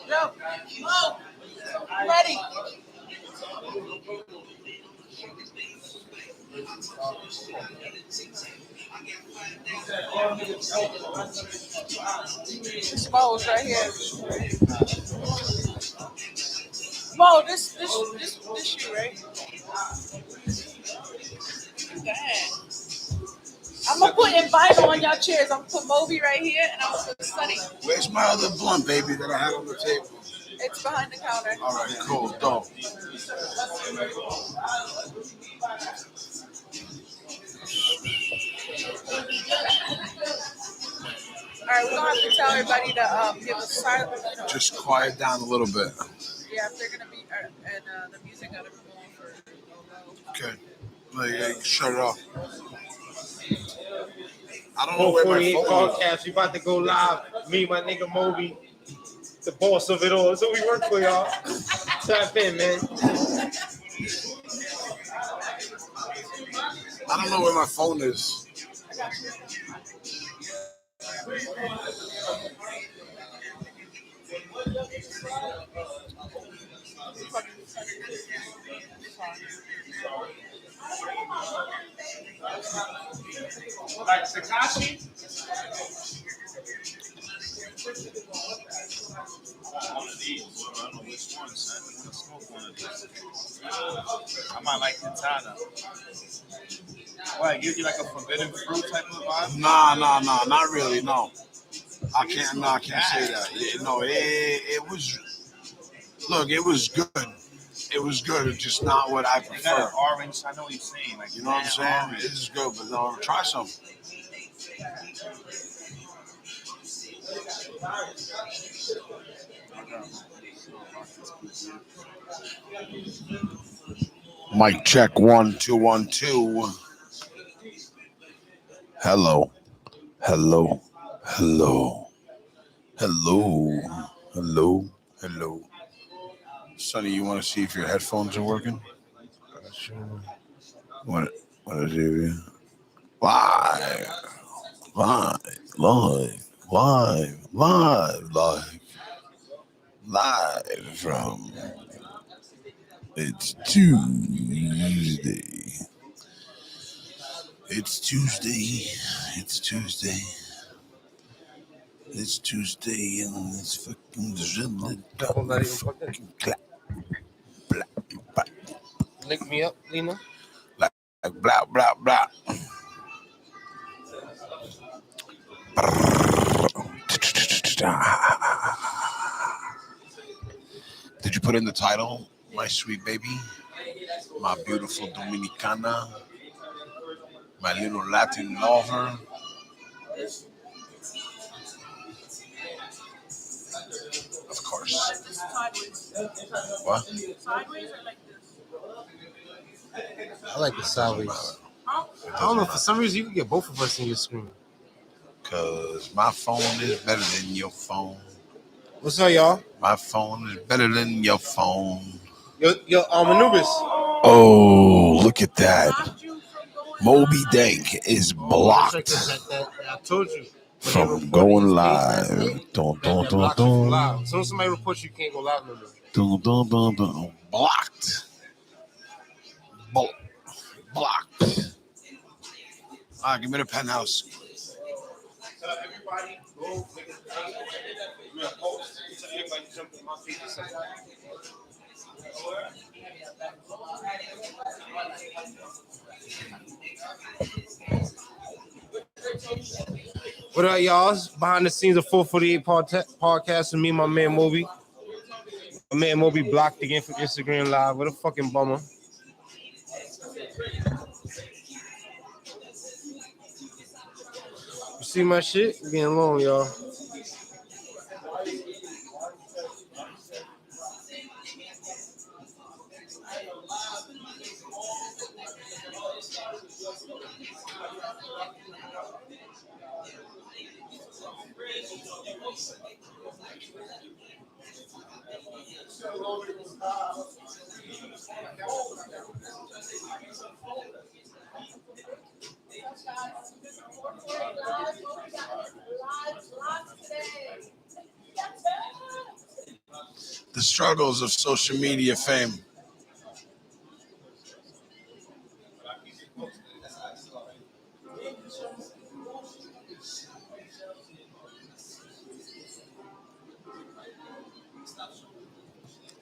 Yo, Mo, ready? This Mo's right here. Mo, this you, right? Dang. I'm gonna put vinyl on y'all chairs. I'm gonna put Mo.B right here, and I'm gonna put Sunny. Where's my other blunt, baby, that I had on the table? It's behind the counter. All right, cool, dope. All right, we're gonna have to tell everybody to give us silence. Just quiet down a little bit. Yeah, if they're gonna be, and the music gotta come on for logo. Okay. Like, shut it off. I don't know where my phone is. Podcast. We about to go live. Me, my nigga Mo.B, the boss of it all. So we work for y'all. Tap in, man. I don't know where my phone is. Like Sakashi? One of these. I don't know which one, son. I want to smoke one of these. I might like Katana. Why? Give you like a forbidden fruit type of vibe? Nah, not really, no. I can't say that. Yeah, no, it was. Look, it was good. It was good. It's just not what I You got prefer. an orange. I know what you're saying. Like, You know what I'm saying? orange. This is good, but no, try some. Mic check 1 2 1 2. Hello. Hello. Hello. Hello. Hello. Hello. Sonny, you want to see if your headphones are working? What is it? Live from. It's Tuesday. It's Tuesday. It's Tuesday. It's Tuesday, and it's fucking fucking clap. Lick me up, Lena. Like blah blah blah. Did you put in the title, my sweet baby, my beautiful Dominicana, my little Latin lover? Of course. What? Sideways or like this? I like the sideways. I don't know. For some reason, you can get both of us in your screen. Cause my phone is better than your phone. What's up, y'all? My phone is better than your phone. Yo, Anubis. Oh, look at that. Mo.B Dank is blocked I told you. from going live. Dun, dun, dun, dun. As soon as somebody reports you, can't go live no more. Dun, dun, dun, dun. Blocked. Blocked. All right, give me the penthouse. Everybody, go make a I'm gonna post to everybody jump in my feet. What up, y'all? It's behind the scenes of 448 podcast with me, my man Mo.B. My man Mo.B blocked again from Instagram Live. What a fucking bummer. You see my shit? We're getting long, y'all. The struggles of social media fame.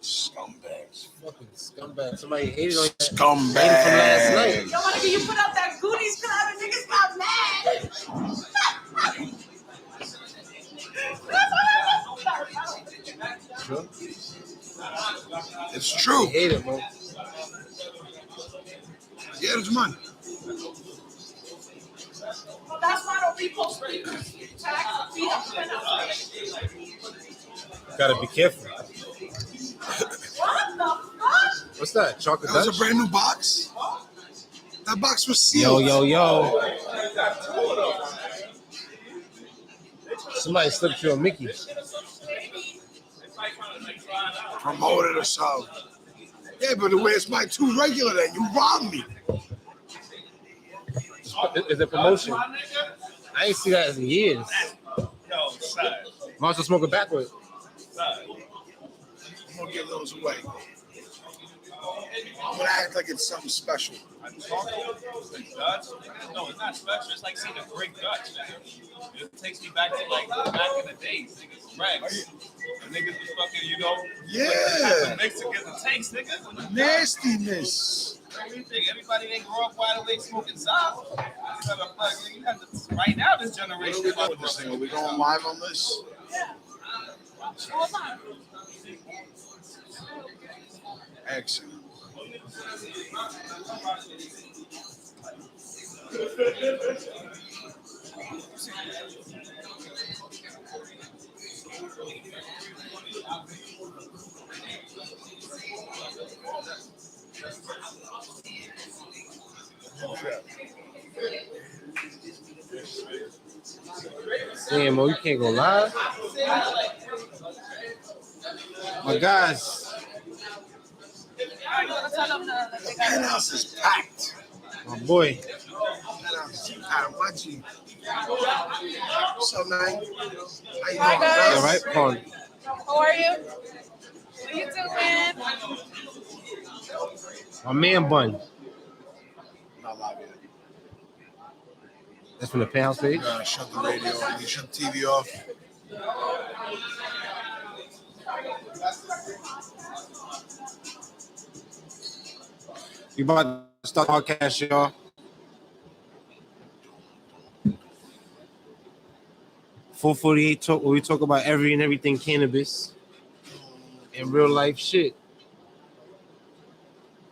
Scumbags. Fucking scumbag. Somebody hated on you. Scumbag. Hated from last night. Yo, Monica, you put out that Goonies collab and niggas got mad. Sure. It's true. He hated, bro. Yeah, there's money. Well, that's why I don't repost people's tags. We have been out. Gotta be careful. What the fuck? What's that? Chocolate That was Dutch? a brand new box. That box was sealed. Yo. Somebody slipped you a Mickey. Promoted or something. Yeah, but where's my two regular then? You robbed me. Is it promotion? I ain't see that in years. Yo, son. Might as well smoke it backward. I'm gonna give those away. I'm gonna act like it's something special. Dutch? No, it's not special. It's like seeing a great Dutch, nigga. It takes me back to like back in the days, niggas. Rex. The niggas was fucking, you know. Yeah. Mexican takes, nigga. Nastiness. Everything. Everybody ain't grow up wide awake smoking soft. You have to, right now, this generation. With this thing, are we going live on this? Yeah. All time. Excellent. Damn, Mo, you can't go live. My guys, You want to tell them that they got Penthouse is packed. my boy. Penthouse is packed. Watch you. What's up, man? How you doing, Hi, guys. bro? All right, Paul. How are you? What you doing? My man Bun. Not live yet. That's from the Penthouse page. Shut the radio off. You shut the TV off. We about to start the podcast, y'all. 448 talk, where we talk about every and everything cannabis and real life shit.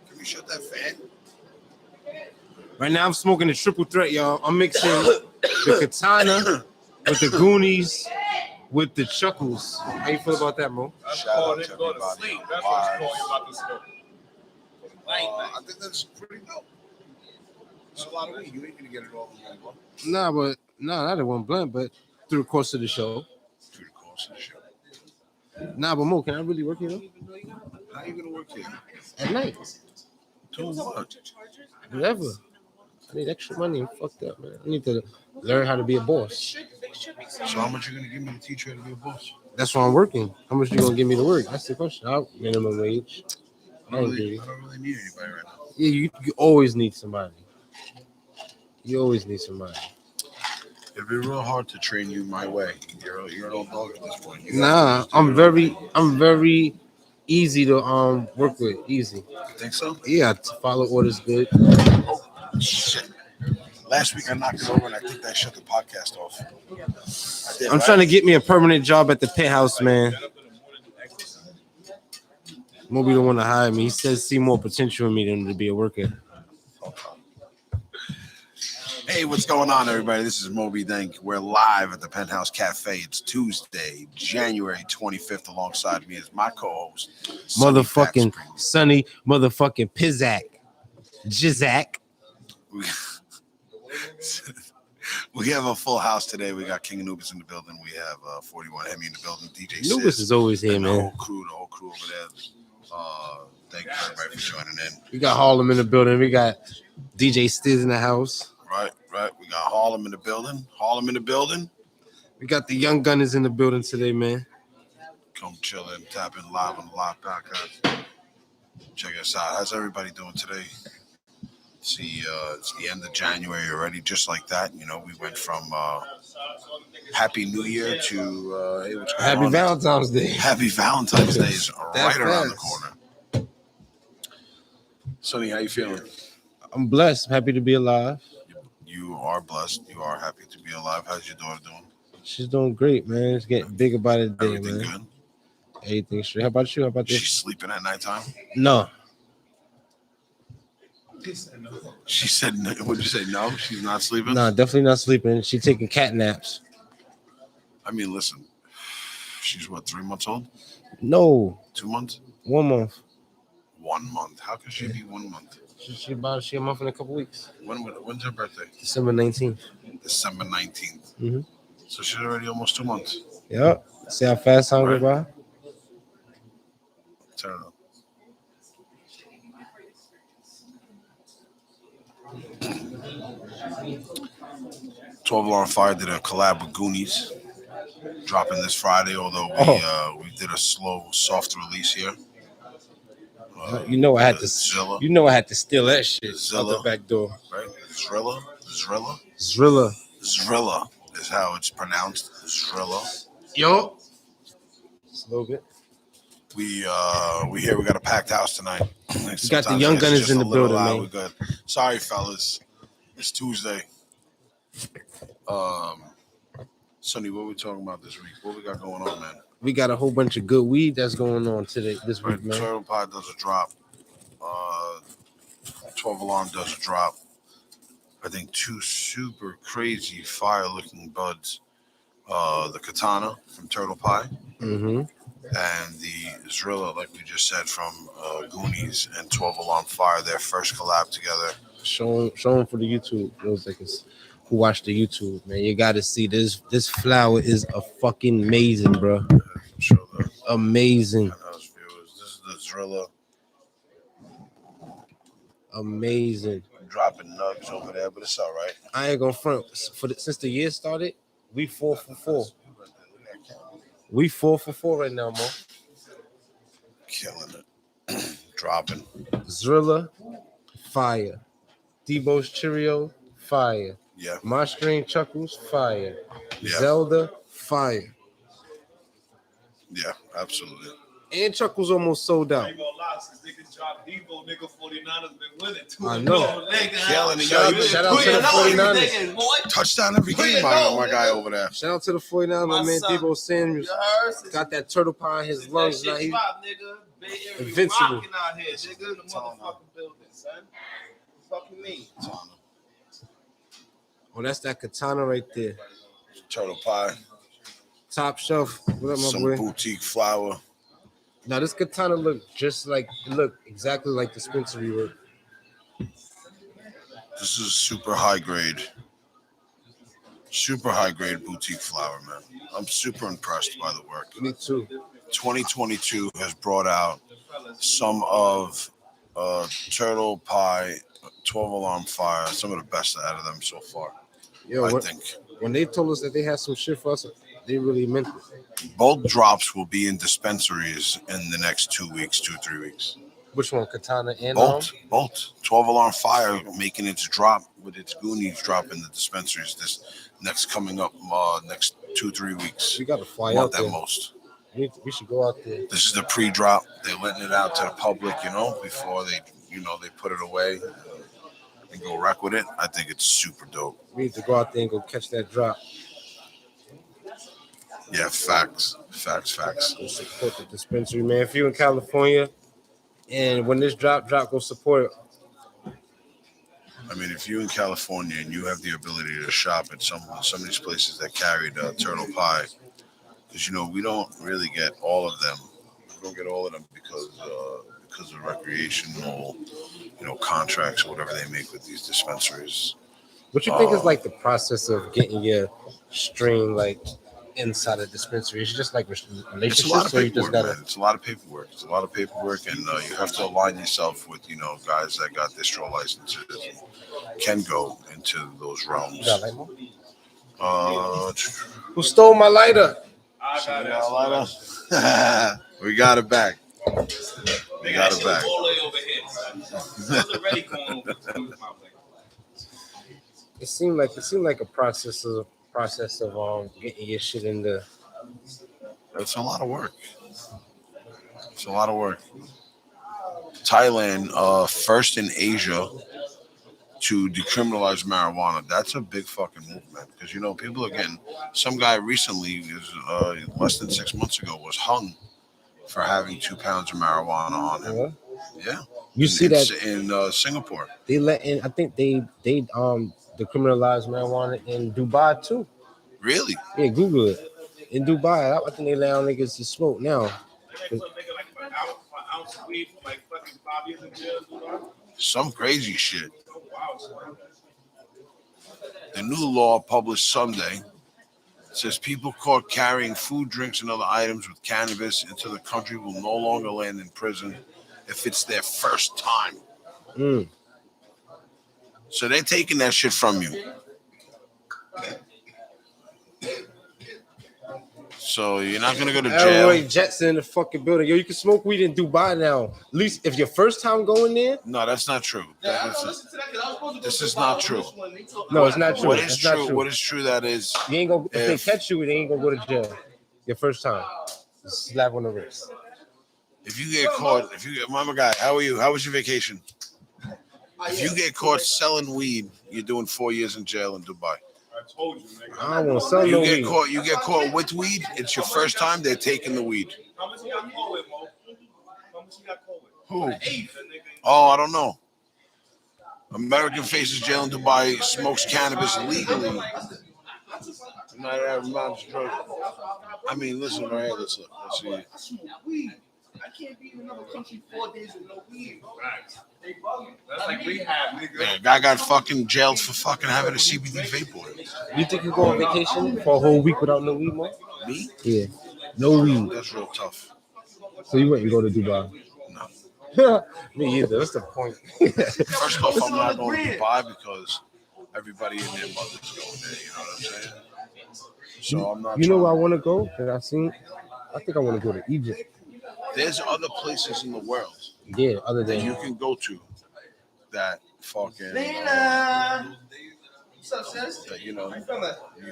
Can we shut that fan? Right now, I'm smoking the triple threat, y'all. I'm mixing the Katana with the Goonies with the Chuckles. How you feel about that, Mo? Shout out to everybody. That's what you about to smoke. I think that's pretty dope. It's a lot of weed. You ain't gonna get it all in one go. Nah, not at one blunt, but through the course of the show. Through the course of the show. Nah, but Mo, can I really work here though? How you gonna work here? At night? Doing what? Whatever. I need extra money. Fuck that, man. I need to learn how to be a boss. So how much you gonna give me to teach you how to be a boss? That's why I'm working. How much you gonna give me to work? That's the question. Minimum wage. I don't really need anybody right now. Yeah, you always need somebody. You always need somebody. It'd be real hard to train you my way. You're an old dog at this point. Nah, I'm very easy to work with. Easy. You think so? Yeah, to follow orders good. Oh, shit. Last week I knocked it over and I think that shut the podcast off. I did, I'm trying to get me a permanent job at the Penthouse, man. Mo.B don't want to hire me. He says see more potential in me than to be a worker. Hey, what's going on, everybody? This is Mo.B. Dank. We're live at the Penthouse Cafe. It's Tuesday, January 25th. Alongside me is my co-host, Motherfucking Sunny, motherfucking Pizzak, Jizzak. We have a full house today. We got King Anubis in the building. We have 41 Hemi in the building. DJ Anubis Sis, is always here, and man. the whole crew over there. Thank you everybody for joining in. We got Harlem in the building. We got DJ Stiz in the house. Right. We got Harlem in the building. We got the Young Gunners in the building today, man. Come chill in, tap in live on the live podcast. Check us out. How's everybody doing today? See, it's the end of January already, just like that. You know, we went from Happy New Year to hey, what's going Happy on? Valentine's Day. Happy Valentine's Day is right around the fast. corner. Sonny, how you feeling? I'm blessed. I'm happy to be alive. You are blessed. You are happy to be alive. How's your daughter doing? She's doing great, man. It's getting bigger by the day, Everything man. good? Everything straight. How about you? How about She's this? sleeping at nighttime? No. She said, would you say no? She's not sleeping? No, definitely not sleeping. She's taking cat naps. I mean, listen, she's what, 3 months old? No. 2 months? 1 month. 1 month. How can she be 1 month? She a month in a couple weeks. When's her birthday? December 19th. December 19th. Mm-hmm. So she's already almost 2 months. Yep. See how fast time go by? Turn it up. "12 Alarm Fire" did a collab with Goonies, dropping this Friday. Although we did a slow, soft release here. You know I had to. Zilla. You know I had to steal that shit Zilla. out the back door. Right? Zrilla is how it's pronounced. Zrilla. Yo. Just a little bit. We here. We got a packed house tonight. We got the Young Gunners in the building, man. We're good. Sorry, fellas. It's Tuesday. Sonny, what we talking about this week? What we got going on, man? We got a whole bunch of good weed that's going on this week, man. Turtle Pie does a drop. 12 Alarm does a drop. I think 2 super crazy fire-looking buds. The Katana from Turtle Pie. Mm-hmm. And the Zrilla, like we just said, from Goonies and 12 Alarm Fire, their first collab together. Show them for the YouTube. Those niggas who watch the YouTube, man. You got to see this. This flower is a fucking amazing, bro. Show that. Amazing. This is the Zrilla. Amazing. Dropping nugs over there, but it's all right. I ain't gonna front. Since the year started, we 4 for 4. We 4 for 4 right now, Mo. Killing it. Dropping. Zrilla, fire. Debo's Cheerio, fire. Yeah. My String Chuckles, fire. Yeah. Zelda, fire. Yeah, absolutely. And Chuckles almost sold out. I ain't gonna lie, since niggas dropped Debo, nigga 49ers been winning too. I know. Killing it. Shout out to the 49ers. Touchdown every game, my guy over there. Shout out to the 49ers, my man Debo Sanders. Got that turtle pie in his lungs now. He's invincible. Rocking out here, nigga. The motherfucking building, son. Fucking me. Oh, that's that Katana right there. Turtle Pie. Top shelf. What up, my Some boy? boutique flower. Now this Katana look exactly like dispensary work. This is super high grade boutique flower, man. I'm super impressed by the work. Me too. 2022 has brought out some of Turtle Pie, 12 Alarm Fire, some of the best out of them so far. Yo, I think. When they told us that they had some shit for us, they really meant it. Both drops will be in dispensaries in the next 2 weeks, 2-3 weeks. Which one, Katana and Both. 12 Alarm Fire making its drop with its Goonies drop in the dispensaries this next coming up next 2-3 weeks. We gotta fly Want out that there. most. We should go out there. This is the pre-drop. They're letting it out to the public, before they put it away and go wreck with it. I think it's super dope. We need to go out there and go catch that drop. Yeah, facts. Go support the dispensary, man. If you're in California and when this drop, go support it. I mean, if you're in California and you have the ability to shop at some of these places that carried Turtle Pie, because we don't really get all of them. We don't get all of them because of recreational, contracts or whatever they make with these dispensaries. What you think is like the process of getting your strain like inside a dispensary? It's just like It's a lot of relationships, or you just paperwork, gotta. man. It's a lot of paperwork. It's a lot of paperwork, and you have to align yourself with guys that got distro licenses can go into those You realms. got light more? Uh, Who stole my lighter? I got it. we got it back. We got it back. All the way over here. Son. It was already going over my way. It seemed like a process of getting your shit in the. It's a lot of work. It's a lot of work. Thailand, first in Asia to decriminalize marijuana. That's a big fucking movement because people are getting. Some guy recently, less than 6 months ago, was hung for having 2 pounds of marijuana on him. What? Yeah, You see that in Singapore. they let in? I think they decriminalized marijuana in Dubai too. Really? Yeah, Google it. In Dubai, I think they allow niggas to smoke now. They put a nigga like an ounce of weed for like fucking 5 years in jail. Some crazy shit. Oh, wow, son. The new law published Sunday says people caught carrying food, drinks, and other items with cannabis into the country will no longer land in prison if it's their first time. Mm. So they're taking that shit from you. So you're not gonna go to jail. Elroy Jetson in the fucking building. Yo, you can smoke weed in Dubai now. At least if your first time going there. No, that's not true. This is not true. No, it's not true. What is It's true? not true. What is true? That is. You ain't gonna if If- they catch you, they ain't gonna go to jail. Your first time. Slap on the wrist. If you get caught, Mama guy, how are you? How was your vacation? If you get caught selling weed, you're doing 4 years in jail in Dubai. I told you, nigga. I don't want to sell no weed. You get caught with weed. It's your first time. They're taking the weed. How much you got caught with, Mo? How much you got caught with? Who? An eighth, nigga. Oh, I don't know. American faces jail in Dubai, smokes cannabis legally. I mean, listen right here. Let's look. Let's see. I smoke weed. I can't be in another country 4 days with no weed. Right. That's like rehab, nigga. Man, guy got fucking jailed for fucking having a CBD vape oil. You think you go on vacation for a whole week without no weed, man? Me? Yeah. No weed. That's real tough. So you wouldn't go to Dubai? No. Me either. That's the point. First off, I'm not going to Dubai because everybody and their mother's going there. You know what I'm saying? So I'm not. You know where I want to go? That I seen. I think I want to go to Egypt. There's other places in the world Yeah, other that than you can go to that fucking What's up, sis? that you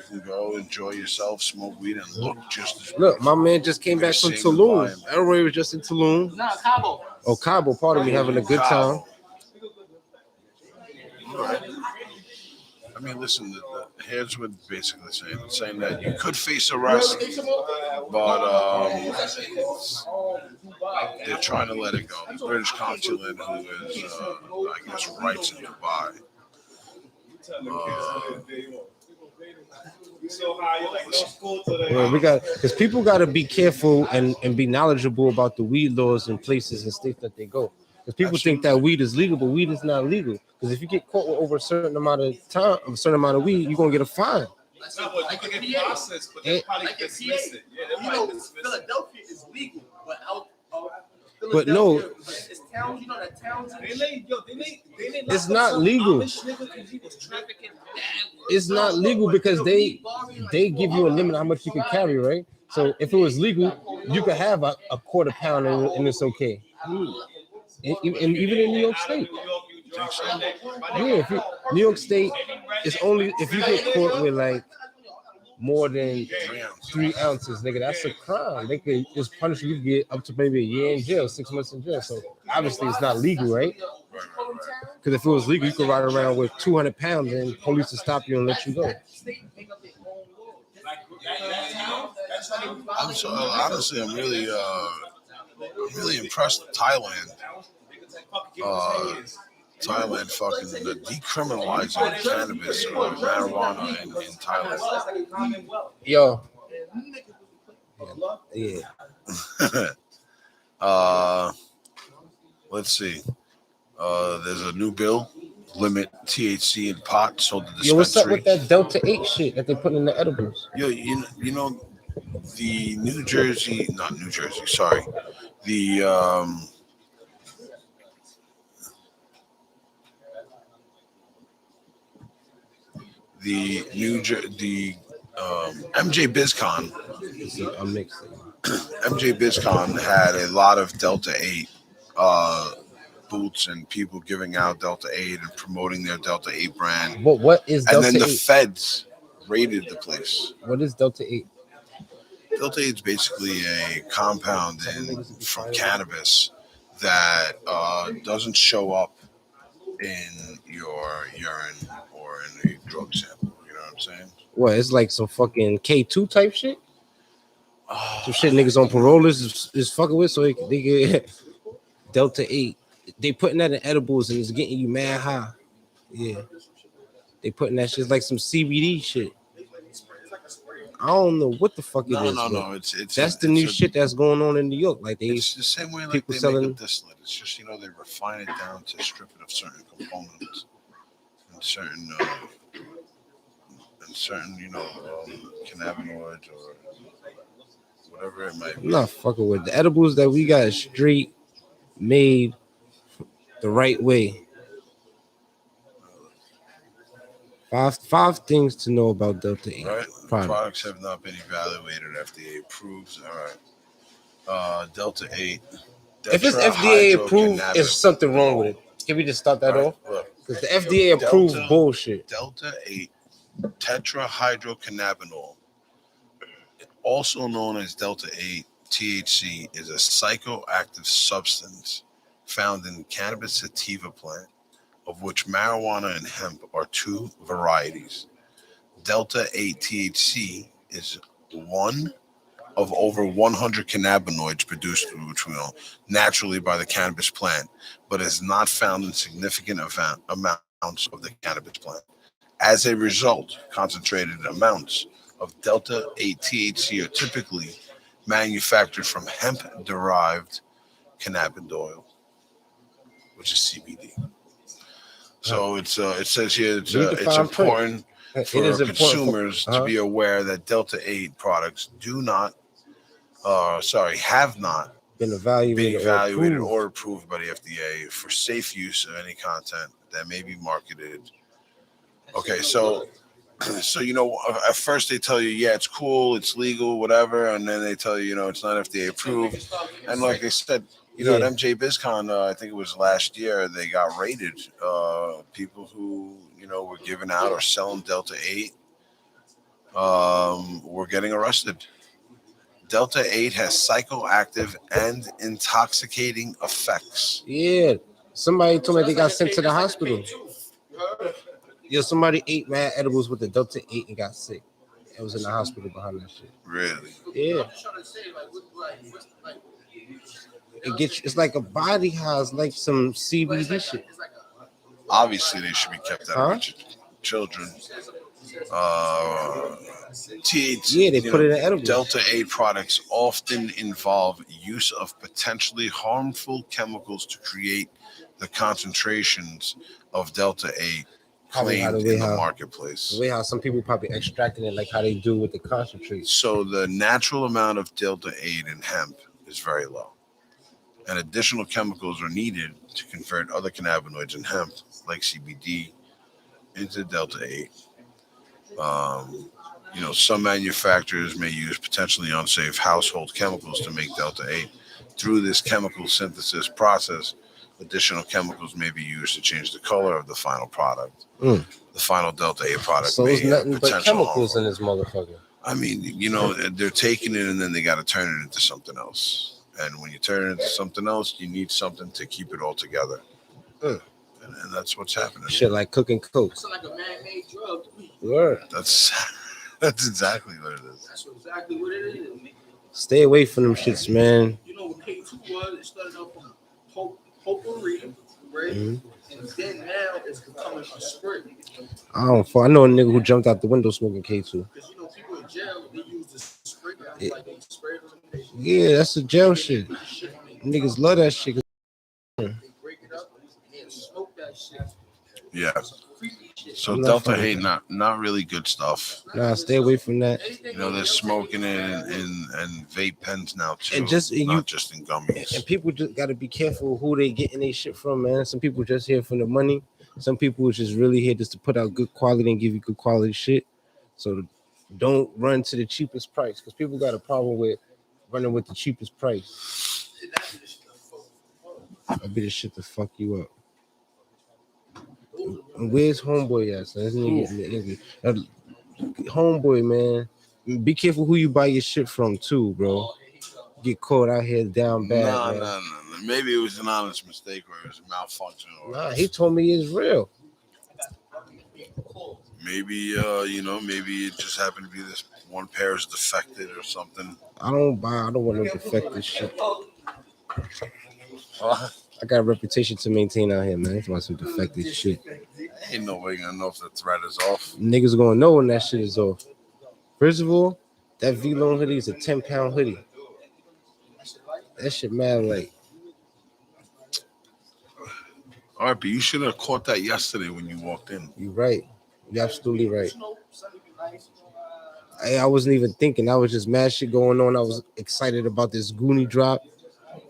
can go enjoy yourself, smoke weed, and look just as look. My man just came back from Same Tulum. vibe. Elroy was just in Tulum. Nah, Cabo. Oh, Cabo, pardon me, having a good time. I mean, listen, the heads were basically saying that you could face arrest, but they're trying to let it go. The British consulate, who is, I guess, rights in Dubai. Well, we got because people got to be careful and be knowledgeable about the weed laws in places and states that they go. Because people think that weed is legal, but weed is not legal. Because if you get caught with over a certain amount of time, a certain amount of weed, you're gonna get a fine. Like a process, but they probably dismiss it. Yeah, they You might know, dismiss it. Philadelphia is legal, but But no. it's towns. You know that towns. They lay It's not legal. It's not legal because they give you a limit on how much you can carry, right? So if it was legal, you could have a quarter pound and it's okay. And even in New York State. Yeah, New York State is only if you get caught with like more than 3 ounces, nigga, that's a crime. They could just punish you. You get up to maybe a year in jail, 6 months in jail. So obviously it's not legal, right? Because if it was legal, you could ride around with 200 pounds and police will stop you and let you go. Honestly, I'm really impressed with Thailand. Thailand fucking decriminalizing cannabis or marijuana in Thailand. Yo. Yeah. Let's see. There's a new bill limit THC in pot sold to dispensary. Yo, what's up with that Delta 8 shit that they put in the edibles? Yo, you know the New Jersey, not New Jersey, sorry, the MJ BizCon. It's a mix. MJ BizCon had a lot of Delta 8 uh, booths and people giving out Delta 8 and promoting their Delta 8 brand. What is And Delta then the 8? feds raided the place. What is Delta 8? Delta 8 is basically a compound from cannabis that doesn't show up in your urine or in a drug sample. You know what I'm saying? What? It's like some fucking K2 type shit. Oh, Some shit niggas on parole is fucking with, so they get Delta 8. They putting that in edibles and it's getting you mad high. Yeah. They putting that shit like some CBD shit. I don't know what the fuck it is. no. That's the new shit that's going on in New York. Like it's the same way like people they selling. make a distillate. It's just they refine it down to strip it of certain components and certain cannabinoids or whatever it might be. I'm not fucking with the edibles that we got straight made the right way. Five things to know about Delta 8. Right? Products have not been evaluated FDA approved. All right. Delta 8. If it's FDA approved, there's something wrong with it. Can we just start that off? Because the FDA approved bullshit. Delta 8 tetrahydrocannabinol, also known as Delta 8 THC, is a psychoactive substance found in cannabis sativa plant, of which marijuana and hemp are two varieties. Delta 8 THC is one of over 100 cannabinoids produced naturally by the cannabis plant, but is not found in significant amounts of the cannabis plant. As a result, concentrated amounts of Delta 8 THC are typically manufactured from hemp-derived cannabidiol, which is CBD. So it says here it's important for consumers to be aware that Delta 8 products have not been evaluated or approved by the FDA for safe use of any content that may be marketed. Okay, so at first they tell you, yeah, it's cool, it's legal, whatever, and then they tell you, it's not FDA approved. And like I said, at MJ BizCon, I think it was last year, they got raided. People who were giving out or selling Delta 8 were getting arrested. Delta 8 has psychoactive and intoxicating effects. Yeah, somebody told me they got sent to the hospital. Yo, somebody ate mad edibles with the Delta 8 and got sick. It was in the hospital behind that shit. Really? Yeah. It's like a body has like some CBD shit. Obviously, they should be kept out of children. THC, they put it in edibles. Delta 8 products often involve use of potentially harmful chemicals to create the concentrations of Delta 8 claimed in the marketplace. The way how some people probably extracting it like how they do with the concentrate. So the natural amount of Delta 8 in hemp is very low. And additional chemicals are needed to convert other cannabinoids in hemp, like CBD, into Delta 8. Some manufacturers may use potentially unsafe household chemicals to make Delta 8. Through this chemical synthesis process, additional chemicals may be used to change the color of the final product. The final Delta 8 product. So it's nothing but chemicals in this motherfucker. I mean, they're taking it and then they got to turn it into something else. And when you turn it into something else, you need something to keep it all together. And that's what's happening. Shit like cooking coke. It's like a man-made drug. Word. That's exactly what it is. That's exactly what it is. Stay away from them shits, man. You know what K2 was? It started off from potpourri, right? Mm-hmm. And then now it's becoming a spray. I know a nigga who jumped out the window smoking K2. Because people in jail, they use the spray gun, like they spray them. Yeah, that's the jail shit. Niggas love that shit. They break it up and then smoke that shit. Yeah. So I'm not Delta fucking Hate, with not really good stuff. Nah, stay away from that. You know, they're smoking it in vape pens now too, And just and not just in and gummies. people just got to be careful who they getting their shit from, man. Some people just here for the money. Some people is just really here just to put out good quality and give you good quality shit. So don't run to the cheapest price because people got a problem with running with the cheapest price. I'll be the shit to fuck you up. And where's homeboy at? So this nigga, homeboy, man. Be careful who you buy your shit from too, bro. Get caught out here down bad, man. No. Maybe it was an honest mistake or it was a malfunction, or Nah, he told me it's real. maybe maybe it just happened to be this one pair is defected or something. I don't want no defective shit. I got a reputation to maintain out here, man. It's about some defective shit. Ain't no way gonna know if the thread is off. Niggas gonna know when that shit is off. First of all, that V-Lone hoodie is a 10-pound hoodie. That shit mad like. All right, but you should have caught that yesterday when you walked in. You're right. You're absolutely right. I wasn't even thinking. I was just mad shit going on. I was excited about this Goonie drop,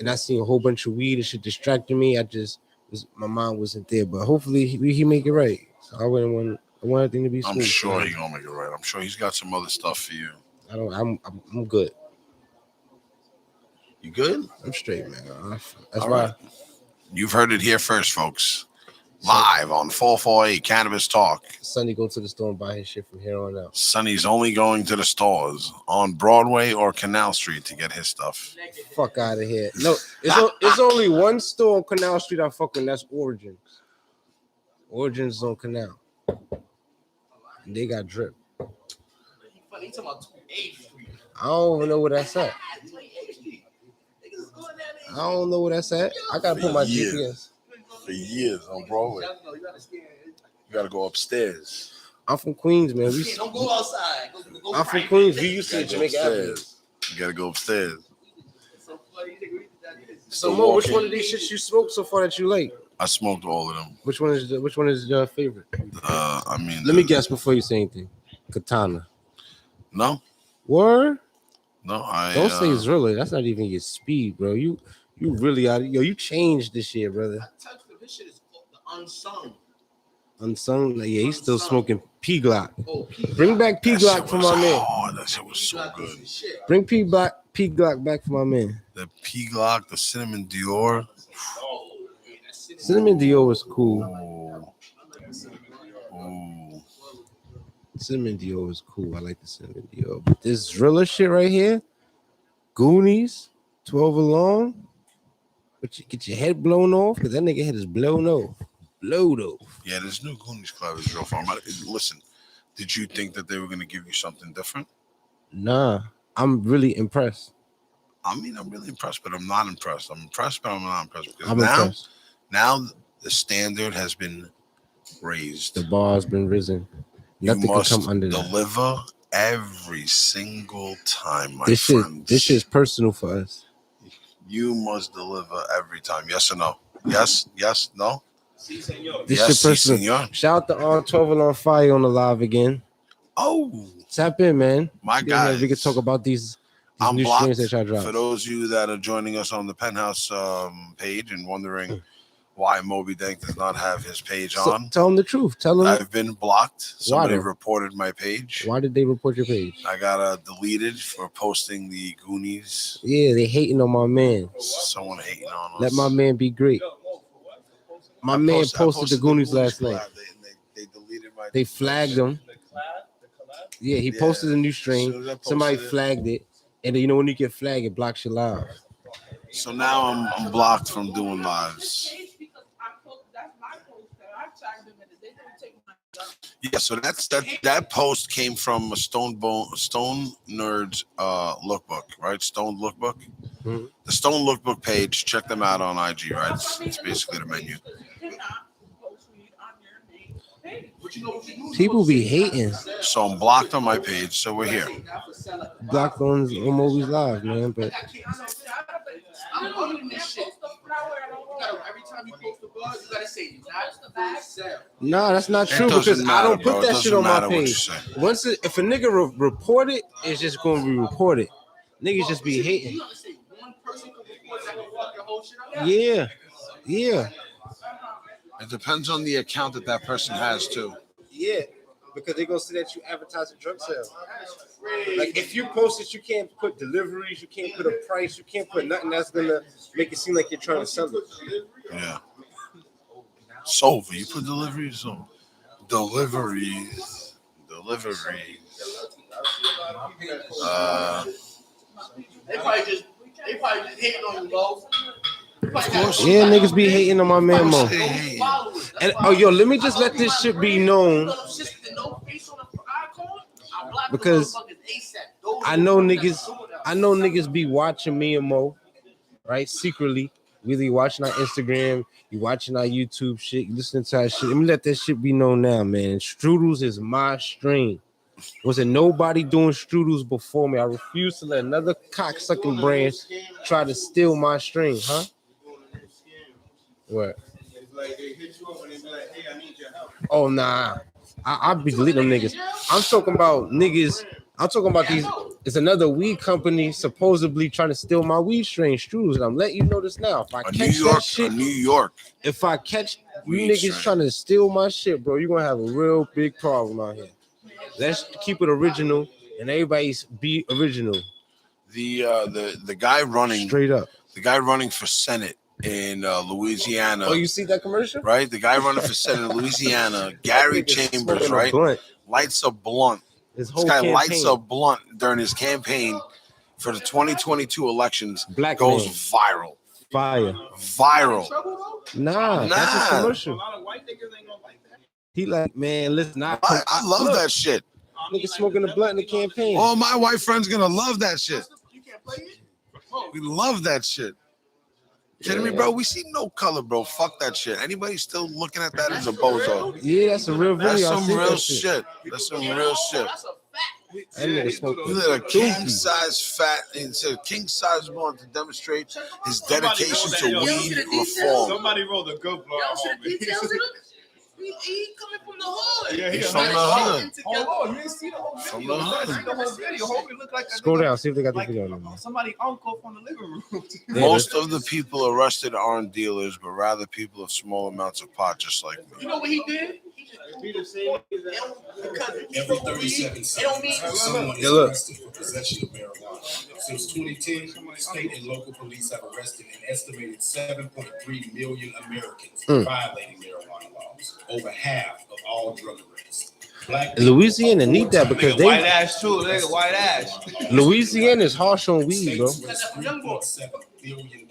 and I seen a whole bunch of weed and shit distracting me. My mind wasn't there, but hopefully he make it right. So I want everything to be smooth. I'm sure he gonna make it right. I'm sure he's got some other stuff for you. I'm good. You good? I'm straight, man. That's All why. right. You've heard it here first, folks. Live on 448 Cannabis Talk. Sonny go to the store and buy his shit from here on out. Sonny's only going to the stores on Broadway or Canal Street to get his stuff. Fuck out of here. No, it's only one store on Canal Street I fucking. That's Origins. Origins is on Canal. And they got drip. I don't even know where that's at. I don't know where that's at. I gotta put my GPS. For years on Broadway. You gotta go upstairs. I'm from Queens, man. Don't go outside. I'm from Queens. We used to Jamaica Avenue. You gotta go upstairs. So Mo, which one of these shits you smoked so far that you like? I smoked all of them. Which one is your favorite? Let me guess before you say anything. Katana. No. Word? No, I don't say Zrilla. That's not even your speed, bro. You really out. You changed this year, brother. This shit is unsung. Unsung? Yeah, he's still smoking P Glock. Bring back P Glock for my man. Oh, that shit was so good. Bring P Glock back for my man. The P Glock, the Cinnamon Dior. Cinnamon Dior was cool. Oh. Cinnamon Dior was cool. I like the Cinnamon Dior. But this Driller shit right here, Goonies, 12 along. But you get your head blown off because that nigga head is blown off. Blowed off. Yeah, this new Goonies club is real fun. Listen, did you think that they were going to give you something different? Nah, I'm really impressed. I mean, I'm really impressed, but I'm not impressed. I'm impressed, but I'm not impressed. Because impressed. Now the standard has been raised. The bar has been risen. Nothing can come under that. Deliver every single time, my friend. This shit is personal for us. You must deliver every time. Yes or no? Yes, no? This shit personal. Senor. Shout out to On 12 on Fire on the live again. Oh. Tap in, man. My guys. We can talk about these I'm new blocked. streams that y'all drop. For those of you that are joining us on the Penthouse page and wondering why Mo.B Dank does not have his page on. Tell them the truth. Tell them. I've been blocked. Somebody reported my page. Why did they report your page? I got deleted for posting the Goonies. Yeah, they hating on my man. Someone hating on us. Let my man be great. My man posted the Goonies last night. They deleted my. They flagged him. Yeah, he posted a new stream. Somebody flagged it. And then, when you get flagged, it blocks your live. So now I'm blocked from doing lives. Yeah, so that post came from a Stone Nerds lookbook, right? Stone Lookbook. Mm-hmm. The Stone Lookbook page, check them out on IG, right? It's basically the menu. People be hating. So I'm blocked on my page, so we're here. Blocked on Mo.B's live, man, but Every time you post a buzz, you gotta say Nah, that's not It true doesn't because I matter, don't bro. put It that shit doesn't on my matter what you page. say. Once if a nigga report it, it's just gonna be reported. Niggas just be hating. Yeah, yeah, It depends on the account that person has too. yeah. Because they gonna see that you advertise a drug sale. Like if you post it, you can't put deliveries, you can't put a price, you can't put nothing that's gonna make it seem like you're trying to sell it. Yeah. Solver, you put deliveries on. Deliveries. They probably just hating on you, bro. Of course. Yeah, niggas be hating on my man Mo. Hey. And oh yo, let me just let this shit be known. Because I know niggas be watching me and Mo, right? Secretly. Whether you watching our Instagram, you watching our YouTube shit, you listening to our shit. Let me let that shit be known now, man. Strudels is my strain. Wasn't nobody doing strudels before me. I refuse to let another cocksucking brand try to steal my strain, huh? What? Oh nah. I'll be deleting them niggas. I'm talking about niggas. I'm talking about these. It's another weed company supposedly trying to steal my weed strain, Strudels. And I'm letting you know this now. If I catch that shit, New York. if I catch you Weed niggas strain. trying to steal my shit, bro, you're gonna have a real big problem out here. Let's keep it original and everybody's be original. The guy running Straight up. the guy running for Senate in Louisiana. Oh, you see that commercial? Right? The guy running for Senate in Louisiana, Gary Chambers, right? Lights a blunt. This This guy lights a blunt during his campaign for the 2022 elections. Black goes man. viral. Fire. Viral. Nah, that's his Nah. commercial. He like, man, listen, I love that shit. Nigga smoking the blunt in the campaign. Oh, my white friend's gonna love that shit. We love that shit. Kidding me, bro? We see no color, bro. Fuck that shit. Anybody still looking at that as a bozo? Yeah, that's a real video. That's I some see real that shit. That's some real shit. That nigga smoking. He lit a king size fat and said king size blunt to demonstrate his dedication to weed reform. Somebody rolled a good blunt. He coming from the hood. Yeah, He's from the hood. Hold on, you didn't see the whole video. From the hood. You didn't see the whole video. Homie looked like a Scroll nigga, down, see if they got the like video on there. somebody uncle from the living room. Most of the people arrested aren't dealers, but rather people of small amounts of pot, just like me. You know what he did? He just Every 37 seconds, someone is arrested for possession of marijuana. Since 2010, state and local police have arrested an estimated 7.3 million Americans for violating marijuana laws. Over half of all drug arrests. Louisiana need that because Nigga, white they ass too. Nigga, white ass. Louisiana is harsh on weed, bro. $3.7 billion.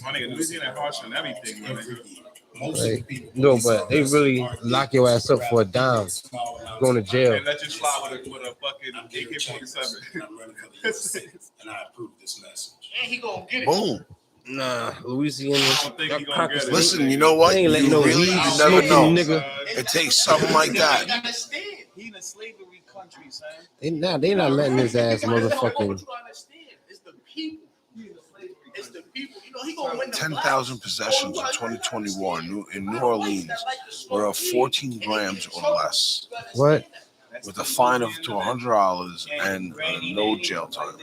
My nigga, Louisiana harsh on everything, man. Every year. Most Right. of the people No, but they really lock your ass up for a dime. Going to jail. And let you slide with a fucking AK-47. And I approve this message. and he gonna get it. Boom. Nah, Louisiana. I don't think he gonna get it. Listen, you know what? They ain't You letting no really weed you never smoking know. nigga. It takes something like that. Understand? He in a slavery country, son. They not letting his ass What you motherfucking. understand? It's the people. It's the people. You know he gonna win the 10,000 possessions in 2021 in New Orleans were of 14 grams or less, What? with a fine of to $100 and no jail time.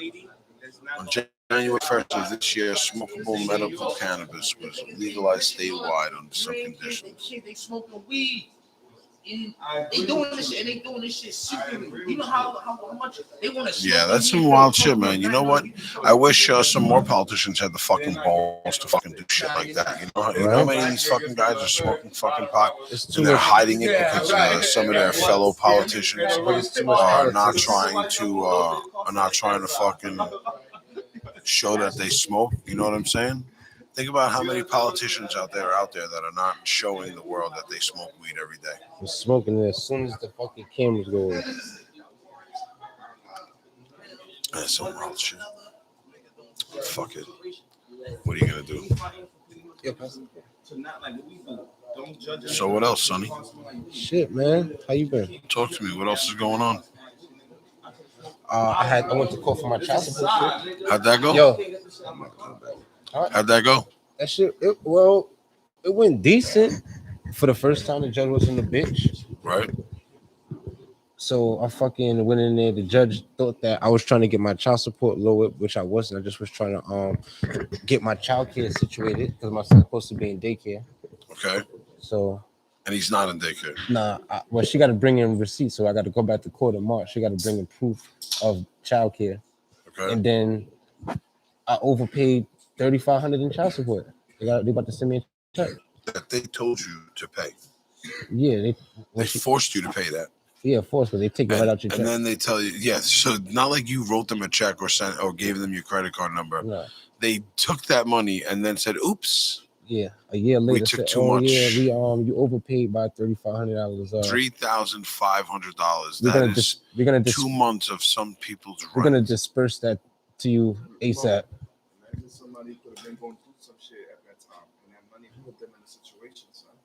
On January 1st of this year, smokable medical cannabis was legalized statewide under some conditions. They smoking weed. And they doing this shit, and they doing this shit secretly. You know how much they want to. Yeah, that's some wild shit, man. You know what? I wish some more politicians had the fucking balls to fucking do shit like that. You know how many of these fucking guys are smoking fucking pot It's too and they're much. hiding it because some of their fellow politicians are not trying to fucking show that they smoke. You know what I'm saying? Think about how many politicians out there that are not showing the world that they smoke weed every day. I'm smoking it as soon as the fucking cameras go off. That's some wild shit. Fuck it. What are you gonna do? So what else, Sonny? Shit, man. How you been? Talk to me. What else is going on? I went to court for my child support shit. How'd that go? Yo, How'd that go? that shit. It went decent. for the first time, the judge wasn't a bitch. right? So I fucking went in there. The judge thought that I was trying to get my child support lowered, which I wasn't. I just was trying to get my child care situated because my son's supposed to be in daycare. Okay. So And he's not in daycare. well, she got to bring in receipts, so I got to go back to court in March. She got to bring in proof of child care, Okay. and then I overpaid $3,500 in child support. They about to send me a check. That they told you to pay. Yeah, They forced you to pay that. Yeah, of course, but they take it right out your check. And then they tell you, yeah. So not like you wrote them a check or sent or gave them your credit card number. No. They took that money and then said, "Oops." Yeah, a year later, We took too much. Yeah, you overpaid by $3,500. $3,500. We're gonna 2 months of some people's rent. We're gonna disperse that to you ASAP. Imagine somebody could have been going through some shit at that time, and that money put them in a situation, son.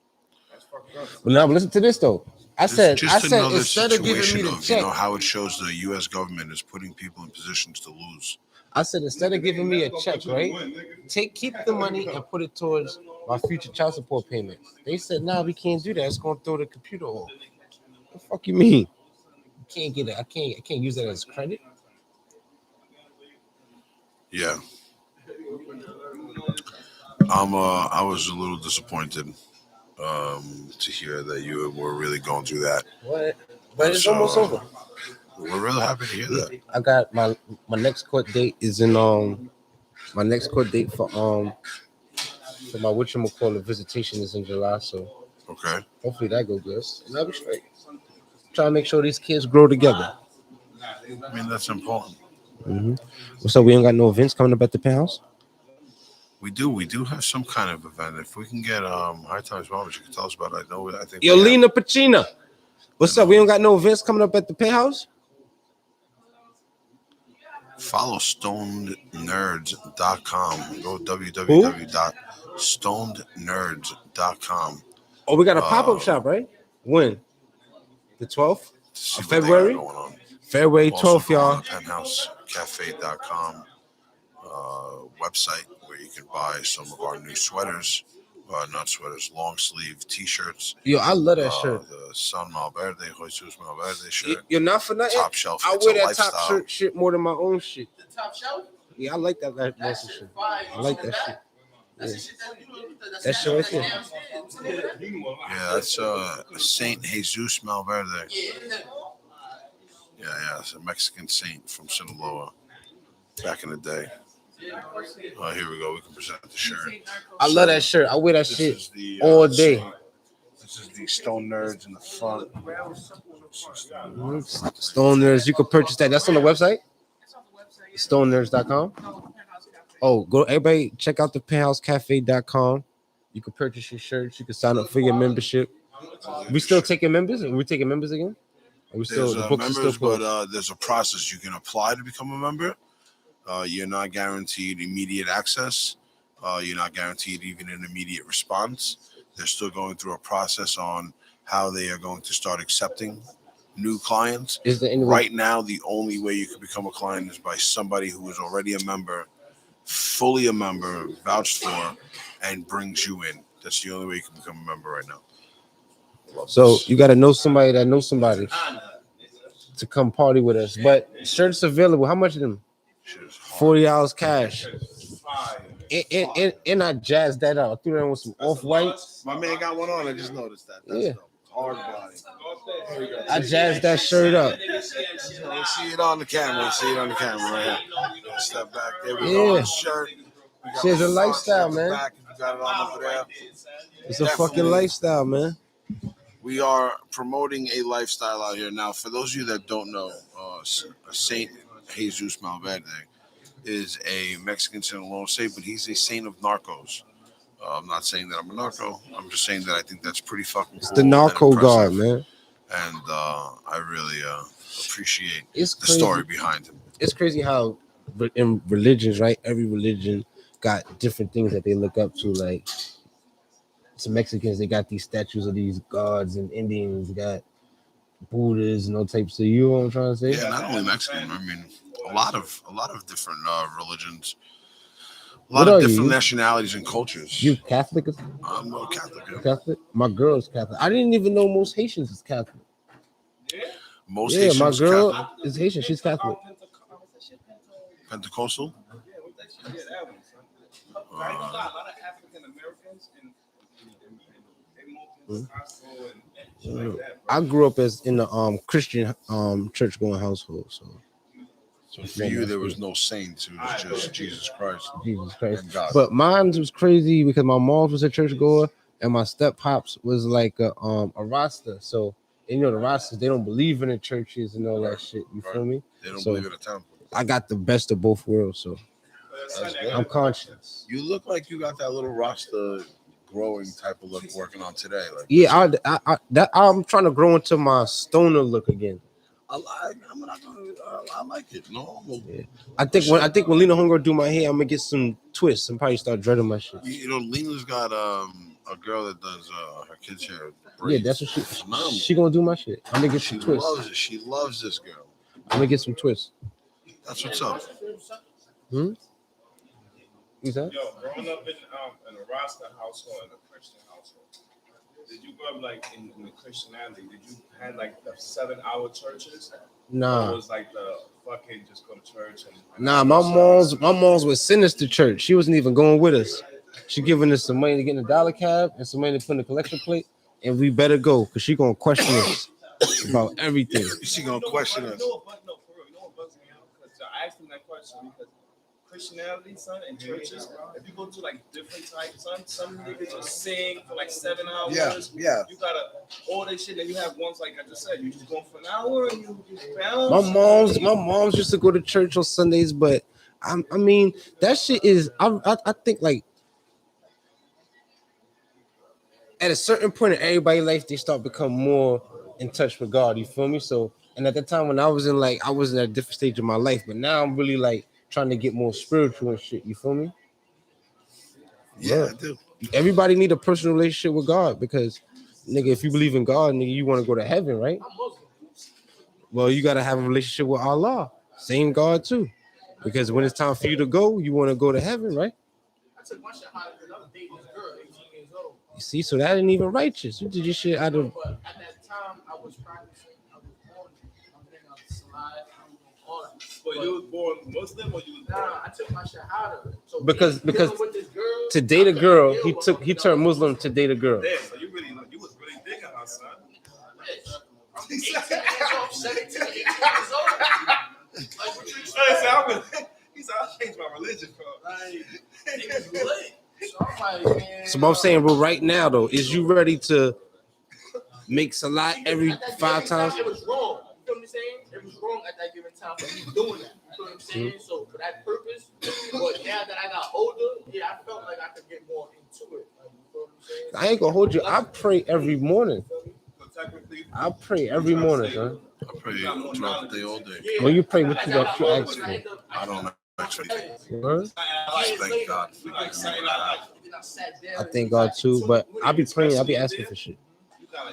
That's fucked up. Well, now listen to this though. I said another instead of giving me the check, you know how it shows the U.S. government is putting people in positions to lose. I said instead of giving me a check, right? Keep the money and put it towards my future child support payments. They said, "Nah, we can't do that. It's gonna throw the computer off." What the fuck you mean? You can't get it. I can't use that as credit. Yeah. I was a little disappointed to hear that you were really going through that. What? But it's almost over. We're really happy to hear that. I got my next court date is in my next court date for my whatchamacallit visitation is in July, so Okay. hopefully that go good. And I'll be straight. Trying to make sure these kids grow together. I mean, that's important. Mm-hmm. What's up? We ain't got no events coming up at the penthouse? We do have some kind of event. If we can get High Times Moments, you can tell us about it. I think Yolina Pacina. What's up? We don't got no events coming up at the penthouse? Follow stonednerds.com. Go www.stonednerds.com. Oh, we got a pop-up shop, right? When? The 12th of February? February 12th, y'all. Penthousecafe.com website where you can buy some of our new sweaters. Not sweaters, long sleeve t-shirts. Yo, I love that shirt. The San Malverde, Jesus Malverde shirt. You're not for nothing. Top shelf. I wear that top shirt shit more than my own shit. The top shelf? Yeah, I like that shit. I like that shit. Yeah. That shit right there. Yeah, that's Saint Jesus Malverde. Yeah, it's a Mexican saint from Sinaloa back in the day. Here we go. We can present the shirt. I love that shirt. I wear that shit all day. This is the Stone Nerds in the front. Stone Nerds. You can purchase that. That's on the website? StoneNerds.com. Oh, go everybody check out the penthousecafe.com. You can purchase your shirts. You can sign up for your membership. We still taking members? Are we taking members again? Are we still there's the books members, still but there's a process. You can apply to become a member. You're not guaranteed immediate access. You're not guaranteed even an immediate response. They're still going through a process on how they are going to start accepting new clients. Is there any right now, the only way you can become a client is by somebody who is already a member, fully a member, vouched for, and brings you in. That's the only way you can become a member right now. So you got to know somebody that knows somebody to come party with us. But shirts available. How much of them? $40 cash. And I jazzed that out. I threw that on with some off-whites. My man got one on. I just noticed that. That's dope. Hard body. I jazzed that shirt up. See it on the camera. Right here. Step back there. We go on the shirt. It's a lifestyle, man. Back. You got it on over there. It's a fucking lifestyle, man. We are promoting a lifestyle out here. Now, for those of you that don't know, Saint Jesus Malverde is a Mexican Sinaloa saint, but he's a saint of narcos. I'm not saying that I'm a narco. I'm just saying that I think that's pretty fucking cool. It's the narco god, man. And I really appreciate the story behind him. It's crazy how in religions, right? Every religion got different things that they look up to. Like some Mexicans, they got these statues of these gods, and Indians got Buddhas and all types of. You know what I'm trying to say? Yeah, not only Mexican. I mean, a lot of different religions A lot What of are different you? nationalities and cultures. You Catholic? I'm a Catholic. Yeah. Catholic? My girl's Catholic. I didn't even know most Haitians is Catholic. Most Yeah, my Haitians girl Catholic. is Haitian. She's Catholic. Pentecostal. I grew up as in the Christian church going household, so So for you, there was no saints. It was just Jesus Christ Jesus Christ. and God. But mine was crazy because my mom was a church goer and my step pops was like a Rasta. So and, the Rastas, they don't believe in the churches and all that shit. You feel me? They don't So believe in a temple. I got the best of both worlds, so That's good. I'm conscious. You look like you got that little Rasta growing type of look working on today. Like Yeah, I'm trying to grow into my stoner look again. I like it. No, Yeah. I think when Lena Hunger do my hair, I'm gonna get some twists and probably start dreading my shit. you know, Lena's got a girl that does her kids' hair. Yeah, that's what she gonna do my shit. I'm gonna get She some twists. loves it. She loves this girl. I'm gonna get some twists. That's what's up. You said? Yo, growing up in a Rasta household and a Christian household, did you grow up like in the Christianity? Did you had like the 7-hour churches? Or Nah. it was like the fucking just go to church and Nah, my mom's was sinister church. She wasn't even going with us. She giving us some money to get in the dollar cab and some money to put in the collection plate, and we better go because she gonna question us about everything. She gonna question us. No, for real. You know what bugs me out? Because I asked him that question because Christianity, son, and churches, if you go to like different types, son, some niggas just sing for like 7 hours. Yeah. You gotta all this shit, and you have ones like I just said, you just go for an hour and you just bounce. My mom's used to go to church on Sundays, but I mean that shit is I think like at a certain point in everybody's life they start becoming more in touch with God. You feel me? So and at the time when I was in at a different stage of my life, but now I'm really like trying to get more spiritual and shit. You feel me? Yeah, I do. Everybody need a personal relationship with God because, nigga, if you believe in God, nigga, you want to go to heaven, right? Well, you gotta have a relationship with Allah, same God too, because when it's time for you to go, you want to go to heaven, right? You see, so that ain't even righteous. You did your shit out of. But at that time, I was practicing. I was born. But you was born Muslim or you was born? Nah, I took my shahada. So Because with this girl, to date a girl, he turned Muslim to date a girl. Damn, so you was really digging her, son. I'm 18 years old, 17, 18 years old. Like, what you He said, I changed my religion, bro. Like, it was lit. So I'm like, man. So I'm saying, but right now though, is you ready to make salat every 5 times? It was wrong. You feel what I'm saying? It was wrong at that given time for me doing that. You feel what I'm saying? So for that purpose, but now that I got older, yeah, I felt like I could get more into it. Like, you feel what I'm saying? I ain't gonna hold you. I pray every morning. I pray every morning, son. I pray throughout the day, all day. When you pray, what you ask for? I don't actually. Word? Just thank God for giving me what I have. I thank God too, but I be praying. I be asking for shit.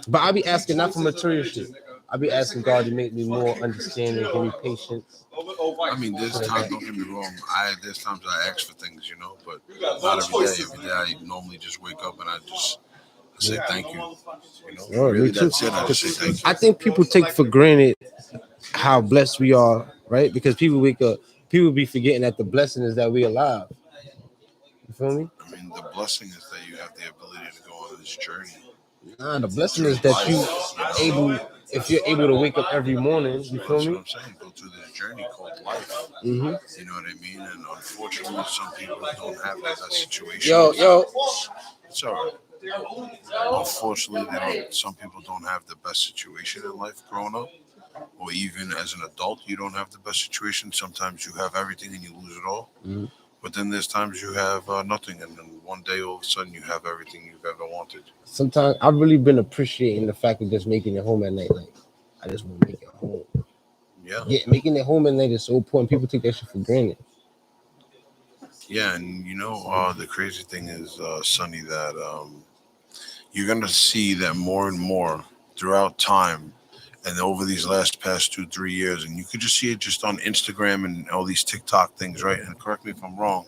But I be asking not for material shit. I be asking God to make me more understanding, give me patience. I mean, there's times, don't get me wrong, there's times I ask for things, you know, but not every day. Every day I normally just wake up and I say thank you. You know, Oh, really, me too. that's it. I just say thank you. I think people take for granted how blessed we are, right? Because people wake up, people be forgetting that the blessing is that we alive. You feel me? I mean, the blessing is that you have the ability to go on this journey. Nah, the blessing is that if you're able to wake up every morning, you feel That's me? what I'm saying. Go through this journey called life. Mm-hmm. You know what I mean? And unfortunately, some people don't have that situation. Yo, It's all right. Unfortunately, some people don't have the best situation in life growing up, or even as an adult, you don't have the best situation. Sometimes you have everything and you lose it all. Mhm. But then there's times you have nothing, and then one day all of a sudden you have everything you've ever wanted. sometimes I've really been appreciating the fact of just making it home at night. Like, I just want to make it home. Yeah. Making it home at night is so important. People take that shit for granted. Yeah, and you know, the crazy thing is, Sonny, that you're gonna see that more and more throughout time, and over these past 2-3 years, and you could just see it just on Instagram and all these TikTok things, right? And correct me if I'm wrong.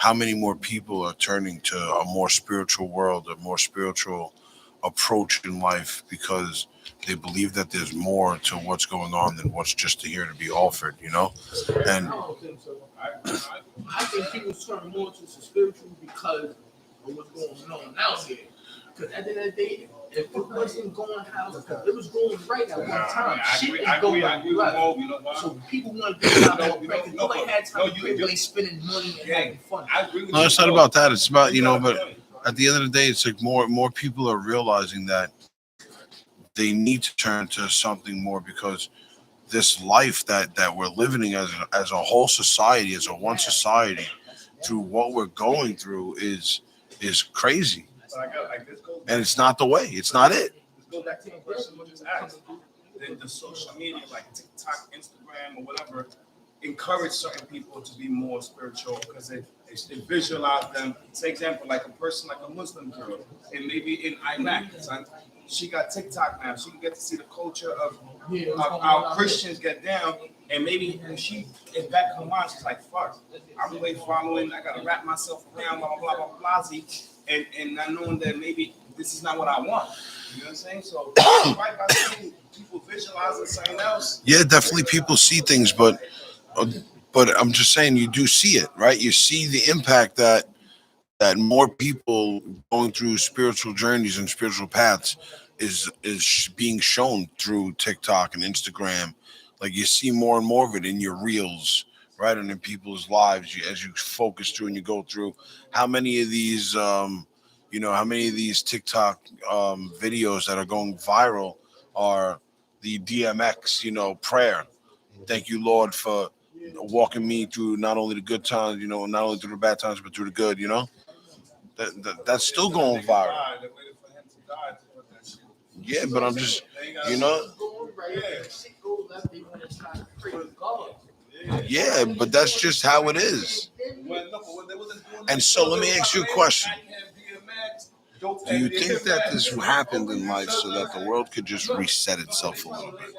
how many more people are turning to a more spiritual world, a more spiritual approach in life because they believe that there's more to what's going on than what's just here to be offered, you know? And I don't think so. I think people turn more to spiritual because of what's going on out here. Because at the end of the day, if it wasn't going how it was going right at one time, shit is going left. So people want to get out of it. Nobody had time to really spending money and having fun. no, it's not about that. It's about, you know, but at the end of the day, it's like more people are realizing that they need to turn to something more because this life that we're living as a whole society, as a one society, through what we're going through is crazy, and it's not the way. It's not it. Let's go back to the question we just asked. The social media like TikTok, Instagram, or whatever encourage certain people to be more spiritual because they visualize them. Say example, like a person like a Muslim girl, and maybe in Iraq, son, she got TikTok now. She can get to see the culture of how Christians get down, and maybe when she is back in her mind, she's like, "Fuck, I'm really following. I gotta wrap myself around blah blah blah blah blah." And not knowing that maybe this is not what I want. You know what I'm saying? So right by seeing people visualizing something else. Yeah, definitely people see things, but I'm just saying you do see it, right? You see the impact that more people going through spiritual journeys and spiritual paths is being shown through TikTok and Instagram. Like you see more and more of it in your reels, right, and in people's lives as you focus through and you go through. How many of these, how many of these TikTok videos that are going viral are the DMX, prayer. Thank you, Lord, for walking me through not only the good times, not only through the bad times, but through the good, that's still going viral. Yeah, but I'm just, yeah, but that's just how it is. And so let me ask you a question. Do you think that this happened in life so that the world could just reset itself a little bit?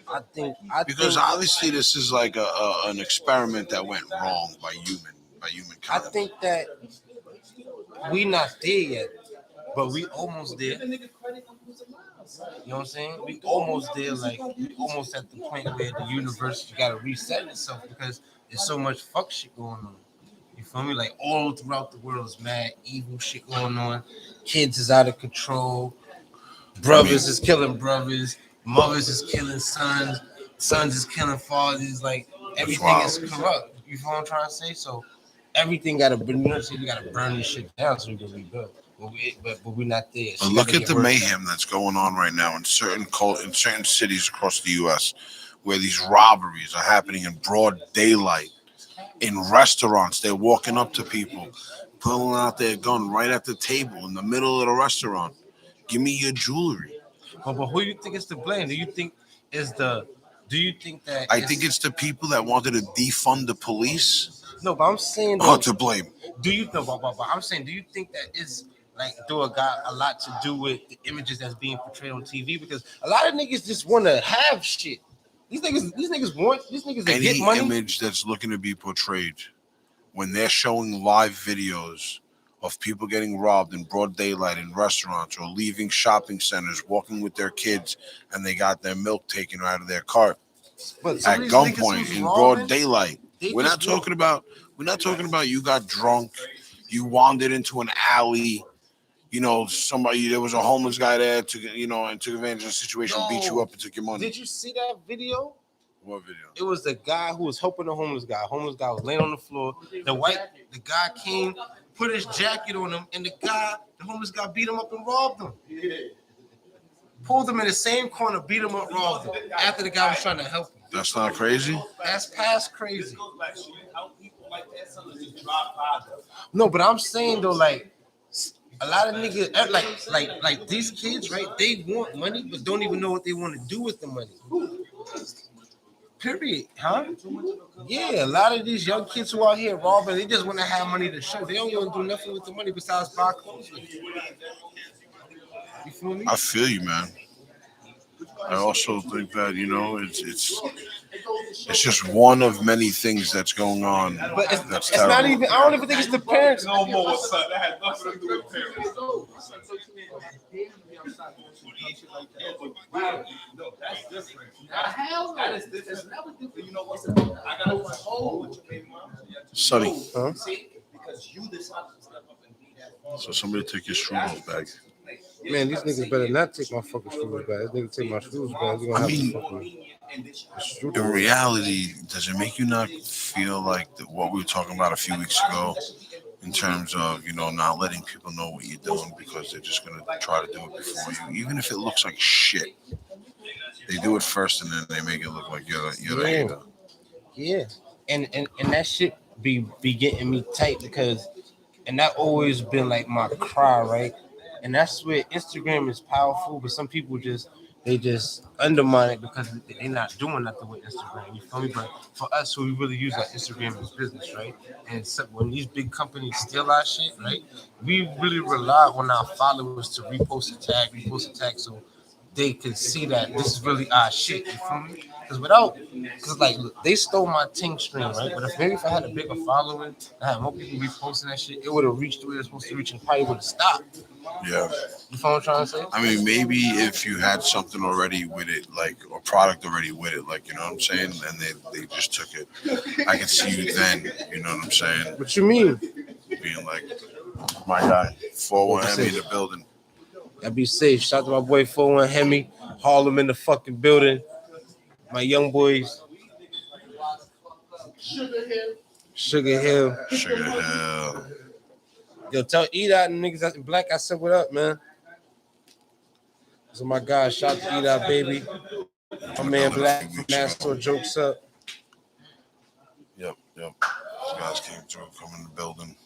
I think Because obviously this is like an experiment that went wrong by humankind. I think that we not there yet, but we almost there. You know what I'm saying? We almost there, like we almost at the point where the universe got to reset itself because there's so much fuck shit going on. You feel me? Like all throughout the world is mad evil shit going on. Kids is out of control. Brothers is killing brothers. Mothers is killing sons. Sons is killing fathers. Like everything is corrupt. You feel what I'm trying to say? So everything got to burn. We got to burn this shit down so we can rebuild. But we're not there. But look at the mayhem that's going on right now in certain cities across the U.S. where these robberies are happening in broad daylight. In restaurants, they're walking up to people, pulling out their gun right at the table in the middle of the restaurant. Give me your jewelry. But who do you think is to blame? Do you think that? I think it's the people that wanted to defund the police. No, but I'm saying to blame. Do you know? But I'm saying, do you think that is like got a lot to do with the images that's being portrayed on TV? Because a lot of niggas just want to have shit. These niggas that get money. Any image that's looking to be portrayed, when they're showing live videos of people getting robbed in broad daylight in restaurants or leaving shopping centers, walking with their kids, and they got their milk taken out of their cart at gunpoint in broad daylight. We're not talking about you got drunk, you wandered into an alley. There was a homeless guy there, and took advantage of the situation, beat you up, and took your money. Did you see that video? What video? It was the guy who was helping the homeless guy. Homeless guy was laying on the floor. The guy came, put his jacket on him, and the homeless guy beat him up and robbed him. Pulled him in the same corner, beat him up, robbed him. After the guy was trying to help him. That's not crazy? That's past crazy. No, but I'm saying though, like, a lot of niggas, like these kids, right? They want money, but don't even know what they want to do with the money. Period, huh? Yeah, a lot of these young kids who out here robbing, they just want to have money to show. They don't want to do nothing with the money besides buy clothes. You feel me? I feel you, man. I also think that It's just one of many things that's going on. But That's it's not terrible. even. I don't even think it's the parents. No more, son. That had nothing to do with parents. No, that's different. That is different. It's never different. You know what? I got a whole with your baby mom. Sonny. Huh? Because you decided to step up and be that. So somebody take your strudels back. Man, these niggas better not take my fucking shoes back. This nigga take my shoes back. They gonna I mean, have to fucking. in reality, does it make you not feel like what we were talking about a few weeks ago in terms of, not letting people know what you're doing because they're just going to try to do it before you, even if it looks like shit. They do it first and then they make it look like you're the hater. Yeah. And that shit be getting me tight because, and that always been like my cry, right? And that's where Instagram is powerful, but some people just undermine it because they're not doing nothing with Instagram. You feel me? But for us, who we really use our Instagram as business, right? And so when these big companies steal our shit, right? We really rely on our followers to repost a tag, so they can see that this is really our shit. You feel me? Because like look, they stole my ting stream, right? But if I had a bigger following, I had more people reposting that shit, it would have reached where it's supposed to reach and probably would have stopped. Yeah. You feel what I'm trying to say? I mean, maybe if you had something already with it, like a product already with it, like, you know what I'm saying? And they just took it. I can see you then, you know what I'm saying? What you mean? Being like, my guy, 4-1 Hemi in the building. I'd be safe. Shout out to my boy 4-1 Hemi, Harlem in the fucking building. My young boys. Sugar Hill. Yo, tell E-Dot and niggas that's black, I said what up, man. So my guy, shout out to E-Dot, baby. My man Black from Nassau jokes up. Yep. These guys came through, come in the building.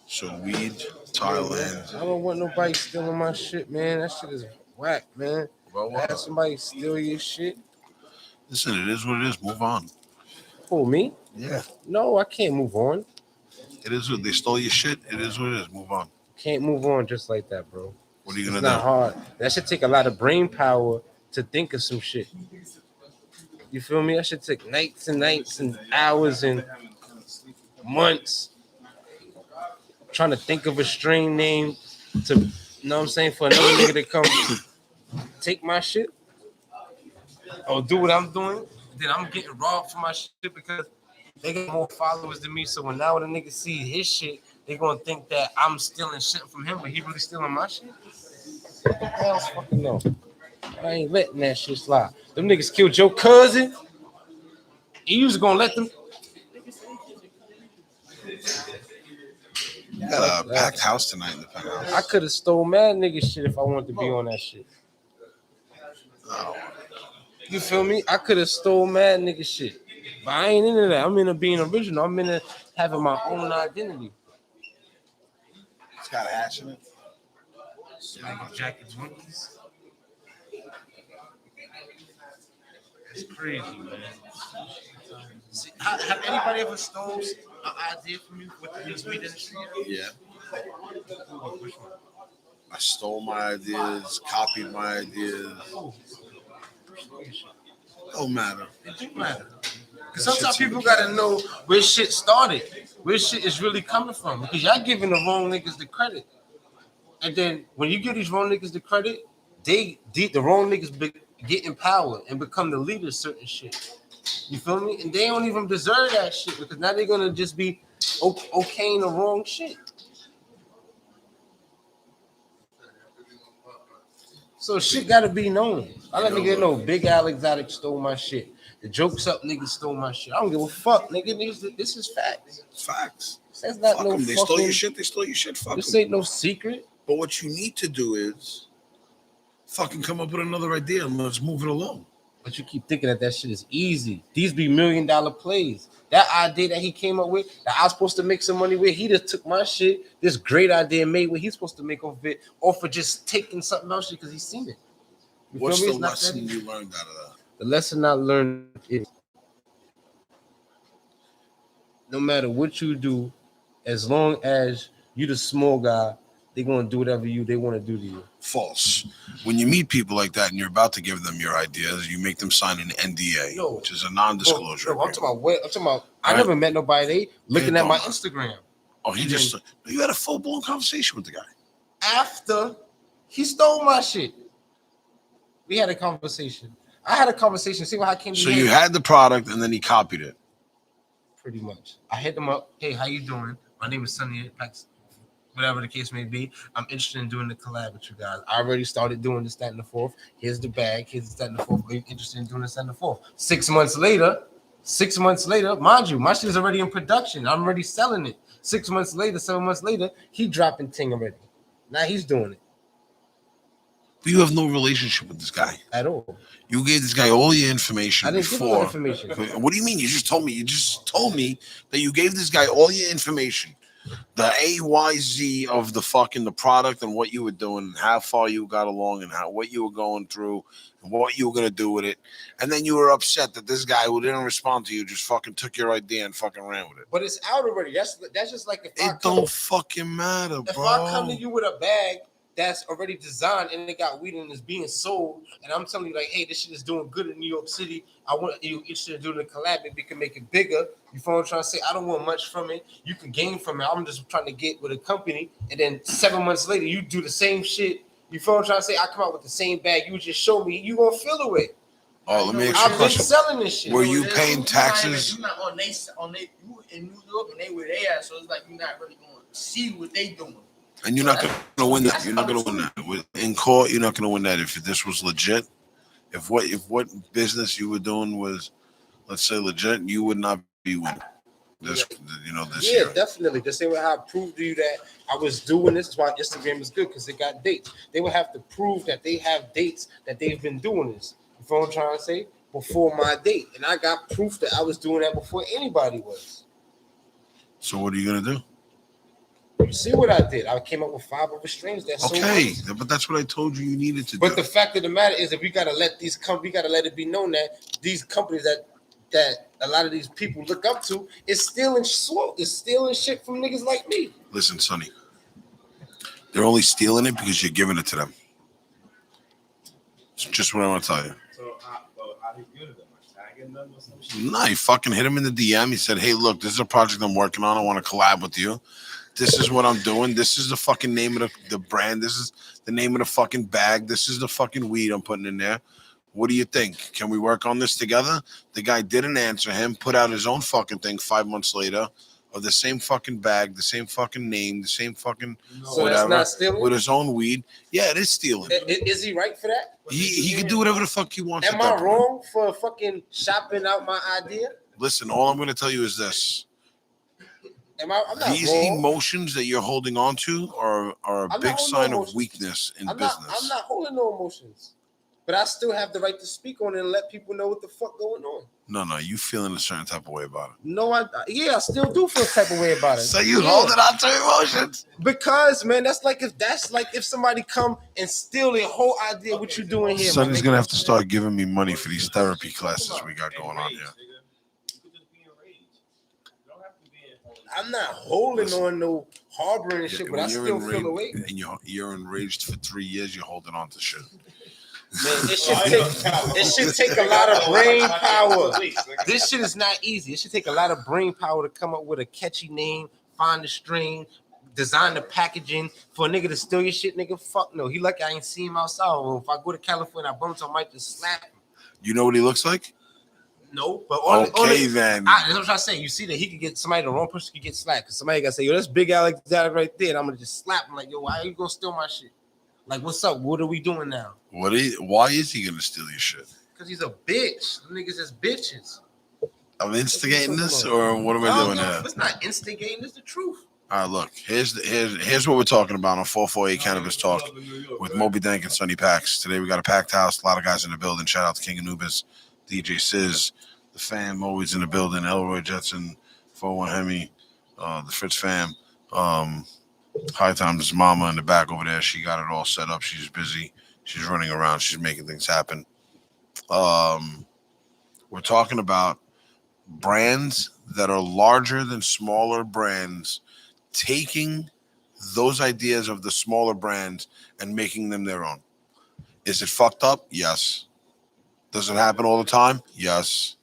So weed, Thailand. I don't want nobody stealing my shit, man. That shit is whack, man. Have somebody steal your shit. Listen, it is what it is. Move on. Who, me? Yeah. No, I can't move on. It is what they stole your shit. It is what it is. Move on. Can't move on just like that, bro. What are you It's gonna not hard. That should take a lot of brain power to think of some shit. You feel me? That should take nights and nights and hours and months trying to think of a string name to, you know what I'm saying, for another nigga to come take my shit or do what I'm doing. Then I'm getting robbed for my shit because they got more followers than me. So when now when a nigga see his shit, they gonna think that I'm stealing shit from him, but he really stealing my shit. What the hell's fucking no? I ain't letting that shit slide. Them niggas killed your cousin. You was gonna let them. You got a packed house tonight in the penthouse. I could have stole mad nigga shit if I wanted to be on that shit. Oh. You feel me? I could have stole mad nigga shit. But I ain't into that. I'm into being original. I'm into having my own identity. It's got a hatch in it. Like jacket monkeys. It's crazy, man. See, have anybody ever stole an idea from you with the weed industry? Yeah. Which one? I stole my ideas, copied my ideas. Don't matter. It do matter. Because sometimes people gotta know where shit started, where shit is really coming from. Because y'all giving the wrong niggas the credit. And then when you give these wrong niggas the credit, the wrong niggas get empowered and become the leader of certain shit. You feel me? And they don't even deserve that shit because now they're gonna just be okaying the wrong shit. So shit gotta be known. I let nigga know Big Al Exotic stole my shit. The Jokes Up niggas stole my shit. I don't give a fuck, nigga. This is facts. Facts. That's not Fuck no them. fucking. They stole your shit. They stole your shit. Fuck This them. ain't no secret. But what you need to do is fucking come up with another idea and let's move it along. But you keep thinking that shit is easy. These be $1 million plays. That idea that he came up with, that I was supposed to make some money with, he just took my shit. This great idea made what he's supposed to make off of it, or for just taking something else because he's seen it. You What's feel the me? lesson you learned out of that? The lesson I learned is no matter what you do, as long as you the small guy, they're gonna do whatever they want to do to you. False. When you meet people like that and you're about to give them your ideas, you make them sign an NDA, No. which is a non-disclosure. I'm talking about what? I'm talking about. I Right. never met nobody. They looking Yeah, at my don't. Instagram. Oh, he And just you had a full-blown conversation with the guy. After he stole my shit, we had a conversation. I had a conversation. See what I came to. So you had the product and then he copied it. Pretty much. I hit them up. Hey, how you doing? My name is Sunni Paks. Whatever the case may be, I'm interested in doing the collab with you guys. I already started doing this, that, and the fourth. Here's the bag. Here's the that, and the fourth. Are you interested in doing this, that, and the fourth? 6 months later, mind you, my shit is already in production. I'm already selling it. 6 months later, 7 months later, he dropping ting already. Now he's doing it. But you have no relationship with this guy At all. You gave this guy all your information I didn't before. give him information. What do you mean? You just told me. You just told me that you gave this guy all your information, the AYZ of the product and what you were doing, and how far you got along, and what you were going through, and what you were gonna do with it. And then you were upset that this guy who didn't respond to you just fucking took your idea and fucking ran with it. But it's out already. That's just like if It don't fucking matter, if bro. I come to you with a bag that's already designed and it got weed and it's being sold, and I'm telling you like, hey, this shit is doing good in New York City. I want you interested in doing a collab. If we can make it bigger, you feel what I'm trying to say? I don't want much from it. You can gain from it. I'm just trying to get with a company, and then 7 months later, you do the same shit. You feel what I'm trying to say? I come out with the same bag. You just show me. You gonna feel the way. Oh, let me ask you a I've been question. selling this shit. Were you paying taxes? You're not on they you in New York and they where they at, so it's like you're not really going to see what they doing. And you're not going to win that. You're not going to win that. In court, you're not going to win that if this was legit. If what business you were doing was, let's say, legit, you would not be winning this. This year. Yeah, definitely. The same way how I proved to you that I was doing this. Is why Instagram is good, because it got dates. They would have to prove that they have dates that they've been doing this. You feel what I'm trying to say? Before my date, and I got proof that I was doing that before anybody was. So what are you going to do? You see what I did? I came up with 5 other strains. That's okay, so but that's what I told you needed to do. But the fact of the matter is that we gotta let it be known that these companies that a lot of these people look up to is stealing shit from niggas like me. Listen, Sonny, they're only stealing it because you're giving it to them. It's just what I want to tell you. So how do you get it? Tagging them or some shit? No, he fucking hit him in the DM. He said, "Hey, look, this is a project I'm working on. I want to collab with you. This is what I'm doing. This is the fucking name of the brand. This is the name of the fucking bag. This is the fucking weed I'm putting in there. What do you think? Can we work on this together?" The guy didn't answer him, put out his own fucking thing 5 months later of the same fucking bag, the same fucking name, the same fucking So whatever, that's not stealing? with his own weed. Yeah, it is stealing. Is he right for that? He can do whatever the fuck he wants. Am I wrong for fucking shopping out my idea? Listen, all I'm going to tell you is this. I'm not These wrong. emotions that you're holding on to are a big sign of weakness in business. I'm not holding no emotions. But I still have the right to speak on it and let people know what the fuck going on. No, you feeling a certain type of way about it. No, I still do feel a type of way about it. So you holding on to emotions? Because man, that's like if somebody come and steal the whole idea of what you're doing here. Sonny's gonna have to start giving me money for these therapy classes we got going on here. I'm not holding on no harboring and shit, but I still feel the weight. And you're enraged for 3 years. You're holding on to shit. Man, it should take a lot of brain power. This shit is not easy. It should take a lot of brain power to come up with a catchy name, find the strain, design the packaging for a nigga to steal your shit. Nigga, fuck no. He lucky I ain't see him outside. Well, if I go to California, I bump into him, I might just slap him. You know what he looks like? No, but then. That's what I'm trying to say. You see that he could get somebody, the wrong person could get slapped. Because somebody got to say, yo, that's Big Alexander right there. And I'm going to just slap him like, yo, why are you going to steal my shit? Like, what's up? What are we doing now? Why is he going to steal your shit? Because he's a bitch. Them niggas is bitches. I'm instigating this, or what am I doing here? It's not instigating. It's the truth. All right, look. Here's what we're talking about on 448 Cannabis Talk with Mo.B and Sunni Paks. Today we got a packed house. A lot of guys in the building. Shout out to King Anubis, DJ Sizz, the fam always in the building. Elroy Jetson, 41 Hemi, the Fritz fam. High Time's mama in the back over there. She got it all set up. She's busy. She's running around. She's making things happen. We're talking about brands that are larger than smaller brands taking those ideas of the smaller brands and making them their own. Is it fucked up? Yes. Does it happen all the time? Yes.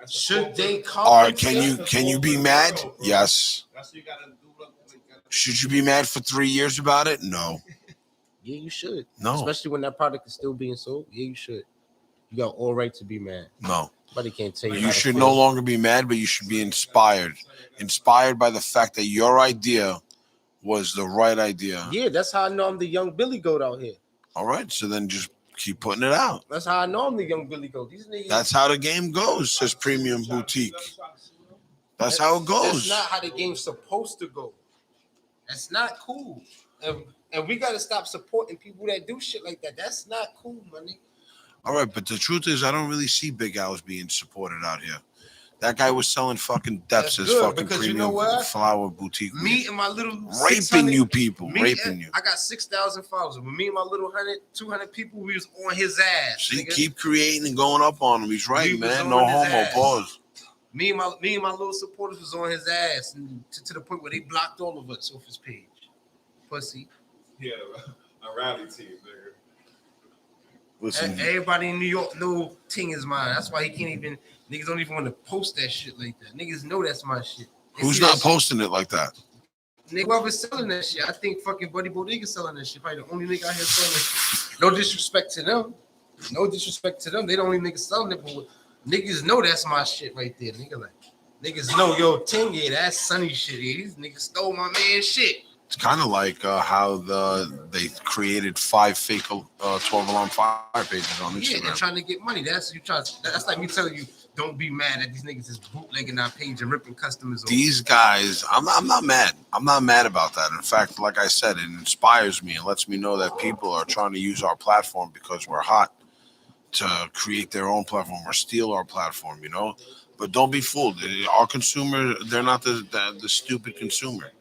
Should they Or compensate? can you be mad? Yes. Should you be mad for 3 years about it? No. Yeah, you should. No. Especially when that product is still being sold. Yeah, you should. You got all right to be mad. No. Somebody can't tell you. You should no longer be mad, but you should be inspired. Inspired by the fact that your idea was the right idea. Yeah, that's how I know I'm the young Billy Goat out here. All right, so then just keep putting it out. That's how I know I'm the young Billy Goat. These niggas. That's how the game goes, says Premium Boutique. That's how it goes. That's not how the game's supposed to go. That's not cool. And we gotta stop supporting people that do shit like that. That's not cool, my nigga. All right, but the truth is, I don't really see Big Al's being supported out here. That guy was selling fucking depths as fucking Premium Flower Boutique. Me and my little raping you people, raping you. I got 6,000 followers. With me and my little 200 people, we was on his ass. See, nigga. keep creating and going up on him. He's right, man. No homo. Ass. Pause. Me and my little supporters was on his ass, and to the point where they blocked all of us off his page. Pussy. Yeah, a rally team, nigga. Listen, everybody in New York know Ting is mine. That's why he can't even. Niggas don't even want to post that shit like that. Niggas know that's my shit. Who's not posting it like that? Nigga, whoever's selling that shit. I think fucking Buddy Bodega selling that shit. Probably the only nigga out here selling it. No disrespect to them. No disrespect to them. They the only niggas selling it, but niggas know that's my shit right there. Nigga, like niggas know, yo, Ting, yeah, that's Sunny shit. Yeah. These niggas stole my man shit. It's kind of like how they created 5 fake 12-alarm fire pages on Instagram. Yeah, they're trying to get money. That's like me telling you, don't be mad that these niggas is bootlegging our page and ripping customers off. These guys, I'm not mad. I'm not mad about that. In fact, like I said, it inspires me and lets me know that people are trying to use our platform because we're hot to create their own platform or steal our platform, you know? But don't be fooled. Our consumer, they're not the stupid consumer.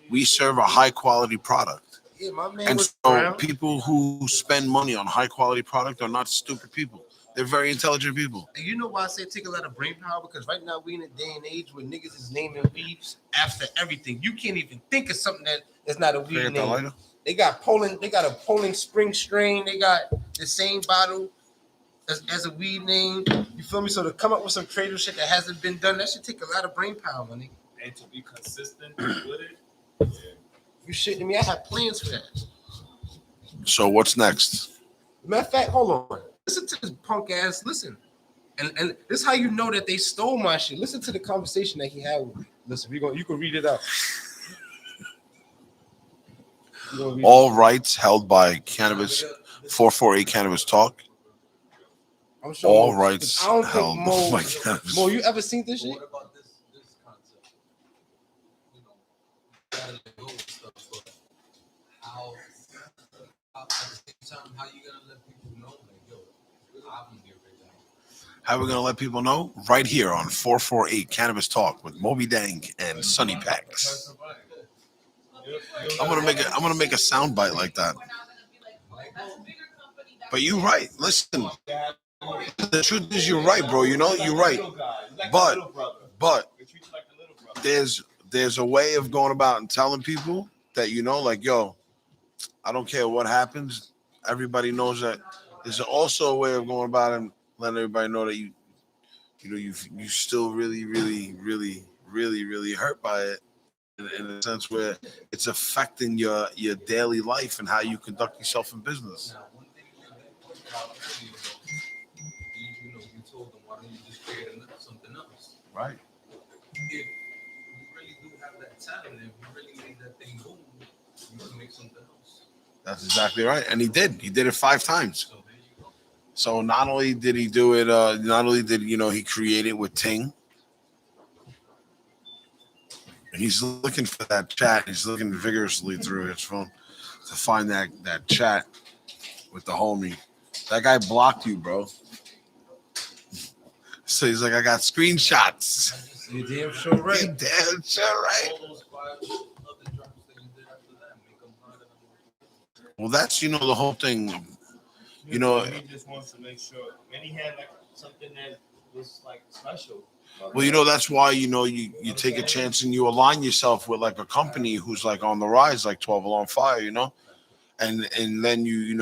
We serve a high-quality product. Yeah, my man and was so around. People who spend money on high-quality product are not stupid people. They're very intelligent people. And you know why I say take a lot of brain power? Because right now we in a day and age where niggas is naming weed after everything. You can't even think of something that's not a weed name. They got a Poland Spring strain. They got the same bottle as a weed name. You feel me? So to come up with some creative shit that hasn't been done, that should take a lot of brain power, my nigga. And to be consistent with it. Yeah. You shitting me? I have plans for that. So what's next? Matter of fact, hold on. Listen to this punk ass. Listen, and this is how you know that they stole my shit. Listen to the conversation that he had with me. Listen, you can read it out. All rights held by Cannabis 448 Cannabis Talk. I'm sure all Mo, rights I don't held think by Cannabis. Mo, you ever seen this shit? What about this concept? You know, gotta let go of stuff, but how at the same time, how you gonna let people know, like, yo, I'm gonna get rid of that? How are we gonna let people know? Right here on 448 Cannabis Talk with Mo.B and Sunni Paks. I'm gonna make a sound bite like that. But you're right. Listen, the truth is you're right, bro. You know you're right. But there's a way of going about and telling people that, you know, like, yo, I don't care what happens. Everybody knows that. There's also a way of going about it and letting everybody know that you still really hurt by it in a sense where it's affecting your daily life and how you conduct yourself in business. Now, one thing you pointed out earlier, you told them, why don't you just create something else? Right. If you really do have that talent, if you really made that thing boom, you can make something else. That's exactly right. And he did. He did it 5 times. So there you go. So not only did he do it, not only did, he create it with Ting. And he's looking for that chat. He's looking vigorously through his phone to find that chat with the homie. That guy blocked you, bro. So he's like, I got screenshots. You damn sure right. You damn sure right. All those 5 other drops that you did after that, make them harder. Well, that's, the whole thing. He just wants to make sure. And he had like something that was like special. Well, that's why you take a chance and you align yourself with like a company who's like on the rise, like 12 Alarm Fire, and then you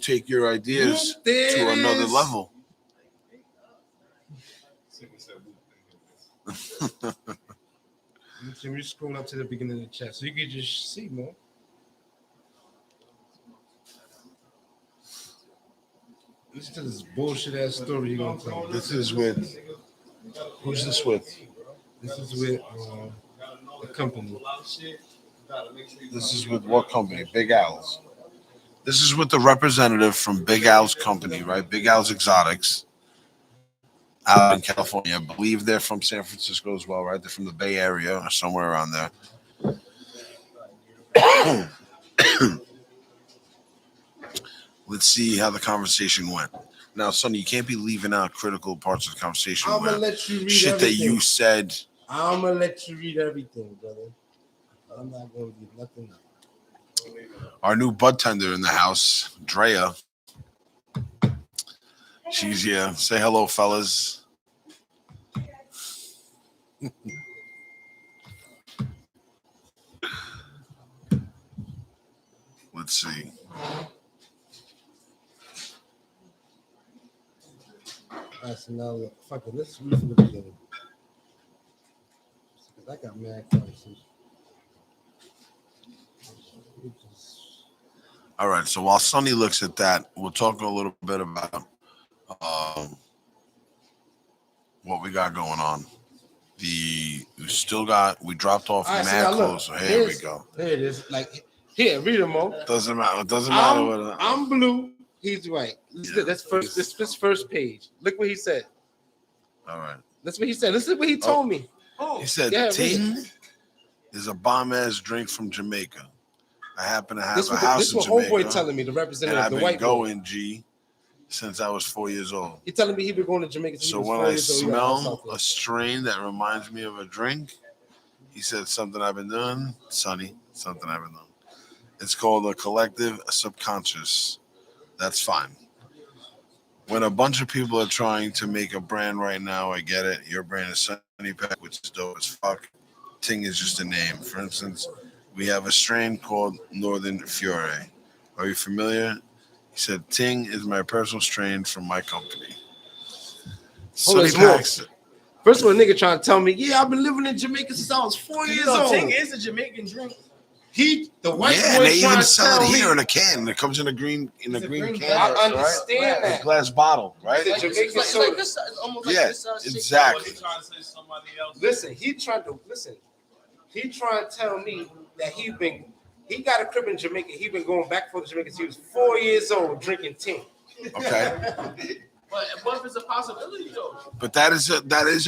take your ideas to another level. Let me scroll up to the beginning of the chat so you can just see more. Listen to this bullshit ass story you're gonna tell me. This is with who's this with? This is with the company. This is with what company? Big Al's. This is with the representative from Big Al's company, right? Big Al's Exotics out in California. I believe they're from San Francisco as well, right? They're from the Bay Area or somewhere around there. Let's see how the conversation went. Now, Sonny, you can't be leaving out critical parts of the conversation. I'm gonna let you read shit everything. That you said. I'm gonna let you read everything, brother. I'm not gonna leave nothing out. Our new bud tender in the house, Drea. She's here. Say hello, fellas. Let's see. All right, so now fuck it. Let's read from the beginning. I got mad conversation. All right. So while Sonny looks at that, we'll talk a little bit about what we got going on. We dropped off right, mad so clothes. So here we go. There it is. Like here, read them all. Doesn't matter. It doesn't matter what. I'm blue. He's white. That's first. This first page. Look what he said. All right. That's what he said. Listen what he told me. He said, "Ting is a bomb ass drink from Jamaica. I happen to have a house in Jamaica. This was homeboy telling me, the representative, and I've the been white going boy. G since I was 4 years old. He's telling me he been going to Jamaica. So when I smell a strain that reminds me of a drink, he said something I've been doing, Sonny, something I've been doing. It's called a collective subconscious. That's fine. When a bunch of people are trying to make a brand right now, I get it. Your brand is Sunni Paks, which is dope as fuck. Ting is just a name. For instance, we have a strain called Northern Fiore. Are you familiar? He said, Ting is my personal strain from my company. Sunni Paks. First of all, a nigga trying to tell me, yeah, I've been living in Jamaica since I was 4 years old. Ting is a Jamaican drink. The white boy they even sell it here in a can. It comes in a green can. I understand that. A glass bottle, right? It's like this, almost like this. Exactly. Listen, he trying to tell me that he got a crib in Jamaica. He been going back for the Jamaica since he was 4 years old drinking Ting. Okay. But what if it's a possibility though? But that is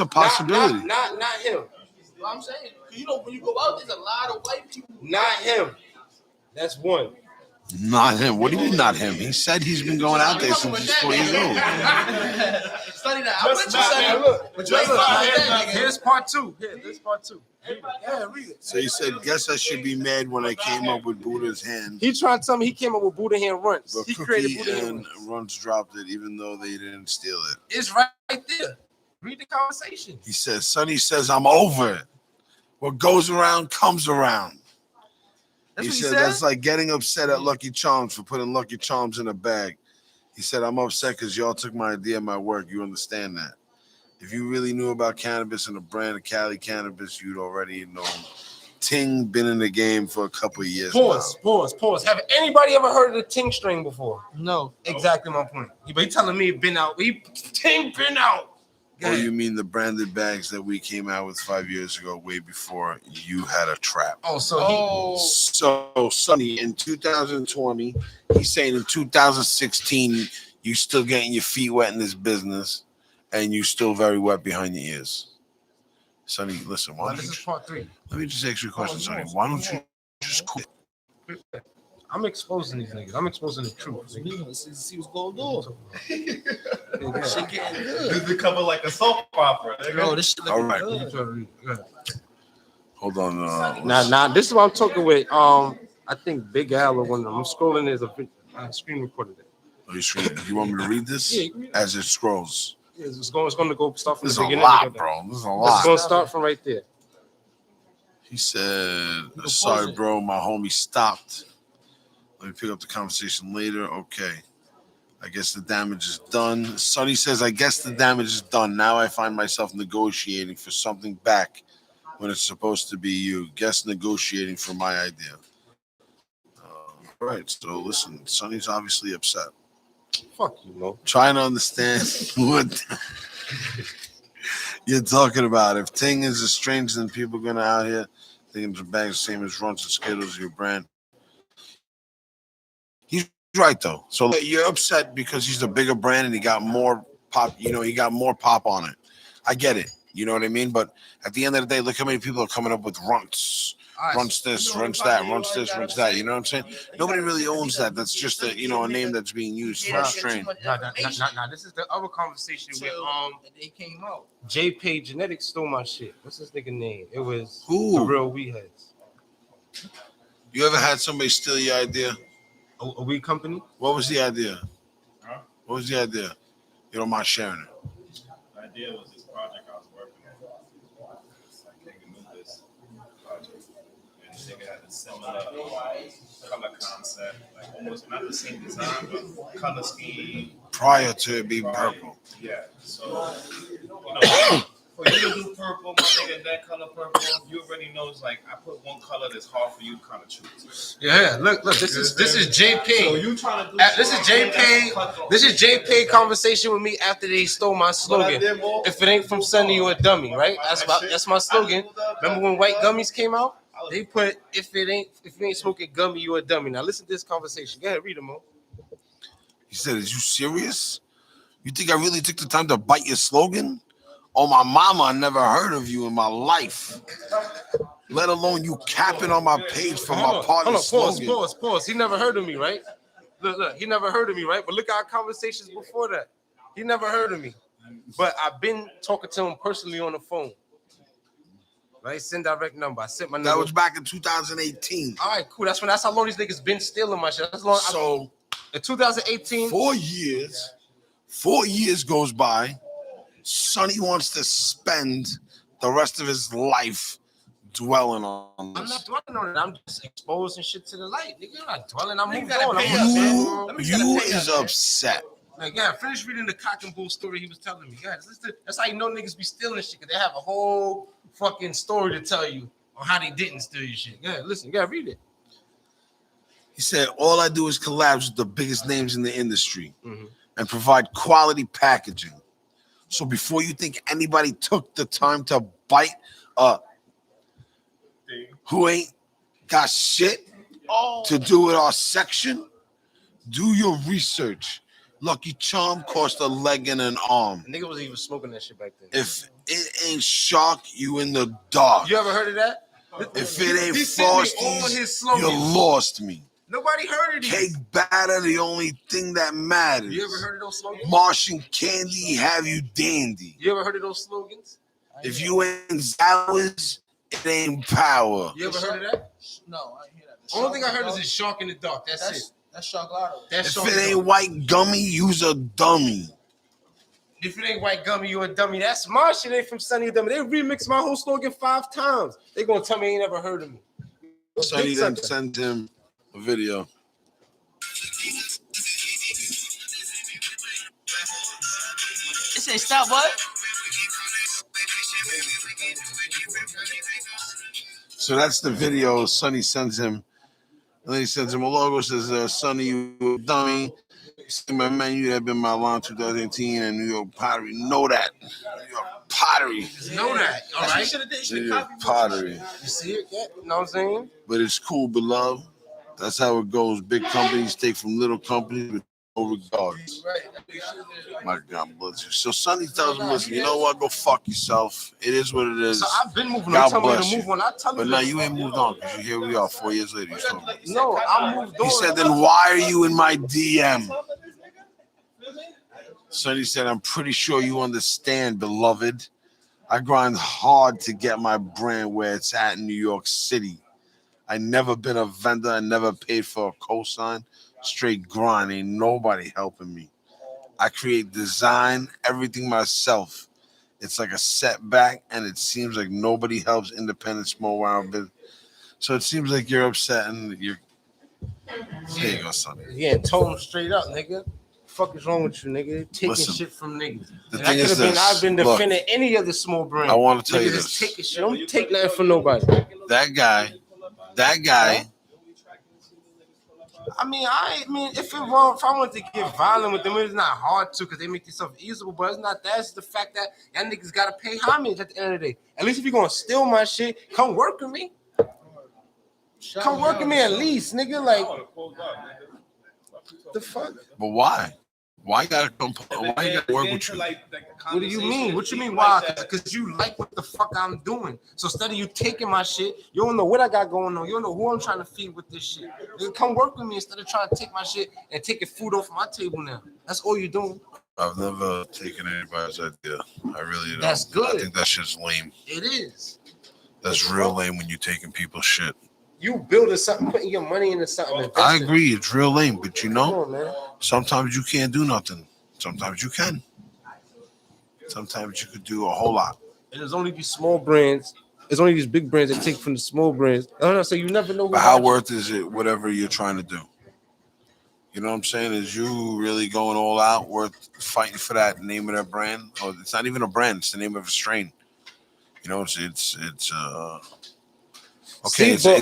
a possibility. Not him. What I'm saying, when you go out, there's a lot of white people. Not him. That's one. Not him. What do you mean not him? He said he's been going out there since he's 4 years old. Study that. I want you to Here's part two. Here's part two. Yeah, read it. So he said, guess I should be mad when I came up with Buddha's hand. He trying to tell me he came up with Buddha hand runs. But he created Buddha hand runs dropped it even though they didn't steal it. It's right there. Read the conversation. He says, Sonny says, I'm over it. What goes around comes around. He said, that's like getting upset at Lucky Charms for putting Lucky Charms in a bag. He said, I'm upset because y'all took my idea, my work. You understand that. If you really knew about cannabis and the brand of Cali Cannabis, you'd already know. Ting been in the game for a couple of years. Pause. Have anybody ever heard of the Ting strain before? No. Exactly my point. But he telling me been out. Ting been out. Oh, you mean the branded bags that we came out with 5 years ago, way before you had a trap? So Sonny, in 2020, he's saying in 2016, you still getting your feet wet in this business, and you still very wet behind your ears. Sonny, listen, why don't this is part 3. Let me just ask you a question, Sonny. Why don't you just quit? I'm exposing these niggas. I'm exposing the truth. See what's going on. Shit getting good. This becoming like a soap opera. Bro, this shit all right. Good. Hold on. Nah. This is what I'm talking with. I think Big Al or one of them. I'm scrolling. There's a screen recorded it. You want me to read this as it scrolls? It's going to go start from This is the a beginning. lot, bro. This is a It's lot. going to start from right there. He said, sorry, bro, my homie stopped. Let me pick up the conversation later. Okay. I guess the damage is done. Sonny says, I guess the damage is done. Now I find myself negotiating for something back when it's supposed to be you. Guess negotiating for my idea. All right. So listen, Sonny's obviously upset. Fuck you, Mo. Trying to understand what you're talking about. If Ting is as strange than people going out here thinking the bag's the same as Runs and Skittles, your brand. He's right though. So you're upset because he's a bigger brand and he got more pop. You know, he got more pop on it. I get it. You know what I mean? But at the end of the day, look how many people are coming up with runts. Runs this, runs that, runs this, runs that. You know what I'm saying? Nobody really owns that. That's just a a name that's being used for a strain. Nah. This is the other conversation with they came out. JP Genetics stole my shit. What's this nigga name? It was Who? The Real Weed Heads. You ever had somebody steal your idea? A weed company? What was the idea? Huh? What was the idea? You don't mind sharing it? The idea was this project I was working on. Like nigga knew this project, and nigga had a similar color concept, like almost not the same design, but color scheme. Prior to it being purple. Yeah. So for you to do purple, my nigga, that color purple, you already know it's like I put one color that's hard for you to kind of choose. Yeah, look, this is JP. So you trying to do This is JP. This is JP conversation with me after they stole my slogan. If it ain't from Sunny, you're a dummy, right? That's my slogan. Remember when white gummies came out? They put if you ain't smoking gummy, you're a dummy. Now listen to this conversation. Go ahead, read them all. He said, "Is you serious? You think I really took the time to bite your slogan? Oh, my mama, I never heard of you in my life. Let alone you capping on my page for my partner's slogan." Pause. He never heard of me, right? Look, he never heard of me, right? But look at our conversations before that. He never heard of me. But I've been talking to him personally on the phone. Right? Send direct number. I sent my number. That was back in 2018. All right, cool. That's how long these niggas been stealing my shit. That's long. So in 2018, 4 years. 4 years goes by. Sonny wants to spend the rest of his life dwelling on this. I'm not dwelling on it. I'm just exposing shit to the light. Nigga, I'm not dwelling. I'm moving on. You is upset. Like, yeah, finish reading the cock and bull story he was telling me. Guys, that's how you know niggas be stealing shit, because they have a whole fucking story to tell you on how they didn't steal your shit. Yeah, listen, you gotta read it. He said, all I do is collabs with the biggest names in the industry and provide quality packaging. So before you think anybody took the time to bite who ain't got shit to do with our section, do your research. Lucky Charm cost a leg and an arm. The nigga was even smoking that shit back then. If it ain't Shark, you in the dark. You ever heard of that? If it ain't Frosties, you lost me. Nobody heard of these. Cake batter, the only thing that matters. You ever heard of those slogans? Martian candy, have you dandy. You ever heard of those slogans? If you ain't Zowers, it ain't power. You ever heard of that? No, I didn't hear that. The only thing I heard is it's Shark in the Dark. That's it. That's Chocolate. That's If it ain't white gummy, you's a dummy. If it ain't white gummy, you a dummy. That's my shit. They from Sunny Dummy. They remixed my whole slogan 5 times. They gonna tell me they ain't never heard of me. Sonny then sent him a video. It say stop what? So that's the video Sonny sends him. And then he sends him a logo, says, Sonny, you a dummy. See my menu that been my line 2018 and New York Pottery. Know that. New York Pottery. Know that. All right. New York Pottery. You see it? Yeah. You know what I'm saying? But it's cool, beloved. That's how it goes. Big companies take from little companies with no regards. My God bless you. So Sonny tells him, listen, you know what? Go fuck yourself. It is what it is. So I've been moving God on. Tell me bless to you. move on. I tell But you. now you ain't moved on because here we are 4 years later. No, I moved on. He said, then why are you in my DM? Sonny said, I'm pretty sure you understand, beloved. I grind hard to get my brand where it's at in New York City. I never been a vendor. I never paid for a cosign. Straight grind. Ain't nobody helping me. I create design, everything myself. It's like a setback, and it seems like nobody helps independent small round business. So it seems like you're upset, and you're. Here you go, Sonny. Yeah, told him straight up, nigga. Fuck is wrong with you, nigga? Taking Listen, shit from niggas. The And thing is this. I've been Look, defending any other small brand. I want to tell you Niggas this. is taking shit. Don't take nothing from nobody. That guy. I mean, if I wanted to get violent with them, it's not hard to because they make themselves easable. But it's not that. It's the fact that y'all niggas gotta pay homage at the end of the day. At least if you're gonna steal my shit, come work with me. Come work with me at least, nigga. Like, the fuck? But why? Why you gotta come? Why you gotta work with you? What do you mean? What you mean why? Because you like what the fuck I'm doing. So instead of you taking my shit, you don't know what I got going on. You don't know who I'm trying to feed with this shit. You come work with me instead of trying to take my shit and taking food off my table now. That's all you're doing. I've never taken anybody's idea. I really don't. That's good. I think that shit's lame. It is. That's real lame when you're taking people's shit. You building something, putting your money into something. I agree, it's real lame, but you know, Come on, man. sometimes you can't do nothing. Sometimes you can. Sometimes you could do a whole lot. And there's only these small brands. There's only these big brands that take from the small brands. I don't know. So you never know. But how worth is it? Whatever you're trying to do. You know what I'm saying? Is you really going all out? Worth fighting for that name of that brand? Or it's not even a brand. It's the name of a strain. You know, it's okay. It's a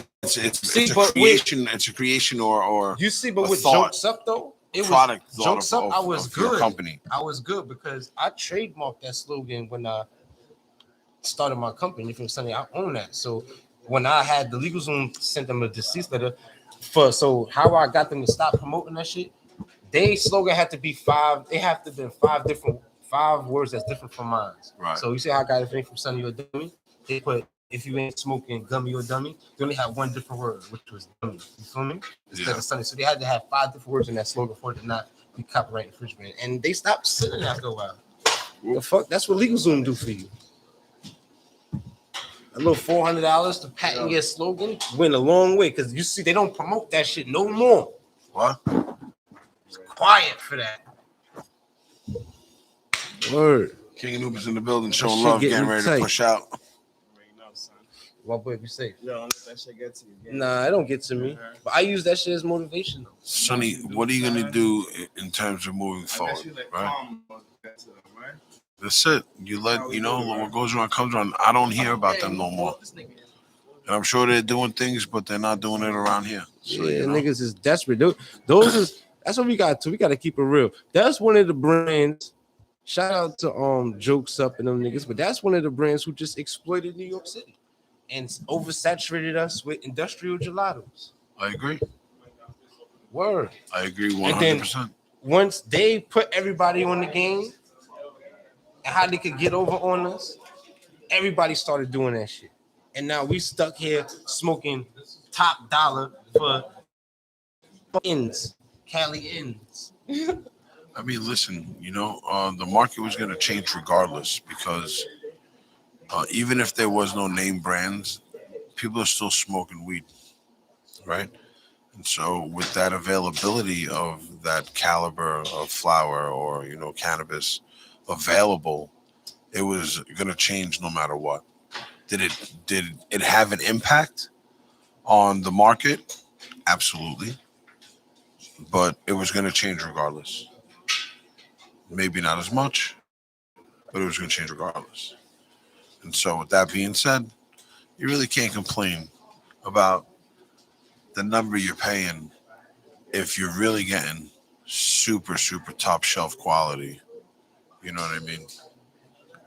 creation. It's a creation or you see, but with thought, Jokes Up though, it product was Jokes Up. I was good. Company. I was good because I trademarked that slogan when I started my company. From Sunny, I own that. So when I had the legal zone sent them a deceased letter so how I got them to stop promoting that shit, they slogan had to be 5. They have to be 5 words that's different from mine. Right. So you see how I got everything from Sunny or Dummy? They put if you ain't smoking gummy or dummy, they only have one different word, which was dummy. You feel me? Instead of Sunny. So they had to have 5 different words in that slogan for it to not be copyright infringement. And they stopped sitting after a while. The fuck? That's what LegalZoom do for you. A little $400 to patent your slogan went a long way because you see they don't promote that shit no more. What? It's quiet for that. Word. King Anubis in the building, showing love, getting ready to push out. My boy, be safe. Yo, don't let that shit get to you. Nah, it don't get to me. But I use that shit as motivation though. Sonny, what are you gonna do in terms of moving forward? Right? That's it. You know what goes around comes around. I don't hear about them no more. And I'm sure they're doing things, but they're not doing it around here. So, yeah, you know. niggas is desperate. That's what we got to. We got to keep it real. That's one of the brands. Shout out to Jokes Up and them niggas, but that's one of the brands who just exploited New York City and oversaturated us with industrial gelatos. I agree. Word. I agree 100%. Once they put everybody on the game and how they could get over on us, everybody started doing that shit. And now we stuck here smoking top dollar for ends, Cali ends. I mean, listen, you know, the market was going to change regardless because even if there was no name brands, people are still smoking weed, right? And so with that availability of that caliber of flower or, you know, cannabis available, it was going to change no matter what. Did it have an impact on the market? Absolutely. But it was going to change regardless. Maybe not as much, but it was going to change regardless. And so with that being said, you really can't complain about the number you're paying if you're really getting super, super top shelf quality. You know what I mean?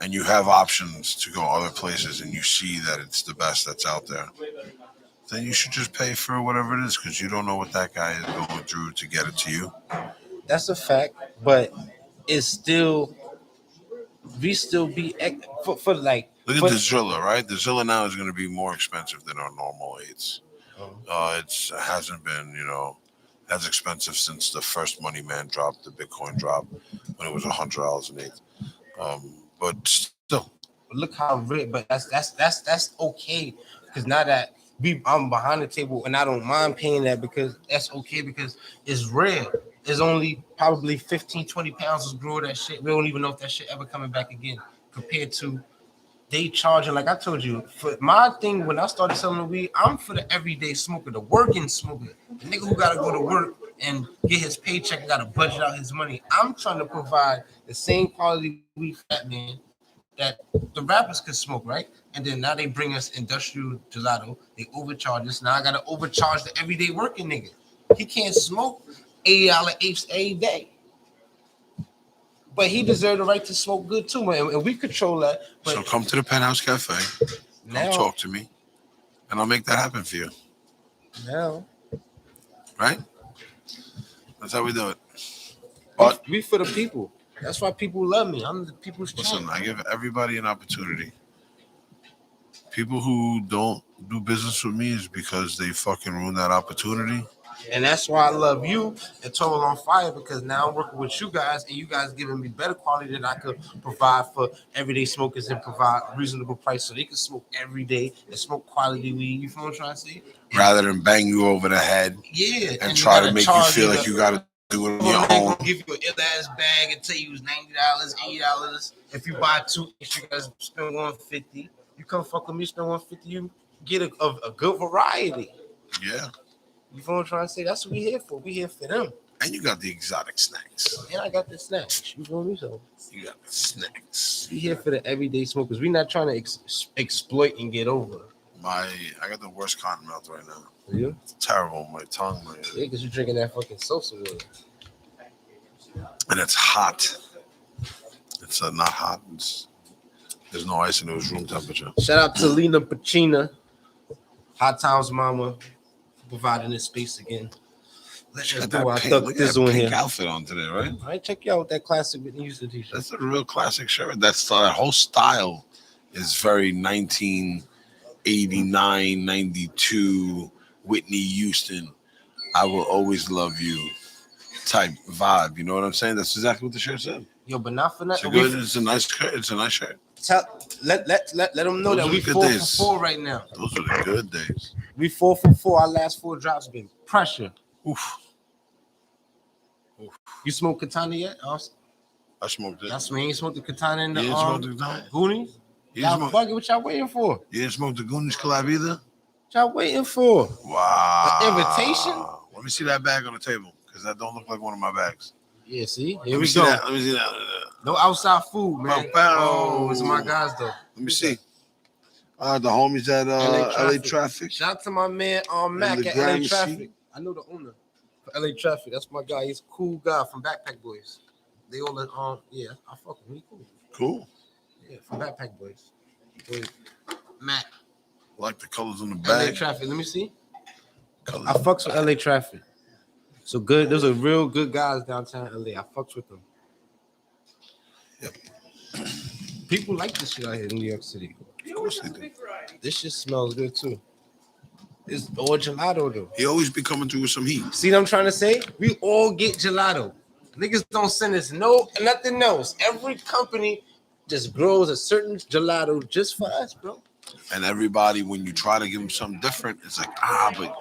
And you have options to go other places and you see that it's the best that's out there. Then you should just pay for whatever it is because you don't know what that guy is going through to get it to you. That's a fact, but it's still, we still be for like. Look at the Zilla, right? The Zilla now is going to be more expensive than our normal eights. It hasn't been, you know, as expensive since the first Money Man dropped, the Bitcoin drop, when it was $100 an eighth. But still, look how rich. But that's okay because now that I'm behind the table and I don't mind paying that because that's okay because it's rare. is only probably 15, 20 pounds of grow that shit. We don't even know if that shit ever coming back again. Compared to they charging, like I told you, for my thing when I started selling the weed, I'm for the everyday smoker, the working smoker, the nigga who gotta go to work and get his paycheck and gotta budget out his money. I'm trying to provide the same quality weed for that man that the rappers could smoke, right? And then now they bring us industrial gelato, they overcharge us. Now I gotta overcharge the everyday working nigga. He can't smoke $80 apes a day. But he deserved the right to smoke good too, man. And we control that. But So come to the Penthouse Cafe. Come talk to me, and I'll make that happen for you. Now, right? That's how we do it. But we for the people. That's why people love me. I'm the people's champ. Listen, I give everybody an opportunity. People who don't do business with me is because they fucking ruin that opportunity. And that's why I love you and Total on Fire, because now I'm working with you guys and you guys giving me better quality than I could provide for everyday smokers and provide reasonable price so they can smoke every day and smoke quality weed. You feel what I'm trying to say? Rather than bang you over the head, and try to make you feel like you gotta do it on your own. Give you an ill-ass bag and tell you it's $90, $80. If you buy 2 extra, you guys spend $150. You come fuck with me, spend $150. You get a good variety. Yeah. You feel what I'm trying to say? That's what we here for. We here for them. And you got the exotic snacks. And I got the snacks. You feel me? So you got the snacks. We here for the everyday smokers. We not trying to exploit and get over. I got the worst cotton mouth right now. Yeah? It's terrible. My tongue, man. Yeah, because you're drinking that fucking salsa water. And it's hot. It's not hot. There's no ice in it. It was room temperature. Shout out to Lena Pacina, Hot Times Mama, for providing this space again. Let's just do our Thug Thizzle in here. Outfit on today, right? All right, check you out with that classic Whitney Houston t-shirt. That's a real classic shirt. That whole style is very 1989, 92 Whitney Houston. I will always love you type vibe. You know what I'm saying? That's exactly what the shirt said. Yo, but not for nothing. It's a nice shirt. It's a nice shirt. Let them know that we 4 for 4 right now. Those are the good days. We 4 for 4. Our last 4 drops been pressure. Oof. You smoked Katana yet? I smoked it. That's me. You smoked the Katana in the Goonies? Y'all fucking what y'all waiting for? You didn't smoke the Goonies collab either? What y'all waiting for? Wow. An invitation? Let me see that bag on the table, because that don't look like one of my bags. Yeah, see? Here we go. Let me see that. No outside food, man. Oh, it's my guys, though. Let me see. The homies at LA Traffic. Shout out to my man Mac at LA Traffic. I know the owner for LA Traffic. That's my guy. He's a cool guy from Backpack Boys. They all yeah, I fuck with him. He cool. Cool. Yeah, from Backpack Boys. Mac. I like the colors on the bag. LA Traffic. Let me see. I fucks with LA Traffic. So good. Those are real good guys downtown LA. I fucks with them. Yep. People like this shit out here in New York City. Of course they do. This shit smells good too. It's all gelato though. He always be coming through with some heat. See what I'm trying to say? We all get gelato. Niggas don't send us nothing else. Every company just grows a certain gelato just for us, bro. And everybody, when you try to give them something different, it's like, but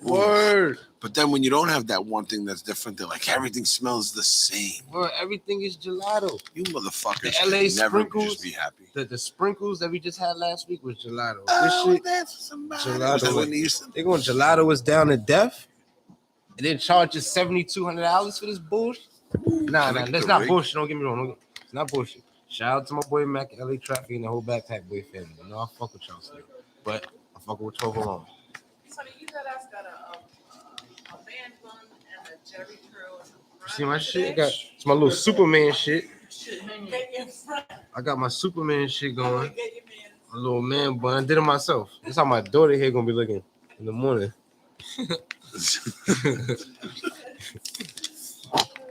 word. But then when you don't have that one thing that's different, they're like, everything smells the same. Word, everything is gelato. You motherfuckers the LA never just be happy. The sprinkles that we just had last week was gelato. Oh, this shit, that's somebody. Gelato. They're going gelato us down to death. And then charge us $7,200 for this bullshit. Nah, that's not bullshit. Don't get me wrong. It's not bullshit. Shout out to my boy Mac, LA Traffic, and the whole Backpack Boy family. You know, I fuck with y'all still. But I fuck with 12 alone. Sonny, you got us got a man bun and a Jerry curl. See my shit? It's my little Superman shit. I got my Superman shit going. A little man bun. I did it myself. That's how my daughter here gonna be looking in the morning.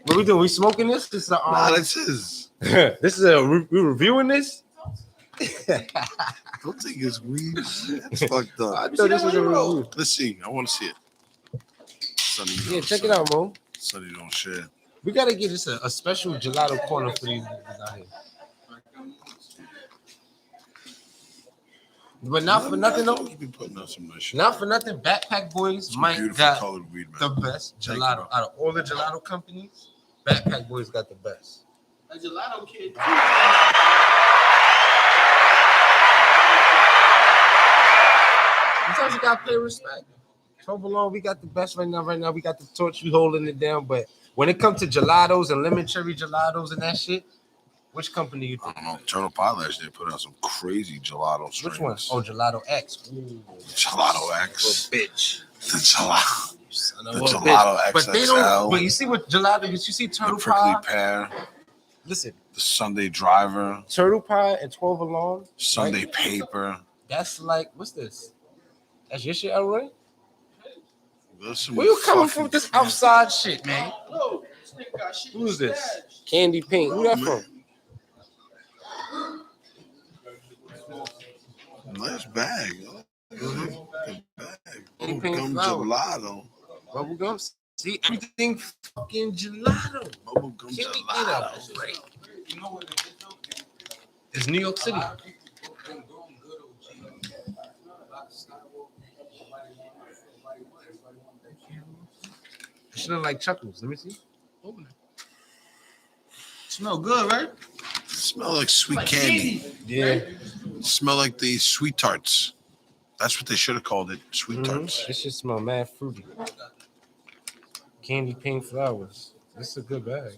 What we doing? We smoking this? This is this is. This is we reviewing this. Don't think it's weed. That's fucked up. I thought this was a review. Let's see. I want to see it. Sonny, yeah, check it out, Mo. Sonny don't share. We gotta get this a special gelato corner for these niggas out here. But not for nothing though. You be putting out some nice shit. Not for nothing. Backpack Boys Some might beautiful got colored weed, man. the best Thank gelato you. out of all the gelato companies. Backpack Boys got the best. A gelato kid. Sometimes you gotta pay respect. 12 alone, we got the best right now. Right now, we got the torch. We holding it down. But when it comes to gelatos and lemon cherry gelatos and that shit, which company you I think? don't know. Turtle Pie last year put out some crazy gelato strains. Which one? Oh, Gelato X. Gelato X. Bitch. The gelato. Son of The a gelato bitch. But they XXL. don't. But you see what gelato? Did you see The Turtle prickly Pie? pear. Listen, The Sunday Driver. Turtle Pie and 12 alone. Sunday right? Paper. That's like, what's this? That's your shit, Elroy? Listen, Where you coming fucking from with this crazy. outside shit, man? No, this nigga got shit. Who's this? Candy Pink. Who that from? Nice bag. Mm-hmm. Good bag. Candy Oh, Pink gum flower. gelato. Bubblegum. See, everything fucking gelato. Bubblegum Can we get gelato. a break? It's New York City. It should look like Chuckles. Let me see. Open it. Smell good, right? Smell like sweet candy. Yeah. Smell like the sweet tarts. That's what they should have called it. Sweet tarts. This shit smell mad fruity. Candy Pink flowers. This is a good bag.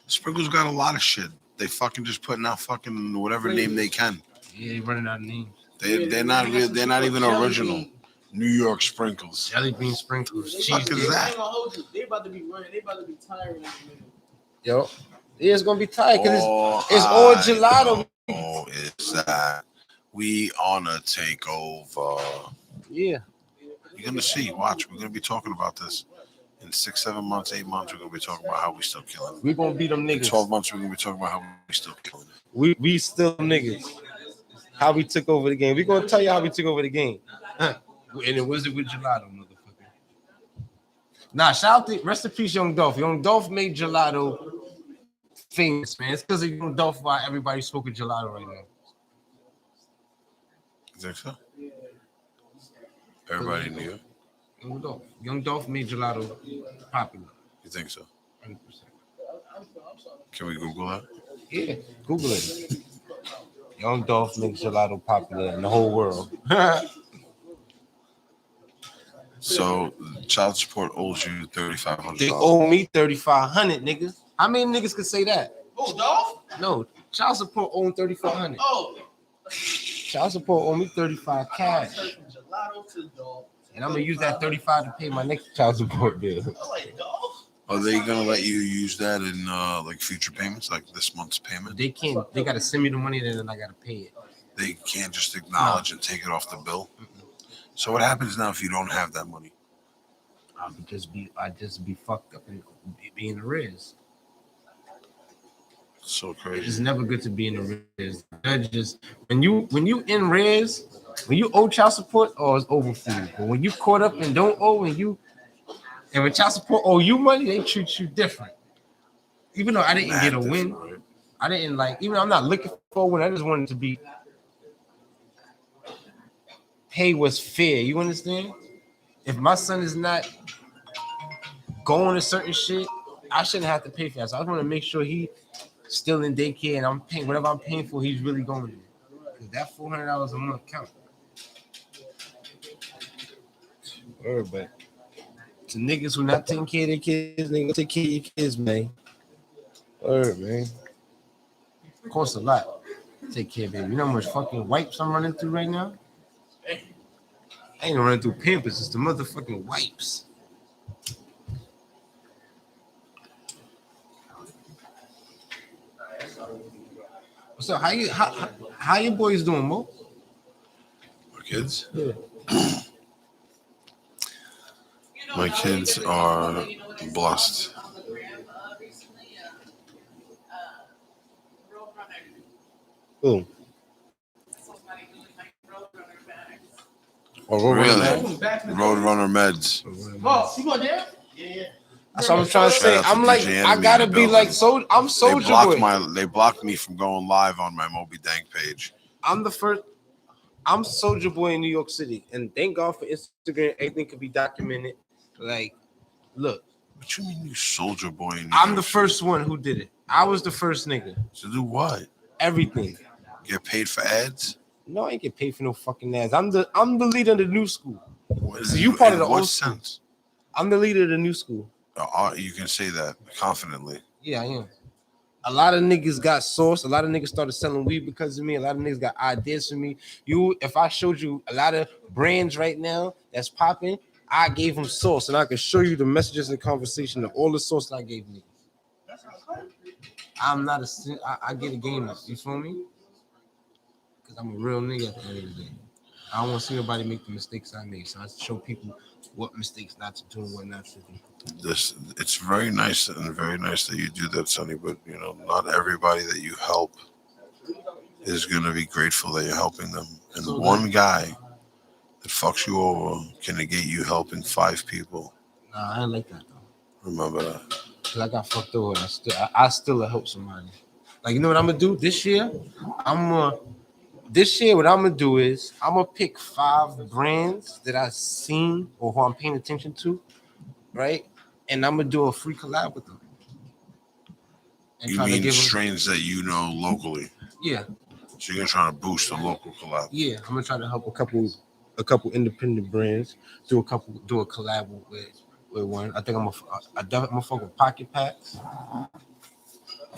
Sprinkles got a lot of shit. They fucking just putting out fucking whatever name they can. Yeah, they running out of names. They're not real. They're not even original. New York sprinkles. Jelly bean sprinkles. What the fuck is that? They about to be running. They about to be tired in a minute. Yo, yeah, it's gonna be tight because it's all gelato. Oh, is that we on a takeover? Yeah. You're gonna see. Watch. We're gonna be talking about this in 6, 7 months, 8 months. We're gonna be talking about how we still killing it. We gonna beat them In niggas. 12 months, we're gonna be talking about how we still killing it. We still niggas. How we took over the game. We gonna tell you how we took over the game. And it wasn't with gelato, motherfucker. Nah, shout out to rest in peace, Young Dolph. Young Dolph made gelato famous, man. It's because of Young Dolph why everybody's smoking gelato right now. You think so? Everybody in New York? Young Dolph. Young Dolph made gelato popular. You think so? 100%. Can we Google that? Yeah, Google it. Young Dolph makes gelato popular in the whole world. So child support owes you $3,500. They owe me $3,500, niggas. How many niggas could say that? Oh, Dolph? No, child support owe $3,500. Oh. Child support owe me $35 cash, Gelato to Dolph. and I'm gonna use that $35 to pay my next child support bill. I like Dolph. Are they gonna let you use that in like future payments, like this month's payment? They can't. They gotta send me the money, and then I gotta pay it. They can't just acknowledge and take it off the bill. So what happens now if you don't have that money? I just be fucked up and be in the arrears. So It's crazy. never good to be in the arrears. Judges, when you in arrears, when you owe child support, oh, it's over for you. But when you caught up and don't owe, and when child support owe you money, they treat you different. Even though I didn't get a win, Right? I didn't even though I'm not looking for a win. I just wanted to be pay was fair. You understand? If my son is not going to certain shit, I shouldn't have to pay for that. So I want to make sure he still in daycare and I'm paying whatever I'm paying for, he's really going there. Because that $400 a month count. But to niggas who not taking care of their kids, niggas take care of your kids, man. Man. Costs a lot. Take care, baby. You know how much fucking wipes I'm running through right now? I ain't running through Pampers, it's the motherfucking wipes. What's up? How your boys doing, Mo? My kids? Yeah. My kids are blessed. Who? Oh, Really? Roadrunner meds. Oh, you going there? Yeah. That's what I'm trying to say. Shout out to I'm like, DJ I Enemy gotta in the be like, building. I'm Soldier Boy. They blocked me from going live on my Mo.B Dank page. I'm the I'm Soldier Boy in New York City, and thank God for Instagram. Everything could be documented. Like, look, What you mean, you Soldier Boy? In New I'm York the City? first one who did it. I was the first nigga. To do what? Everything. Get paid for ads? No, I ain't get paid for no fucking ads. I'm the leader of the new school. What, So you part in of the what old school. sense? I'm the leader of the new school. You can say that confidently. Yeah, I am. A lot of niggas got sourced. A lot of niggas started selling weed because of me. A lot of niggas got ideas from me. If I showed you a lot of brands right now that's popping, I gave them source, and I can show you the messages and conversation of all the source that I gave niggas. I'm not I get a game up. You feel me? Because I'm a real nigga at the end of the day. I don't want to see nobody make the mistakes I made. So I show people what mistakes not to do and what not to do. It's very nice and very nice that you do that, Sonny. But you know, not everybody that you help is gonna be grateful that you're helping them. And So one guy that fucks you over can negate you helping 5 people. Nah, I ain't like that though. Remember that. Cause I got fucked over. I still help somebody. Like, you know what I'm gonna do this year? What I'm gonna do is I'm gonna pick 5 brands that I've seen or who I'm paying attention to, right? And I'm gonna do a free collab with them. And You try to mean give them, strains that you know locally? yeah, So you're trying to boost a local collab. yeah. I'm gonna try to help a couple independent brands do a collab with one. I think I'm gonna fuck with Pocket Packs.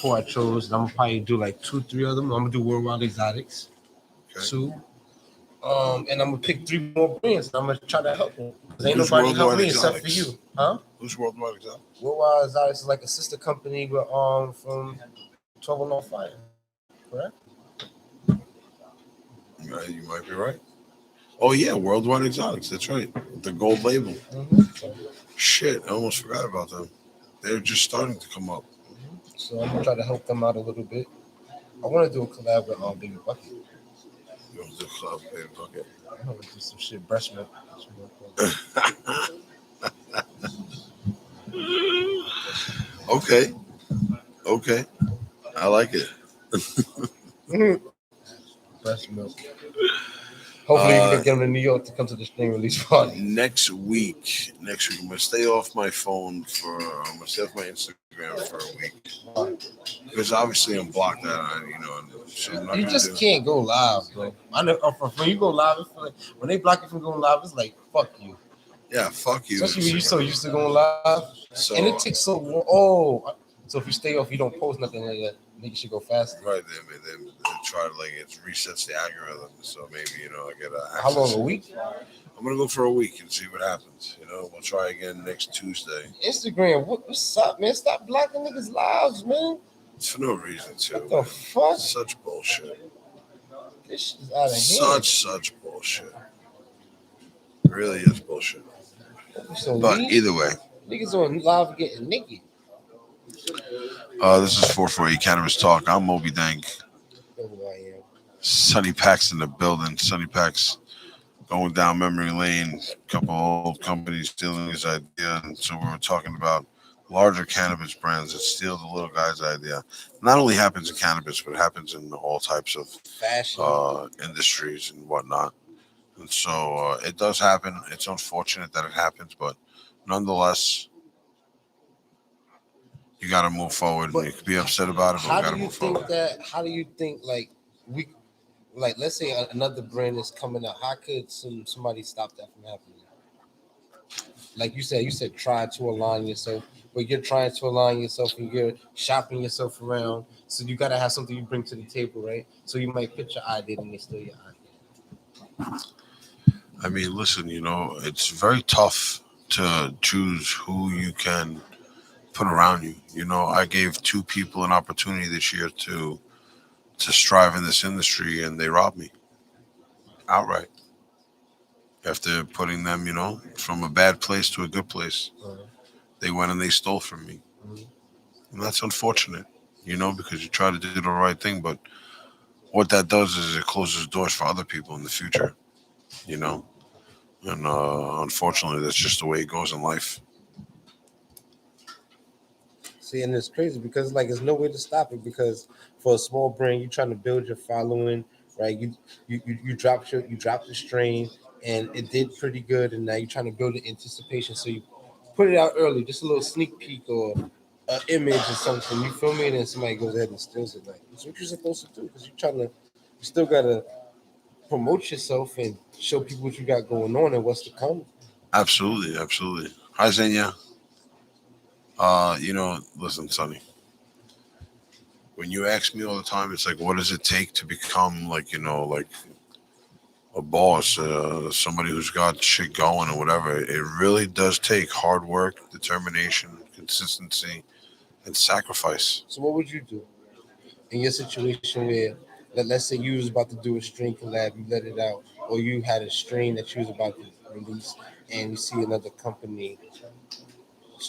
Who I chose, and I'm gonna probably do like 2-3 of them. I'm gonna do Worldwide Exotics, Okay. 2. And I'm gonna pick 3 more brands. And I'm gonna try to help them. Cause ain't Who's nobody help Worldwide me except for Exotics? you, huh? Who's Worldwide Exotics? Worldwide Exotics is like a sister company with from 12 on Fire, correct? Right, you might be right. Oh yeah, Worldwide Exotics. That's right. The gold label. So, Shit, I almost forgot about them. They're just starting to come up. so I'm gonna try to help them out a little bit. I want to do a collab with Baby Bucket. You know, the club, baby bucket. I want to do some shit, breast milk. Okay. Okay. I like it. Breast milk. Hopefully, we can get them to New York to come to the spring release party. Next week, I'm gonna stay off my phone I'm gonna stay off my Instagram for a week because obviously I'm blocked out. You know, so I'm not You gonna just can't go live, bro. I know when you go live, it's like, when they block you from going live, it's like fuck you. Yeah, fuck you. Especially when you're so used to going live, So, and it takes so long. Oh, so if you stay off, you don't post nothing like that. Nigga should go faster. right, they try to it resets the algorithm. So maybe I get How long? A week? I'm gonna go for a week and see what happens. We'll try again next Tuesday. Instagram, what's up, man? Stop blocking niggas' lives, man. It's for no reason too. What the fuck? Such bullshit. This shit's out of hand. Such bullshit. It really is bullshit. So But either way, niggas on live getting naked. this is 448 Cannabis Talk. I'm Mo.B Dank. Sunni Paks in the building. Sunni Paks going down memory lane. A couple old companies stealing his idea, and so we were talking about larger cannabis brands that steal the little guy's idea. Not only happens in cannabis, but it happens in all types of Fashion industries and whatnot. And so it does happen. It's unfortunate that it happens, but nonetheless, you got to move forward. And you can be upset about it, but you got to move forward. How do you think let's say another brand is coming out? How could somebody stop that from happening? Like you said try to align yourself, but you're trying to align yourself and you're shopping yourself around. So you gotta have something you bring to the table, right? So you might pitch your idea and they steal your idea. I mean, listen, it's very tough to choose who you can put around you. I gave 2 people an opportunity this year to strive in this industry, and they robbed me outright after putting them, from a bad place to a good place. They went and they stole from me. And that's unfortunate, because you try to do the right thing, but what that does is it closes doors for other people in the future, and unfortunately, that's just the way it goes in life. See, and it's crazy because there's no way to stop it, because for a small brand, you're trying to build your following, right? You dropped the strain, and it did pretty good, and now you're trying to build the anticipation, so you put it out early, just a little sneak peek or an image or something. You feel me? And then somebody goes ahead and steals it. Like, that's what you're supposed to do, because you still gotta promote yourself and show people what you got going on and what's to come. Absolutely, absolutely. Hi, Zenya. Listen, Sonny. When you ask me all the time, it's like, what does it take to become like, like a boss, somebody who's got shit going or whatever? It really does take hard work, determination, consistency, and sacrifice. So what would you do in your situation where, let's say you was about to do a string collab, you let it out, or you had a strain that you was about to release, and you see another company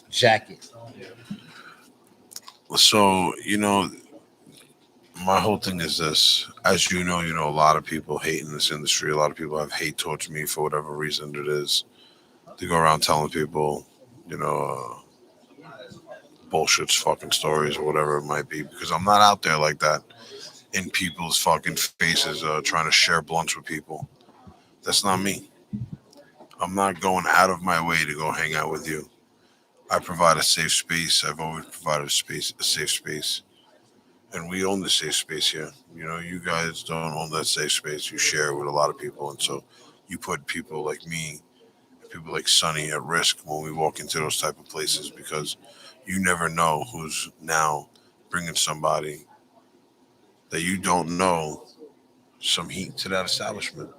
jacket? So, my whole thing is this. As a lot of people hate in this industry. A lot of people have hate towards me for whatever reason it is. They go around telling people, you know, bullshit fucking stories or whatever it might be, because I'm not out there like that in people's fucking faces trying to share blunts with people. That's not me. I'm not going out of my way to go hang out with you. I provide a safe space. I've always provided a safe space. And we own the safe space here. You guys don't own that safe space. You share it with a lot of people. And so you put people like me, people like Sonny at risk when we walk into those type of places, because you never know who's now bringing somebody that you don't know some heat to that establishment.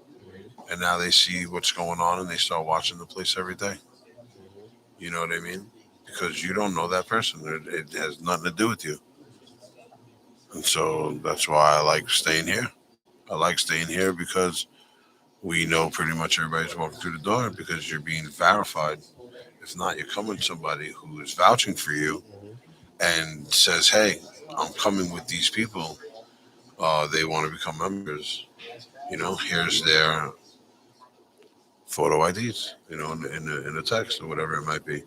And now they see what's going on and they start watching the place every day. You know what I mean? Because you don't know that person. It has nothing to do with you. And so that's why I like staying here. I like staying here because we know pretty much everybody's walking through the door, because you're being verified. If not, you're coming to somebody who is vouching for you and says, hey, I'm coming with these people. They want to become members. Here's their photo IDs, in the text or whatever it might be.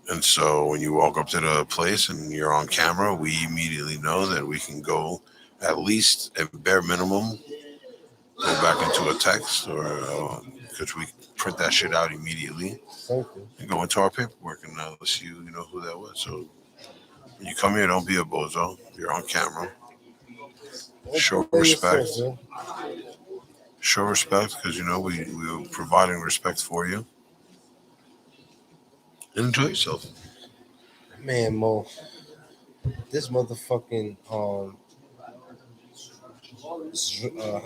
And so when you walk up to the place and you're on camera, we immediately know that we can go, at least at bare minimum, go back into a text, or because we print that shit out immediately Okay. and go into our paperwork, and let's see, who that was. So when you come here, don't be a bozo. You're on camera. Show respect. Show respect, because we're providing respect for you, and enjoy yourself. Man, Mo, this motherfucking how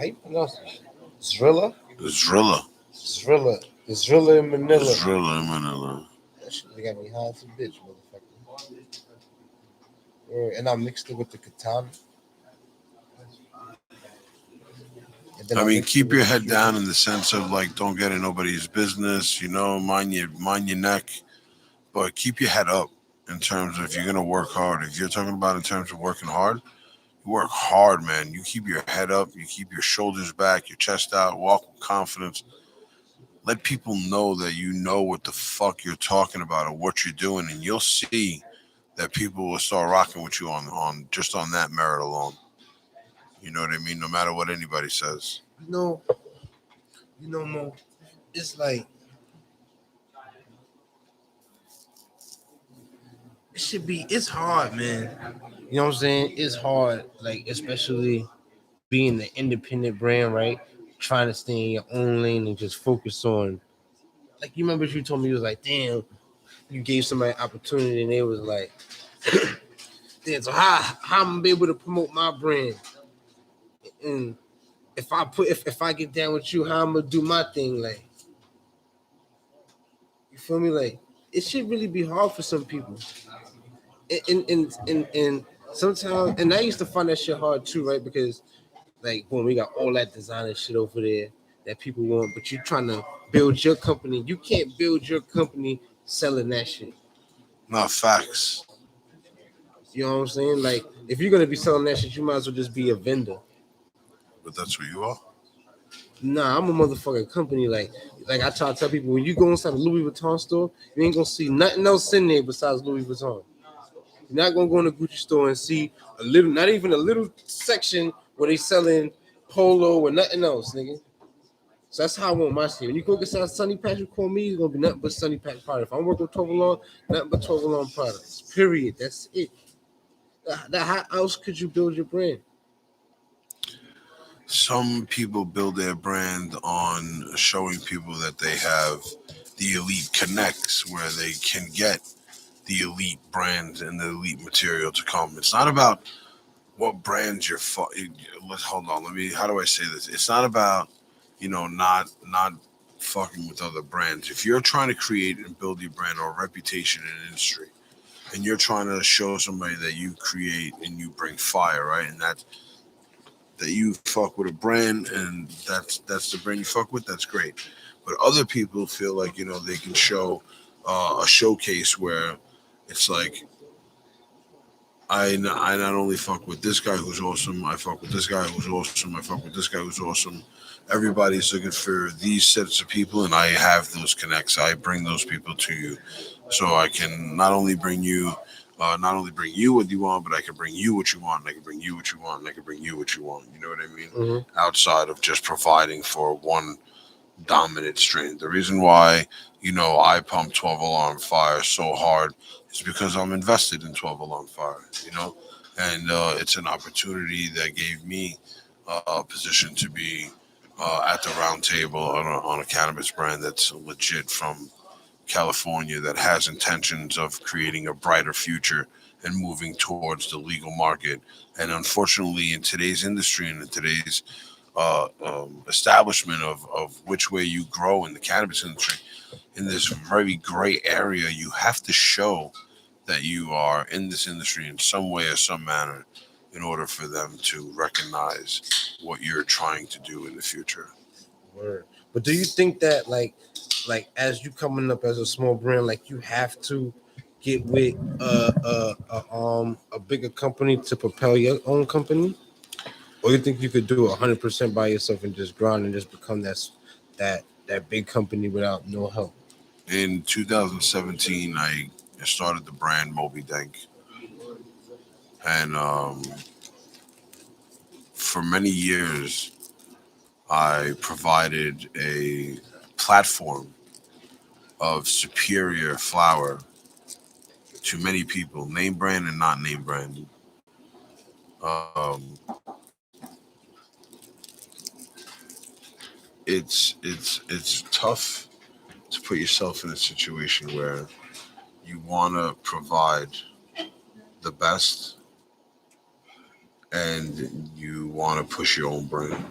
you pronounce it? Zrilla? Zrilla. Zrilla in Manila. Zrilla in Manila. That shit got me high as a bitch, motherfucker. And I mixed it with the Katana. I mean, keep your head down in the sense of, like, don't get in nobody's business. Mind your neck, but keep your head up in terms of, if you're gonna work hard. If you're talking about in terms of working hard, you work hard, man. You keep your head up. You keep your shoulders back, your chest out. Walk with confidence. Let people know that you know what the fuck you're talking about or what you're doing, and you'll see that people will start rocking with you on just on that merit alone. You know what I mean? No matter what anybody says. Mo, it's like it's hard, man. You know what I'm saying? It's hard, like, especially being the independent brand, right? Trying to stay in your own lane and just focus on, like, you remember you told me, you was like, damn, you gave somebody an opportunity and they was like, damn, so how I'm gonna be able to promote my brand? And if I get down with you, how I'm gonna do my thing? Like, you feel me? Like, it should really be hard for some people. And sometimes, and I used to find that shit hard too, right? Because, like, when we got all that designer shit over there that people want, but you're trying to build your company. You can't build your company selling that shit. Not facts. You know what I'm saying? Like, if you're gonna be selling that shit, you might as well just be a vendor. But that's what you are. Nah, I'm a motherfucking company. Like I try to tell people, when you go inside a Louis Vuitton store, you ain't gonna see nothing else in there besides Louis Vuitton. You're not gonna go in a Gucci store and see a little, not even a little section where they selling polo or nothing else, nigga. So that's how I want my shit. When you go get some Sunny Paks, you call me, it's gonna be nothing but Sunny Paks products. If I'm working with 12 along, nothing but 12 along products. Period. That's it. How else could you build your brand? Some people build their brand on showing people that they have the elite connects where they can get the elite brands and the elite material to come. It's not about what brands you're. Hold on. How do I say this? It's not about not fucking with other brands. If you're trying to create and build your brand or reputation in an industry, and you're trying to show somebody that you create and you bring fire, right? And that you fuck with a brand and that's the brand you fuck with, that's great. But other people feel like they can show a showcase where it's like I not only fuck with this guy who's awesome, I fuck with this guy who's awesome, I fuck with this guy who's awesome. Everybody's looking for these sets of people, and I have those connects. I bring those people to you, so I can not only bring you what you want, but I can bring you what you want, and I can bring you what you want, and I can bring you what you want. You know what I mean? Mm-hmm. Outside of just providing for one dominant strain. The reason why I pump 12 Alarm Fire so hard is because I'm invested in 12 Alarm Fire. And it's an opportunity that gave me a position to be at the round table on a cannabis brand that's legit from California that has intentions of creating a brighter future and moving towards the legal market. And unfortunately, in today's industry and in today's establishment of which way you grow in the cannabis industry, in this very gray area, you have to show that you are in this industry in some way or some manner in order for them to recognize what you're trying to do in the future. Word. But do you think that like as you coming up as a small brand, like you have to get with a bigger company to propel your own company, or you think you could do 100% by yourself and just grind and just become that big company without no help? In 2017, I started the brand Mo.B, and for many years, I provided a platform of superior flower to many people, name brand and not name brand. Um, it's tough to put yourself in a situation where you want to provide the best and you want to push your own brand.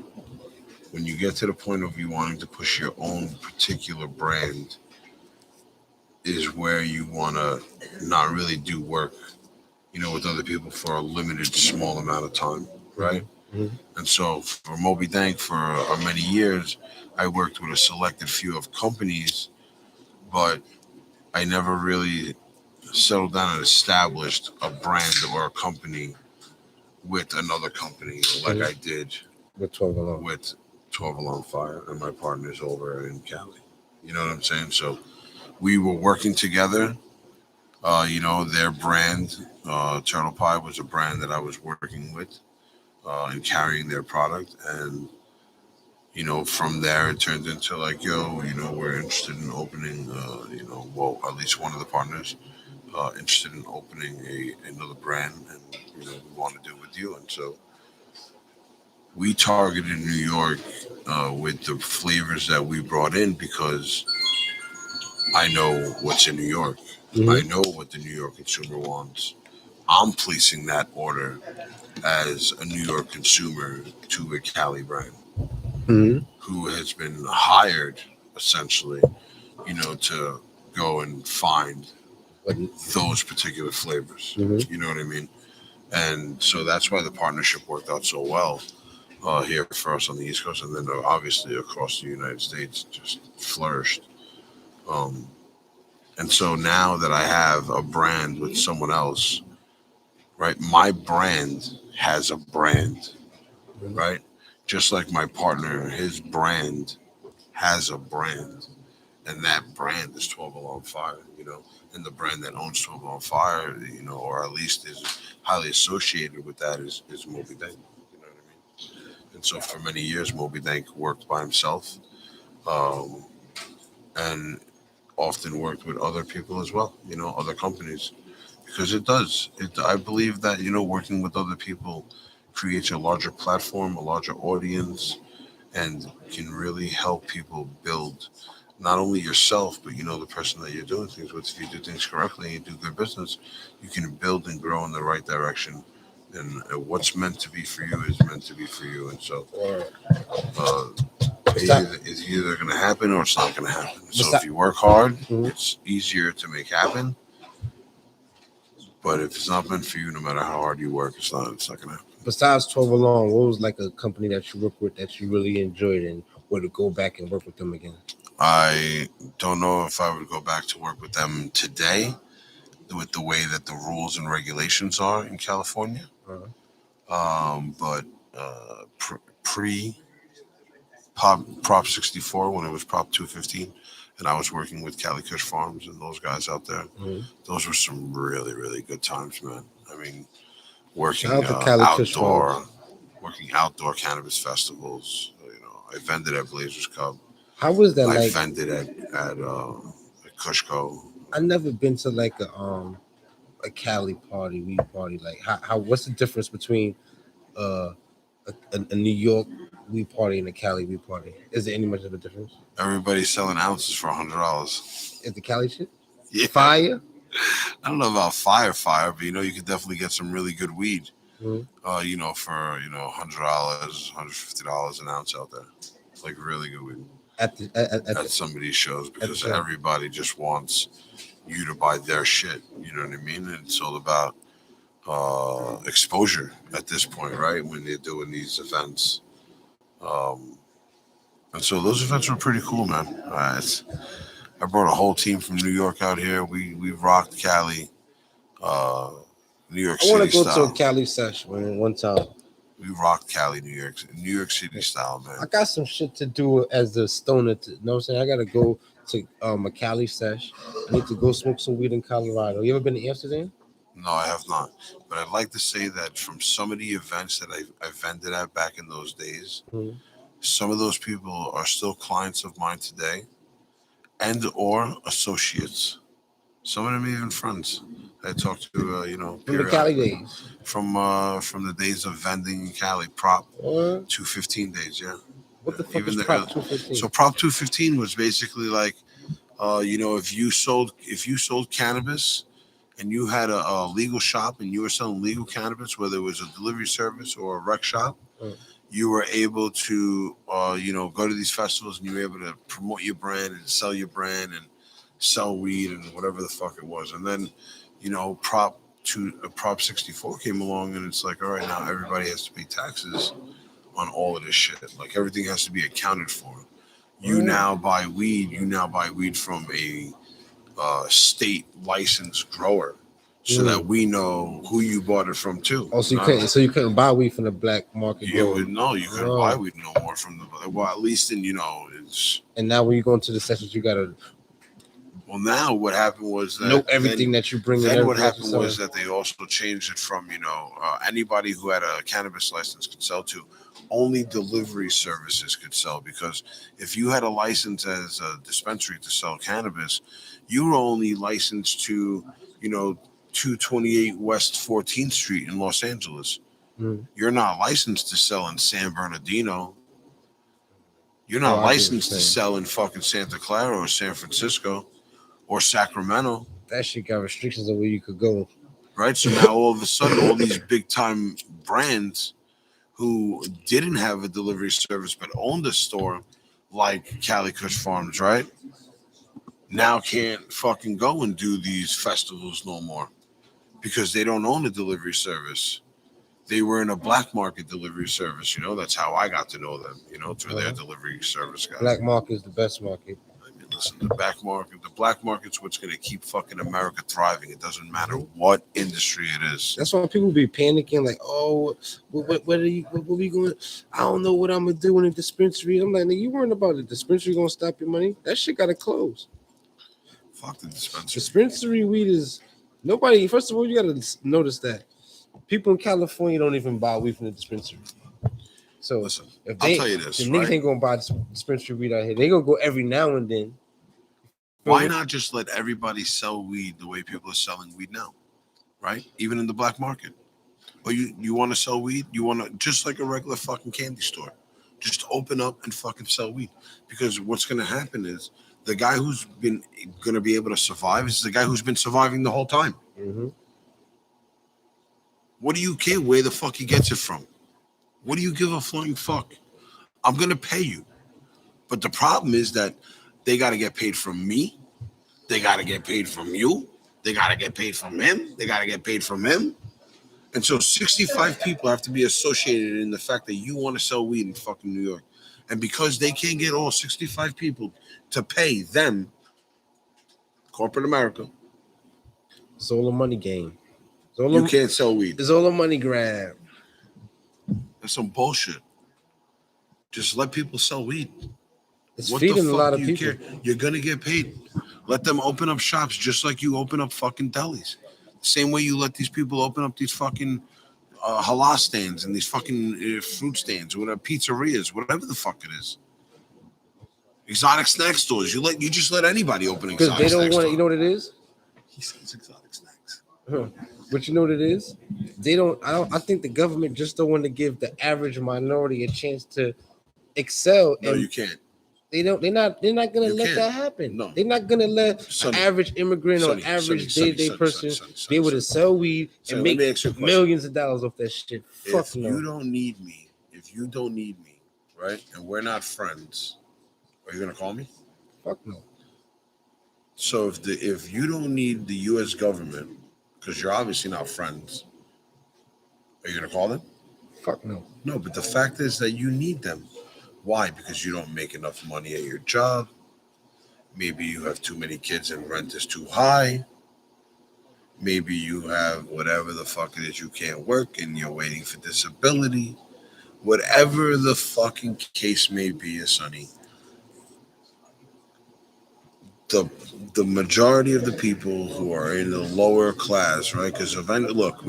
When you get to the point of you wanting to push your own particular brand, is where you want to not really do work, with other people for a limited small amount of time, right? Mm-hmm. And so for Mo.B for many years, I worked with a selected few of companies, but I never really settled down and established a brand or a company with another company like I did With 12 alone. with 12 Alarm Fire and my partners over in Cali. You know what I'm saying? So we were working together. Their brand, Turtle Pie, was a brand that I was working with and carrying their product. And, from there, it turned into like, we're interested in opening, at least one of the partners interested in opening another brand, and, we want to do it with you. And so we targeted New York with the flavors that we brought in because I know what's in New York. Mm-hmm. I know what the New York consumer wants. I'm placing that order as a New York consumer to a Cali brand Mm-hmm. who has been hired essentially, to go and find those particular flavors. Mm-hmm. You know what I mean? And so that's why the partnership worked out so well here for us on the East Coast, and then obviously across the United States, just flourished. And so now that I have a brand with someone else, right? My brand has a brand, right? Just like my partner, his brand has a brand, and that brand is 12 Alarm Fire, and the brand that owns 12 Alarm Fire, or at least is highly associated with that is Mo.B. You know what I mean? And so for many years, Mo.B worked by himself, and often worked with other people as well, other companies, because it does. I believe that, working with other people creates a larger platform, a larger audience, and can really help people build not only yourself, but the person that you're doing things with. If you do things correctly and you do good business, you can build and grow in the right direction. And what's meant to be for you is meant to be for you. And so uh, it's either going to happen or it's not going to happen. So if you work hard, it's easier to make happen. But if it's not meant for you, no matter how hard you work, it's not going to happen. Besides 12 Along, what was like a company that you worked with that you really enjoyed and would go back and work with them again? I don't know if I would go back to work with them today with the way that the rules and regulations are in California. But pre Prop 64, when it was Prop 215, and I was working with Cali Kush Farms and those guys out there, those were some really, really good times, man. I mean, working outdoor cannabis festivals. I vended at Blazers Cup. How was that? I vended at Kushco. I've never been to like a Cali party, weed party. Like how what's the difference between a New York weed party and a Cali weed party? Is there any much of a difference? Everybody's selling ounces for $100. Is the Cali shit? Yeah. Fire? I don't know about fire, but you could definitely get some really good weed. For $100, $150 an ounce out there. It's like really good weed. At somebody's shows, because everybody just wants you to buy their shit. You know what I mean? And it's all about exposure at this point, right? When they're doing these events. And so those events were pretty cool, man. I brought a whole team from New York out here. We rocked Cali, New York City style. I want to go to a Cali session one time. We rocked Cali, New York City style, man. I got some shit to do as a stoner. You know what I'm saying? I got to go to a Cali sesh. I need to go smoke some weed in Colorado. You ever been to Amsterdam? No, I have not. But I'd like to say that from some of the events that I vended at back in those days, some of those people are still clients of mine today, and or associates. Some of them even friends. I talked to, from the Cali days. From the days of vending in Cali, Prop 215 days, yeah. What the fuck is Prop 215? So Prop 215 was basically like, if you sold cannabis and you had a legal shop and you were selling legal cannabis, whether it was a delivery service or a rec shop, you were able to, go to these festivals and you were able to promote your brand and sell your brand and sell weed and whatever the fuck it was. And then, Prop 64 came along and it's like, all right, now everybody has to pay taxes on all of this shit. Like everything has to be accounted for. You now buy weed from a state licensed grower, so that we know who you bought it from too. Oh, so you couldn't buy weed from the black market. You couldn't buy weed no more from the, well, at least in it's. And now when you go into the sessions, you gotta. Well, now what happened was that know everything that you bring. Then what happened was that they also changed it from anybody who had a cannabis license could sell to only delivery services could sell, because if you had a license as a dispensary to sell cannabis, you were only licensed to 228 West 14th Street in Los Angeles. You're not licensed to sell in San Bernardino. You're not licensed to sell in fucking Santa Clara or San Francisco or Sacramento. That shit got restrictions on where you could go. Right? So now all of a sudden, all these big time brands who didn't have a delivery service but owned a store like Cali Kush Farms, right? Now can't fucking go and do these festivals no more because they don't own a delivery service. They were in a black market delivery service. That's how I got to know them, through their delivery service guys. Black market is the best market. Listen, the black market's what's going to keep fucking America thriving. It doesn't matter what industry it is. That's why people be panicking, like, oh, what are we going? I don't know what I'm gonna do in a dispensary. I'm like, you weren't about the dispensary gonna stop your money. That shit gotta close. Fuck the dispensary. Dispensary weed is nobody. First of all, you gotta notice that people in California don't even buy weed from the dispensary. So Listen, if I'll they, tell you this, the niggas right? ain't gonna buy dispensary weed out here. They gonna go every now and then. Why not just let everybody sell weed the way people are selling weed now, right? Even in the black market. Or you want to sell weed? You want to just like a regular fucking candy store, just open up and fucking sell weed. Because what's going to happen is the guy who's been going to be able to survive is the guy who's been surviving the whole time. Mm-hmm. What do you care where the fuck he gets it from? What do you give a flying fuck? I'm going to pay you. But the problem is that they got to get paid from me. They got to get paid from you. They got to get paid from him. They got to get paid from him. And so 65 people have to be associated in the fact that you want to sell weed in fucking New York. And because they can't get all 65 people to pay them, corporate America, It's all a money game. you can't sell weed. It's all a money grab. That's some bullshit. Just let people sell weed. It's What feeding the a fuck lot of do you people. care? You're going to get paid. Let them open up shops just like you open up fucking delis. The same way you let these people open up these fucking halal stands and these fucking fruit stands, whatever, pizzerias, whatever the fuck it is. Exotic snack stores. You just let anybody open Because exotic they don't snack want store. it. You know what it is? He says exotic snacks. Huh. But you know what it is? They don't. I think the government just don't want to give the average minority a chance to excel. No, and you can't. They don't. They're not gonna You let can't. that happen. No. They're not gonna let Sonny, an average immigrant Sonny, or average Sonny, day-to-day Sonny, person Sonny, be able to sell weed Sonny, and let me make ask you a question. millions of dollars off that shit. Fuck If no. you don't need me, right, and we're not friends, are you gonna call me? Fuck no. So if you don't need the U.S. government, because you're obviously not friends, are you gonna call them? Fuck no. No, but the fact is that you need them. Why? Because you don't make enough money at your job. Maybe you have too many kids and rent is too high. Maybe you have whatever the fuck it is, you can't work and you're waiting for disability. Whatever the fucking case may be, Sonny, the majority of the people who are in the lower class, right? Because look,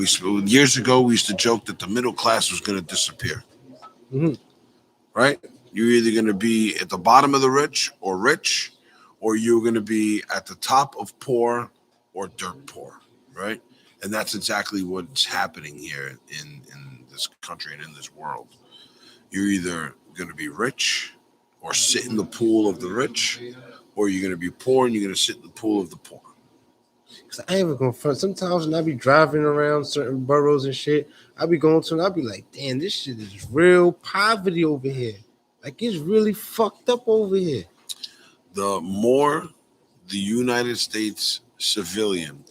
years ago we used to joke that the middle class was going to disappear, right? You're either going to be at the bottom of the rich, or you're going to be at the top of poor or dirt poor, right? And that's exactly what's happening here in this country and in this world. You're either going to be rich or sit in the pool of the rich, or you're going to be poor and you're going to sit in the pool of the poor. Cause I ain't even gonna front. Sometimes when I be driving around certain boroughs and shit, I be going to and I be like, damn, this shit is real poverty over here. Like it's really fucked up over here. The more the United States civilian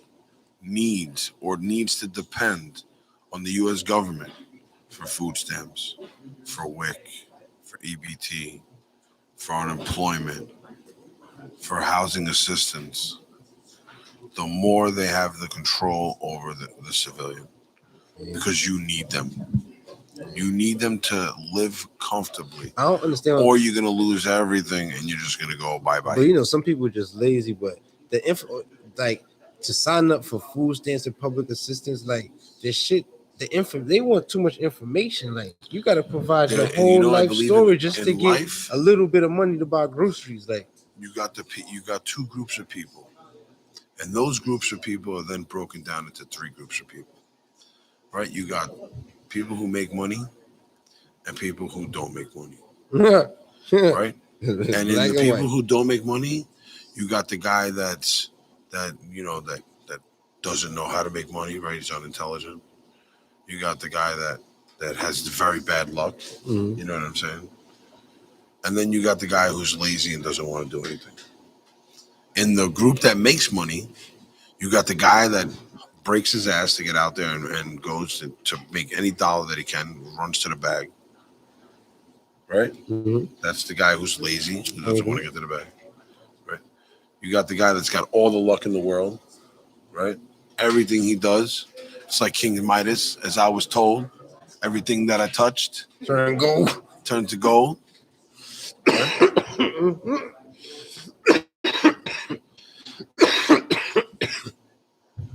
needs to depend on the U.S. government for food stamps, for WIC, for EBT, for unemployment, for housing assistance, the more they have the control over the civilian. Because you need them. You need them to live comfortably. I don't understand. Or you're going to lose everything and you're just going to go bye-bye. But you know, some people are just lazy. But the info, like to sign up for food stamps and public assistance, like this shit, the info, they want too much information. Like you got to provide your whole life story just to get a little bit of money to buy groceries. Like you got two groups of people, and those groups of people are then broken down into three groups of people. Right? You got people who make money and people who don't make money. Right? And in the people who don't make money, you got the guy that doesn't know how to make money, right? He's unintelligent. You got the guy that has very bad luck. Mm-hmm. You know what I'm saying? And then you got the guy who's lazy and doesn't want to do anything. In the group that makes money, you got the guy that breaks his ass to get out there and goes to make any dollar that he can, runs to the bag. Right? Mm-hmm. That's the guy who's lazy, who doesn't want to get to the bag. Right? You got the guy that's got all the luck in the world. Right? Everything he does, it's like King Midas, as I was told. Everything that I touched turned to gold. Right?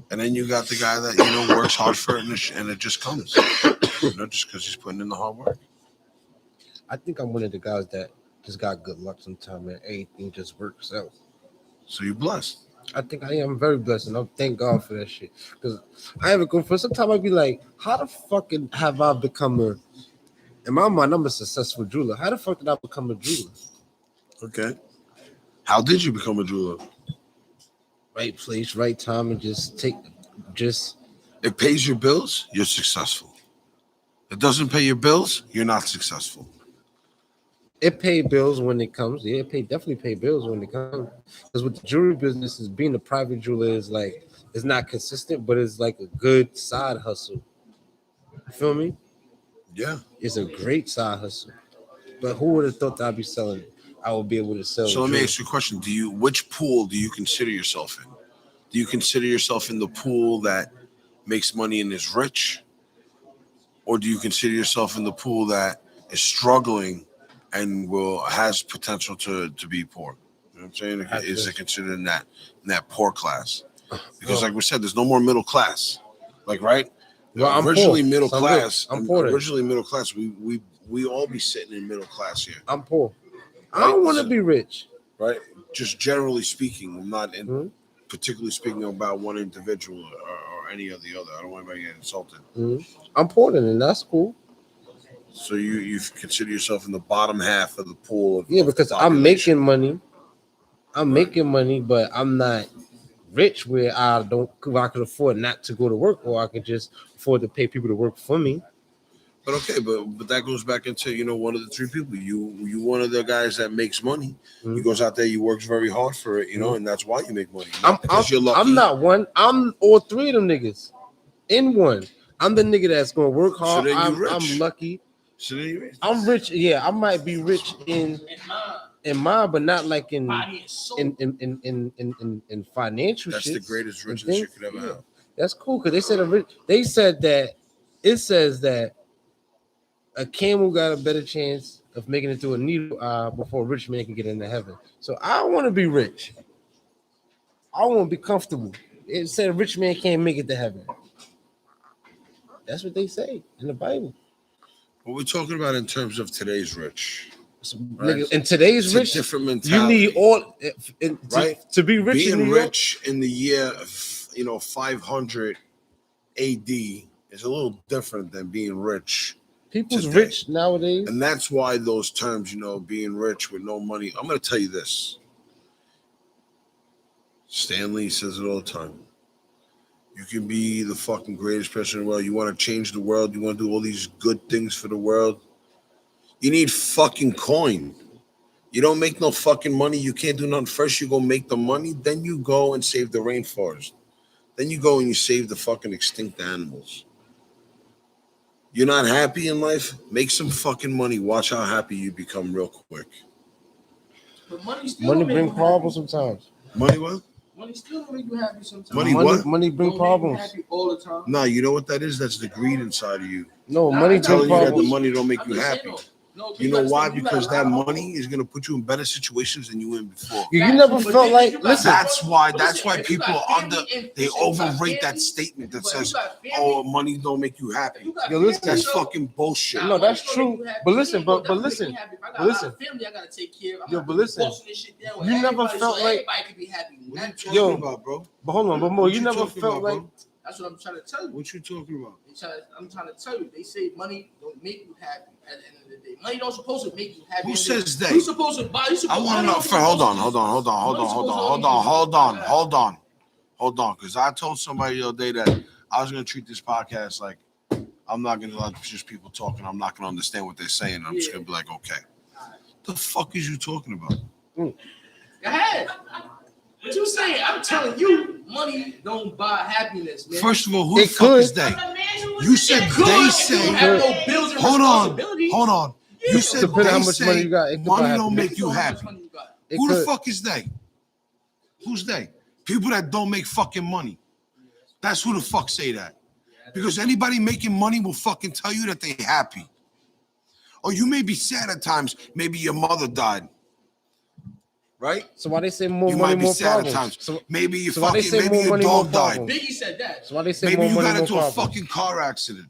And then you got the guy that works hard for it and it just comes. Just because he's putting in the hard work. I think I'm one of the guys that just got good luck sometimes, and everything just works out. So you're blessed. I think I am very blessed, and I thank God for that shit. Because I have a good friend. Sometimes I be like, how the fucking have I become a? In my mind, I'm a successful jeweler. How the fuck did I become a jeweler? Okay. How did you become a jeweler? Right place, right time, and just. It pays your bills, you're successful. It doesn't pay your bills, you're not successful. It pay bills when it comes. Yeah, definitely pay bills when it comes. Because with the jewelry business, is being a private jeweler is like it's not consistent, but it's like a good side hustle. You feel me? Yeah. It's a great side hustle. But who would have thought that I'd be selling it? I would be able to sell. So let me jewelry. ask you a question. Which pool do you consider yourself in? Do you consider yourself in the pool that makes money and is rich? Or do you consider yourself in the pool that is struggling and has potential to be poor? You know what I'm saying? Is it considered in that poor class? Because like we said, there's no more middle class. Like, right? Well, I'm originally poor. middle So class. I'm poor. Originally middle class. We all be sitting in middle class here. I'm poor. Right? I don't want to be rich. Right? Just generally speaking, I'm not particularly speaking about one individual or any of the other. I don't want anybody to get insulted. I'm poor then, and that's cool. So you consider yourself in the bottom half of the pool. Because I'm making money. I'm making money, but I'm not rich where I could afford not to go to work, or I could just afford to pay people to work for me. But okay, but that goes back into one of the three people. You one of the guys that makes money. He goes out there, he works very hard for it, and that's why you make money. You're lucky. I'm not one. I'm all three of them niggas in one. I'm the nigga that's gonna work hard. So I'm lucky. So then you're rich. I'm rich. Yeah, I might be rich in mine, but not like in financial. That's shits the greatest riches you could ever have. That's cool because they said that it says that a camel got a better chance of making it through a needle eye before a rich man can get into heaven. So I want to be rich. I want to be comfortable. It said a rich man can't make it to heaven. That's what they say in the Bible. What we're talking about in terms of today's rich. So, nigga, in today's rich, different mentality. You need all right to be rich. Being rich in the year of 500 AD is a little different than being rich. People's today. Rich nowadays, and that's why those terms, being rich with no money. I'm going to tell you this. Stan Lee says it all the time. You can be the fucking greatest person in the world. You want to change the world. You want to do all these good things for the world. You need fucking coin. You don't make no fucking money. You can't do nothing. First, you go make the money. Then you go and save the rainforest. Then you go and you save the fucking extinct animals. You're not happy in life? Make some fucking money. Watch how happy you become real quick. But money bring problems sometimes. Money what? Money still don't make you happy sometimes. Money what? Money bring problems. Happy all the time. No, you know what that is? That's the greed inside of you. No, money bring telling you problems. that the money don't make you happy. No, you know why? Because that money is gonna put you in better situations than you were in before. You never felt like. Listen, that's why people they overrate that statement that says, "Oh, money don't make you happy." Yo, listen, that's fucking bullshit. No, that's true. But listen, but listen, family I gotta take care of. Yo, but listen, you never felt like. Everybody could be happy. What are you talking about, bro? But hold on, but Mo, you never felt like. That's what I'm trying to tell you. What you talking about? I'm trying to tell you. They say money don't make you happy. At the end of the day, money don't supposed to make you happy. Who says that? You supposed to buy. I want to know. Hold on. Because I told somebody the other day that I was going to treat this podcast like I'm not going to let just people talking. I'm not going to understand what they're saying. I'm just going to be like, okay. The fuck is you talking about? Go ahead. What you saying? I'm telling you, money don't buy happiness, man. First of all, who the fuck is they? You said they say. Hold on. You said depending they how much say money you got, money don't make you happy. Who the fuck is they? Who's they? People that don't make fucking money. That's who the fuck say that. Because anybody making money will fucking tell you that they happy. Or you may be sad at times. Maybe your mother died. Right? So why they say more you money, might be more sad problems? at times. So, maybe you so fucking, maybe your dog died. Biggie said that. So why they say maybe more you money, got into more a problems? fucking car accident.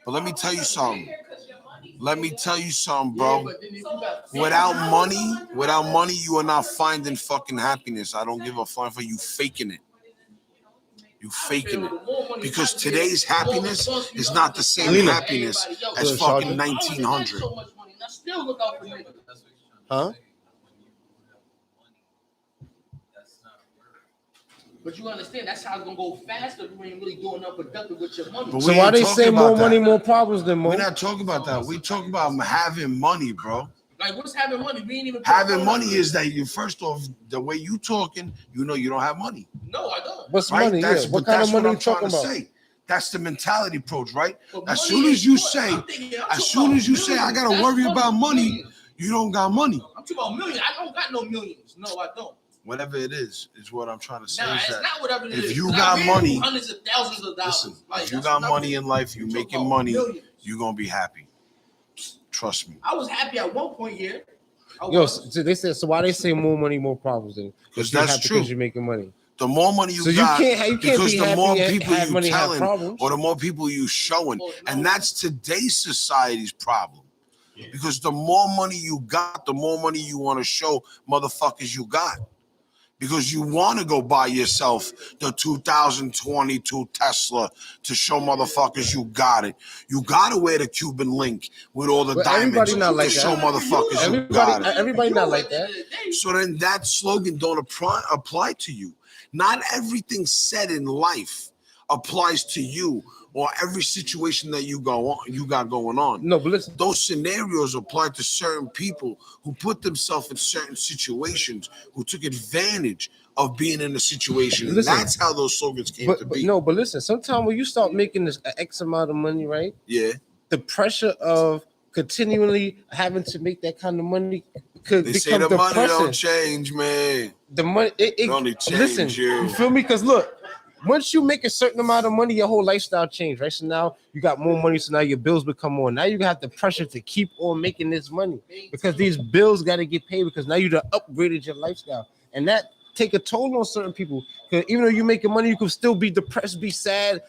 But let me tell you something. Let me tell you something, Yeah, bro. but then if you got Without money, you are not finding fucking happiness. I don't give a fuck for you faking it. You faking it. Because today's happiness is not the same Alina. happiness Good, as fucking Sergeant. 1900. so much money, and I still look out for niggas. Huh? But you understand that's how it's gonna go faster if you ain't really doing nothing productive with your money. But So we why ain't they talking say more about money, that. more problems than We're more? not talking about that. We talk about having money, bro. Like, what's having money? We ain't even Having money is that you first off, the way you talking, you know you don't have money. No, I don't. What's Right? money? That's Yeah. What but kind that's of money what you I'm trying talking to about? say. That's the mentality approach, right? But As money soon as ain't you good. say, I'm thinking, I'm as talking soon about as you say, I millions. gotta That's worry about money, millions. you don't got money. I'm talking about millions. I don't got no millions. No, I don't. Whatever it is what I'm trying to say. Nah, Is it's that not whatever it if is. you 'Cause got I ran money- through hundreds of thousands of dollars. listen, Like, if you that's got what money I'm in life, you talking making about money, millions. you're gonna be happy. Trust me. I was happy at one point, yeah. Yo, so they said, so why they say more money, more problems then? Because If you're that's happy true. because you're making money. The more money you So you got, can't because be the happy more and people have you money, have telling, problems. or the more people you showing, and that's today's society's problem. Because the more money you got, the more money you want to show motherfuckers you got. Because you want to go buy yourself the 2022 Tesla to show motherfuckers you got it. You got to wear the Cuban link with all the But diamonds everybody not to like show that. motherfuckers you got it. Everybody not like that. So then that slogan don't apply to you. Not everything said in life applies to you or every situation that you got going on. No, but listen. Those scenarios apply to certain people who put themselves in certain situations, who took advantage of being in a situation. And Listen, that's how those slogans came to But be. no, but listen. Sometimes when you start making this X amount of money, right? Yeah. The pressure of continually having to make that kind of money could They say become the money depressing. don't change, man. The money, it only change listen, you. feel me? Because look, once you make a certain amount of money, your whole lifestyle change, right? So now you got more money, so now your bills become more. Now you have the pressure to keep on making this money because these bills got to get paid because now you done upgraded your lifestyle, and that take a toll on certain people. Because even though you're making money, you can still be depressed, be sad,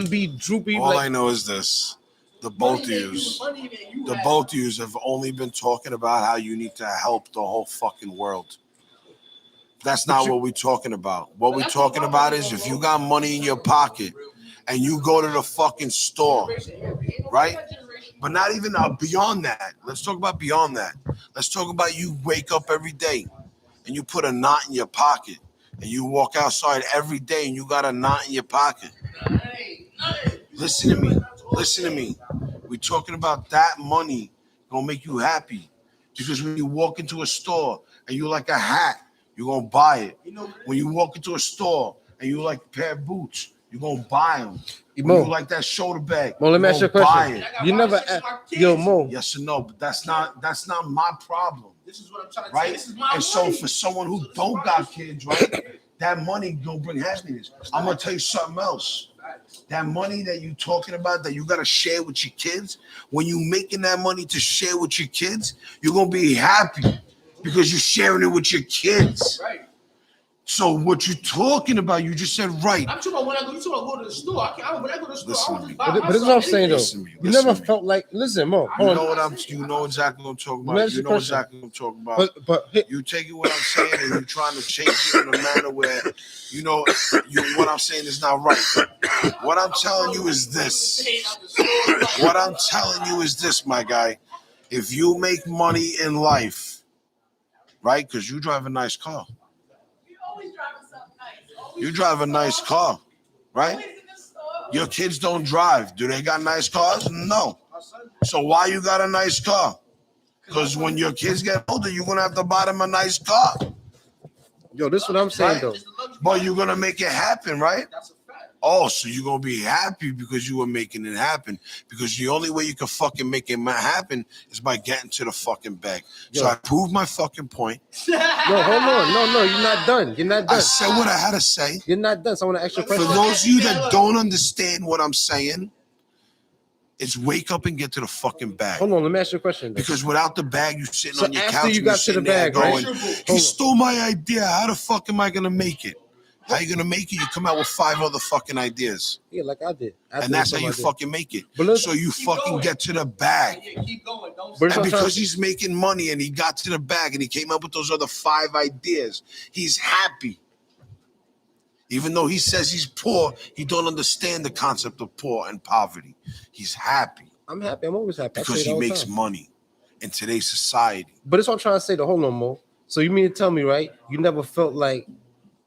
be droopy. All like, I know is this: the both of yous have only been talking about how you need to help the whole fucking world. That's not what we're talking about. What we're talking about is if you got money in your pocket and you go to the fucking store, right? But not even beyond that. Let's talk about beyond that. Let's talk about you wake up every day and you put a knot in your pocket and you walk outside every day and you got a knot in your pocket. Listen to me. Listen to me. We're talking about that money gonna make you happy. Because when you walk into a store and you like a hat, you're gonna buy it. When you walk into a store and you like a pair of boots, you're gonna buy them. When you like that shoulder bag, Mo, let me ask you a question. You never, yo, Mo. Yes or no? But that's not my problem. This is what I'm trying to right? say. This is my And so money. for someone who don't got kids, right, that money gonna bring happiness. I'm gonna tell you something else. That money that you talking about that you gotta share with your kids, when you making that money to share with your kids, you're gonna be happy because you're sharing it with your kids. Right. So what you talking about, you just said right. I'm talking about when I go to the store. When I go to the store, Listen I to don't me. just buy But this is what I'm saying Listen though. to me, You listen never to me. felt like, listen, Mo. You Hold know on. what you know exactly what I'm talking Let me about. ask You you a know question. exactly what I'm talking about. But You taking what I'm saying and you're trying to change it in a manner where what I'm saying is not right. What I'm telling you is this. What I'm telling you is this, my guy. If you make money in life, right? Because you drive a nice car. You drive a nice car, right? Your kids don't drive. Do they got nice cars? No. So why you got a nice car? Because when your kids get older, you're going to have to buy them a nice car. yo, this is what I'm saying though. But you're going to make it happen, right? Oh, so you're going to be happy because you were making it happen. Because the only way you can fucking make it happen is by getting to the fucking bag. So I proved my fucking point. No, hold on. No, you're not done. You're not done. I said what I had to say. You're not done. So I want to ask you a For question. those of you that don't understand what I'm saying, it's wake up and get to the fucking bag. Hold on, let me ask you a question. Though. Because without the bag, you're sitting So on your after couch you and got you're to the sitting there bag, right? going, he stole my idea. How the fuck am I going to make it? How you gonna make it? You come out with 5 other fucking ideas, Yeah, like I did. and that's how you fucking make it. But So you fucking get to the bag. Yeah, keep going. Don't But And it's because he's making money and he got to the bag and he came up with those other 5 ideas, he's happy. Even though he says he's poor, he don't understand the concept of poor and poverty. He's happy I'm happy. I'm always happy. I because say it he all the makes time. money in today's society. But it's what I'm trying to say. The hold on, Mo. So you mean to tell me, right? You never felt like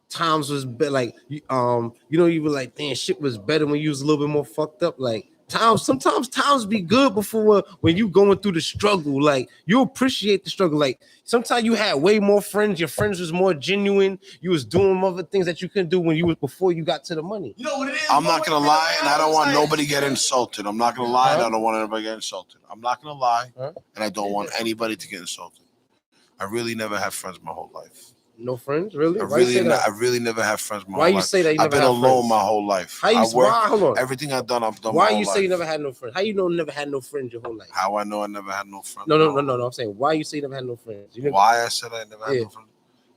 times was better, like you were like, damn, shit was better when you was a little bit more fucked up. Like sometimes times be good before when you going through the struggle. Like you appreciate the struggle. Like sometimes you had way more friends. Your friends was more genuine. You was doing other things that you couldn't do when you was before you got to the money. You know what it is? I'm not gonna lie, and I don't want nobody to get insulted. I'm not gonna lie, and I don't want anybody to get insulted. I'm not gonna lie, and I don't want anybody to get insulted. I really never had friends my whole life. No friends, really? I really never had friends my whole life. Why you say that? I've been alone my whole life. How you? Hold on. Everything I've done my Why whole you say life. you never had no friends? How you know never had no friends your whole life? How I know I never had no friends? No. I'm saying why you say you never had no friends? Why I said I never had no friends?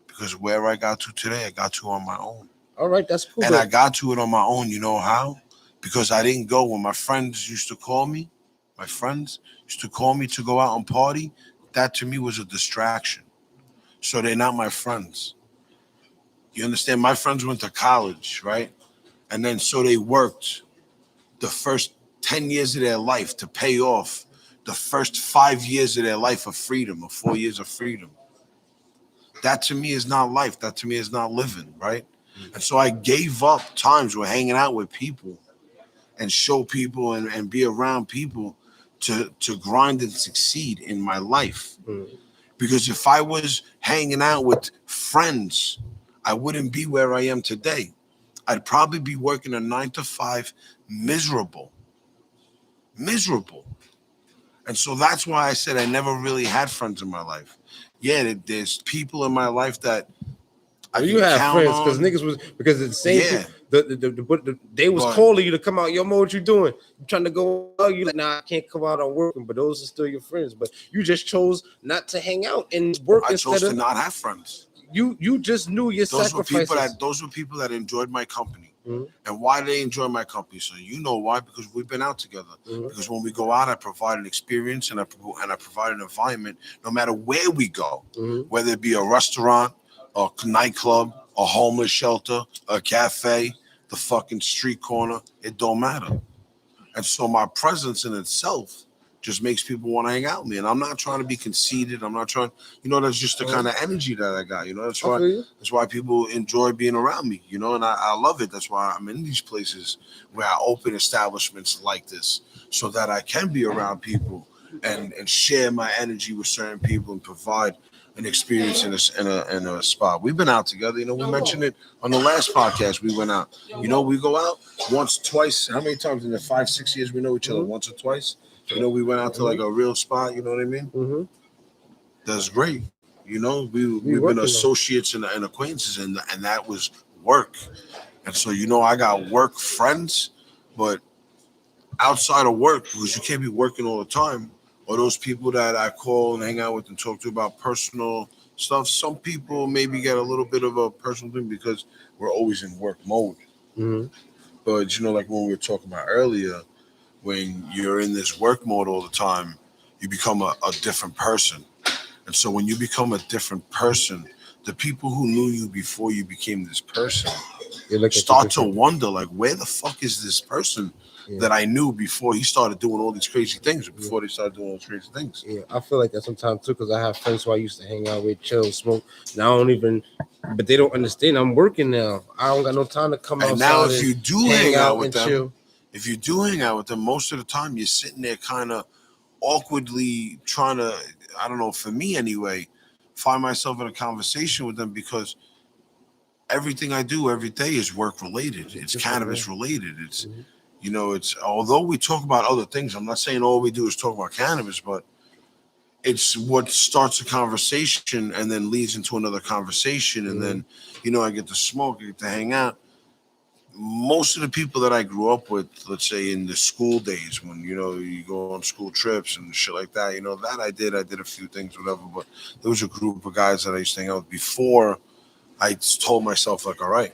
Because where I got to today, I got to on my own. All right, that's cool. And I got to it on my own. You know how? Because I didn't go when my friends used to call me. My friends used to call me to go out and party. That to me was a distraction. So they're not my friends. You understand? My friends went to college, right? And then so they worked the first 10 years of their life to pay off the first 5 years of their life of freedom, or 4 years of freedom. That to me is not life. That to me is not living, right? And so I gave up times with hanging out with people and show people and be around people to grind and succeed in my life. Because if I was hanging out with friends, I wouldn't be where I am today. I'd probably be working a 9 to 5, miserable. And so that's why I said I never really had friends in my life. Yeah, there's people in my life that you have friends because niggas was because the same they was calling you to come out. Yo, Mo, what you doing? You trying to go out? You like, nah, I can't come out. I'm working. But those are still your friends. But you just chose not to hang out and work. I chose to not have friends. You just knew your sacrifices. Those were people that enjoyed my company. And why do they enjoy my company? So you know why? Because we've been out together. Because when we go out, I provide an experience and I provide an environment no matter where we go, whether it be a restaurant, a nightclub, a homeless shelter, a cafe, the fucking street corner, it don't matter. And so my presence in itself just makes people want to hang out with me. And I'm not trying to be conceited. I'm not trying, that's just the kind of energy that I got, that's why people enjoy being around me, and I love it. That's why I'm in these places where I open establishments like this so that I can be around people and share my energy with certain people and provide an experience in a spot. We've been out together. We mentioned it on the last podcast. We went out. We go out once, twice. How many times in the 5-6 years we know each other? Once or twice. We went out to like a real spot. You know what I mean? That's great. We've been associates and acquaintances, and that was work. And so I got work friends, but outside of work, because you can't be working all the time. Or those people that I call and hang out with and talk to about personal stuff. Some people maybe get a little bit of a personal thing because we're always in work mode. But like when we were talking about earlier, when you're in this work mode all the time, you become a different person. And so when you become a different person, the people who knew you before you became this person start to wonder, like, where the fuck is this person that I knew before he started doing all these crazy things, or before they started doing all these crazy things? Yeah, I feel like that sometimes too, because I have friends who I used to hang out with, chill, smoke. Now I don't even, but they don't understand. I'm working now. I don't got no time to come out. And now, if you do hang out with them, most of the time you're sitting there kind of awkwardly trying to, I don't know, for me anyway, find myself in a conversation with them because everything I do every day is work related. It's cannabis related. It's, it's, although we talk about other things, I'm not saying all we do is talk about cannabis, but it's what starts a conversation and then leads into another conversation. And then, I get to smoke, I get to hang out. Most of the people that I grew up with, let's say in the school days when, you go on school trips and shit like that, that I did a few things, whatever, but there was a group of guys that I used to hang out with before I told myself, like, all right,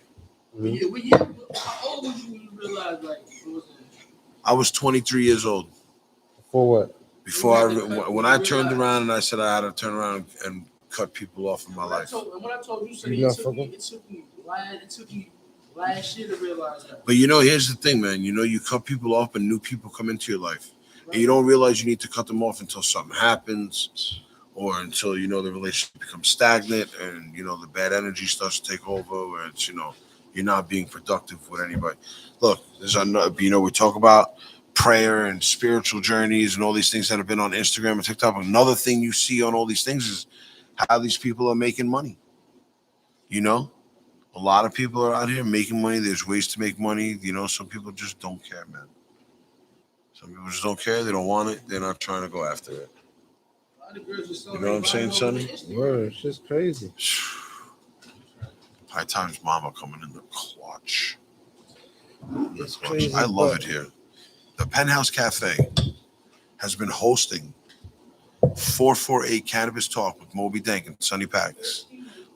How old was you when you realized like it was? I was 23 years old. For what? Before when I turned around and I said I had to turn around and cut people off in my life. When I told you, You it took me last year to realize that. But here's the thing, man. You cut people off and new people come into your life. And you don't realize you need to cut them off until something happens or until, the relationship becomes stagnant and, the bad energy starts to take over or it's, you're not being productive with anybody. Look, there's another, we talk about prayer and spiritual journeys and all these things that have been on Instagram and TikTok. Another thing you see on all these things is how these people are making money. A lot of people are out here making money. There's ways to make money. Some people just don't care, man. Some people just don't care. They don't want it. They're not trying to go after it. You know what I'm saying, Sonny? Word, it's just crazy. High Times Mama coming in the clutch. It's crazy. I love it here. The Penthouse Cafe has been hosting 448 Cannabis Talk with Mo.B Sunni Paks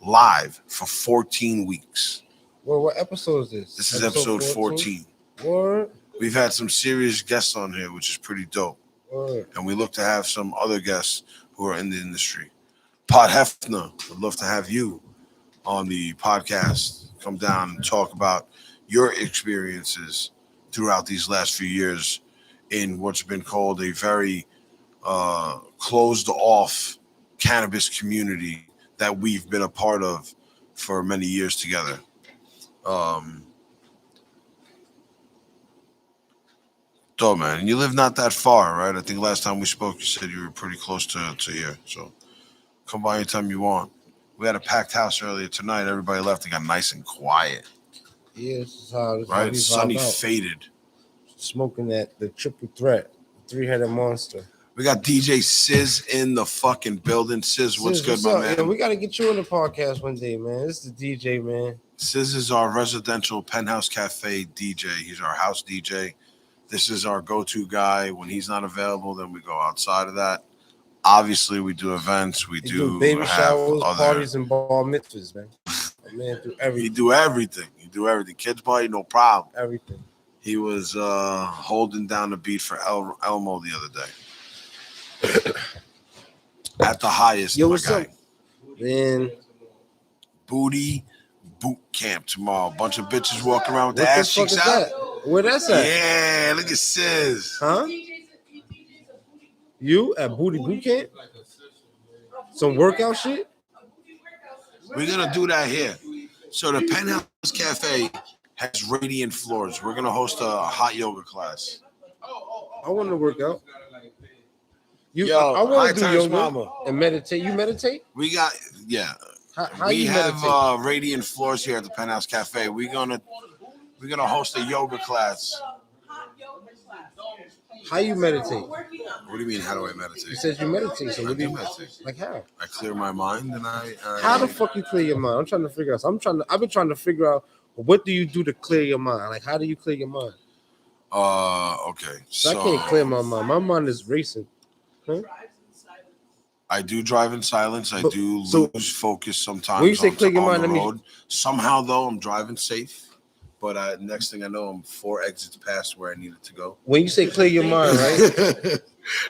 live for 14 weeks. Well, what episode is this? This is episode 14. Word. We've had some serious guests on here, which is pretty dope. Word. And we look to have some other guests who are in the industry. Pod Hefner, would love to have you on the podcast. Come down and talk about your experiences throughout these last few years in what's been called a very closed off cannabis community that we've been a part of for many years together. Dope, man. And you live not that far, right? I think last time we spoke, you said you were pretty close to here. So come by anytime you want. We had a packed house earlier tonight. Everybody left and got nice and quiet. Yeah, this is how Right? Sunny out. faded. Smoking the triple threat, three-headed monster. We got DJ Sizz in the fucking building. Sizz, what's good, my man? Yeah, we got to get you on the podcast one day, man. This is the DJ, man. Sizz is our residential Penthouse Cafe DJ. He's our house DJ. This is our go-to guy. When he's not available, then we go outside of that. Obviously, we do events. We do baby have showers, other parties, and bar mitzvahs, man. Man, do everything. He do everything. He do everything. Kids party, no problem. Everything. He was holding down the beat for Elmo the other day. At the highest, Yo, my what's guy. up? Man. Booty boot camp tomorrow. Bunch of bitches walking around with What the the ass fuck cheeks is out. that? Where that's at? Yeah, look at Sizz. Huh? You at Booty Boot Camp? Some workout shit? We're gonna do that here. So the Penthouse Cafe has radiant floors. We're gonna host a hot yoga class. I want to work out. I High want to do times, yoga mama. and meditate. You meditate? We got How we you have meditate? radiant floors here at the Penthouse Cafe. We're gonna host a yoga class. How you meditate? What do you mean? How do I You meditate? said you meditate. So I what do do you meditate. like? How? I clear my mind and I How the fuck you clear your mind? I'm trying to figure out. I've been trying to figure out what do you do to clear your mind? Like, how do you clear your mind? Okay. So I can't clear my mind. My mind is racing. Huh? I do drive in silence. I do lose focus sometimes. When you say clear your mind, on the I mean- road. Somehow though, I'm driving safe. But next thing I know, I'm 4 exits past where I needed to go. When you say clear your mind, right?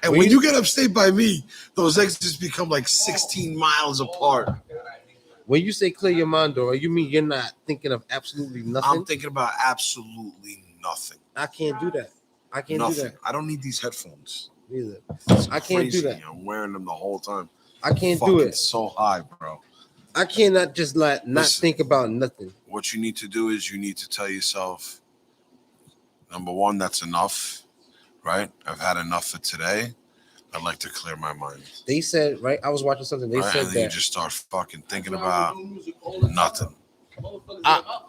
And when you get upstate by me, those exits become like 16 miles apart. When you say clear your mind, though, you mean you're not thinking of absolutely nothing? I'm thinking about absolutely nothing. I can't do that. I can't Nothing. do that I don't need these headphones. either. It's I can't do crazy. that. I'm wearing them the whole time. I can't Fucking do it. so high, bro. I cannot just not Listen. think about nothing. What you need to do is you need to tell yourself, number one, that's enough, right? I've had enough for today. I'd like to clear my mind. They said, right? I was watching something. They Right? said And then you that. just start fucking thinking about nothing.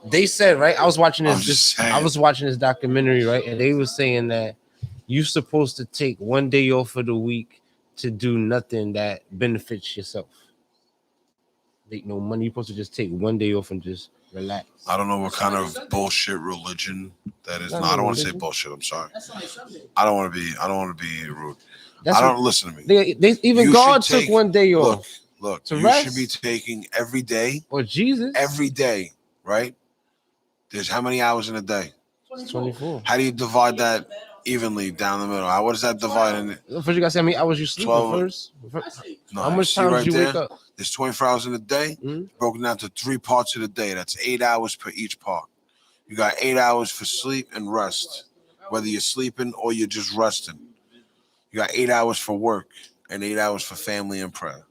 They said, right? I was watching I'm just saying. I was watching this documentary, right? And they were saying that you're supposed to take one day off of the week to do nothing that benefits yourself. Make no money. You're supposed to just take one day off and just relax. I don't know what kind of bullshit religion that is. No, I don't want to say bullshit. I'm sorry. I don't want to be rude. That's I don't listen to me. They even You God should took take- one day off. Look, To you rest? should be taking every day, Or Jesus. right? There's how many hours in a day? 24. How do you divide that evenly down the middle? What does that divide in? First, you gotta say how many hours you sleep 12. first. No, How much see time right do you wake there? up? There's 24 hours in a day, Mhm. broken down to 3 parts of the day. That's 8 hours per each part. You got 8 hours for sleep and rest, whether you're sleeping or you're just resting. You got 8 hours for work and 8 hours for family and prayer.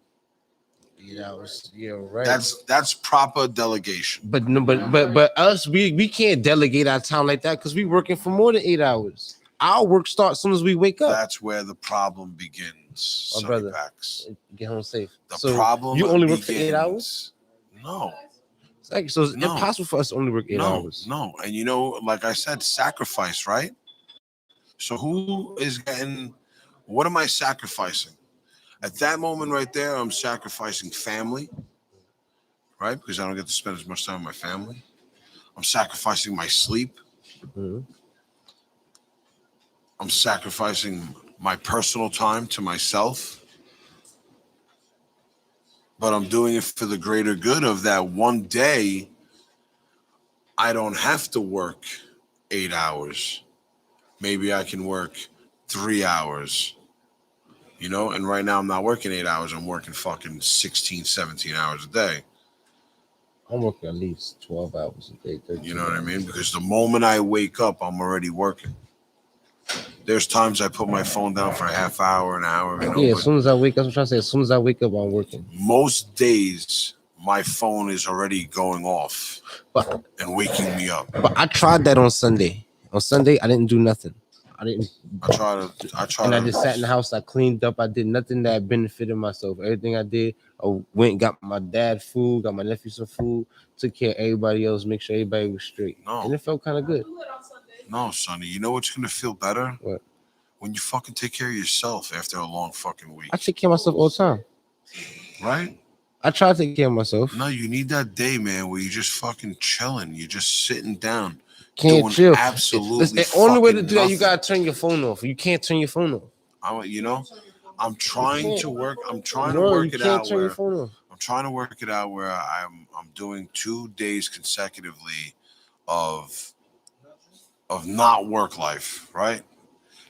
8 hours. Yeah, right. That's proper delegation. But no, but us, we can't delegate our time like that because we working for more than 8 hours. Our work starts as soon as we wake up. That's where the problem begins, My Sunni brother. Paks. Get home safe. The So problem you only work begins. for 8 hours? No. So it's No. impossible for us to only work 8 hours. No. And you know, like I said, sacrifice, right? So who is getting, what am I sacrificing? At that moment right there, I'm sacrificing family, right? Because I don't get to spend as much time with my family. I'm sacrificing my sleep. Mhm. I'm sacrificing my personal time to myself. But I'm doing it for the greater good of that one day. I don't have to work 8 hours. Maybe I can work 3 hours. You know, and right now I'm not working 8 hours. I'm working fucking 16, 17 hours a day. I'm working at least 12 hours a day. 13 You know what I hours. mean? Because the moment I wake up, I'm already working. There's times I put my phone down for a half hour, an hour, you know. Yeah, But as soon as I wake up, I'm trying to say, as soon as I wake up, I'm working. most days, my phone is already going off But and waking me up. I tried that on Sunday. On Sunday, I didn't do nothing. I didn't. I try And I to. just sat in the house. I cleaned up. I did nothing that benefited myself. Everything I did, I went, got my dad food, got my nephew some food, took care of everybody else, make sure everybody was straight. No. And it felt kind of good. No, Sonny. You know what's gonna feel better? What? When you fucking take care of yourself after a long fucking week. I take care of myself all the time. Right? I try to take care of myself. No, you need that day, man, where you're just fucking chilling. You're just sitting down. Can't doing chill. Absolutely. It's the only way to do that. nothing. You gotta turn your phone off. You can't turn your phone off. You know, I'm trying to work. I'm trying to No, work you it can't out turn your where phone off. I'm trying to work it out where I'm doing 2 days consecutively of not work life, right?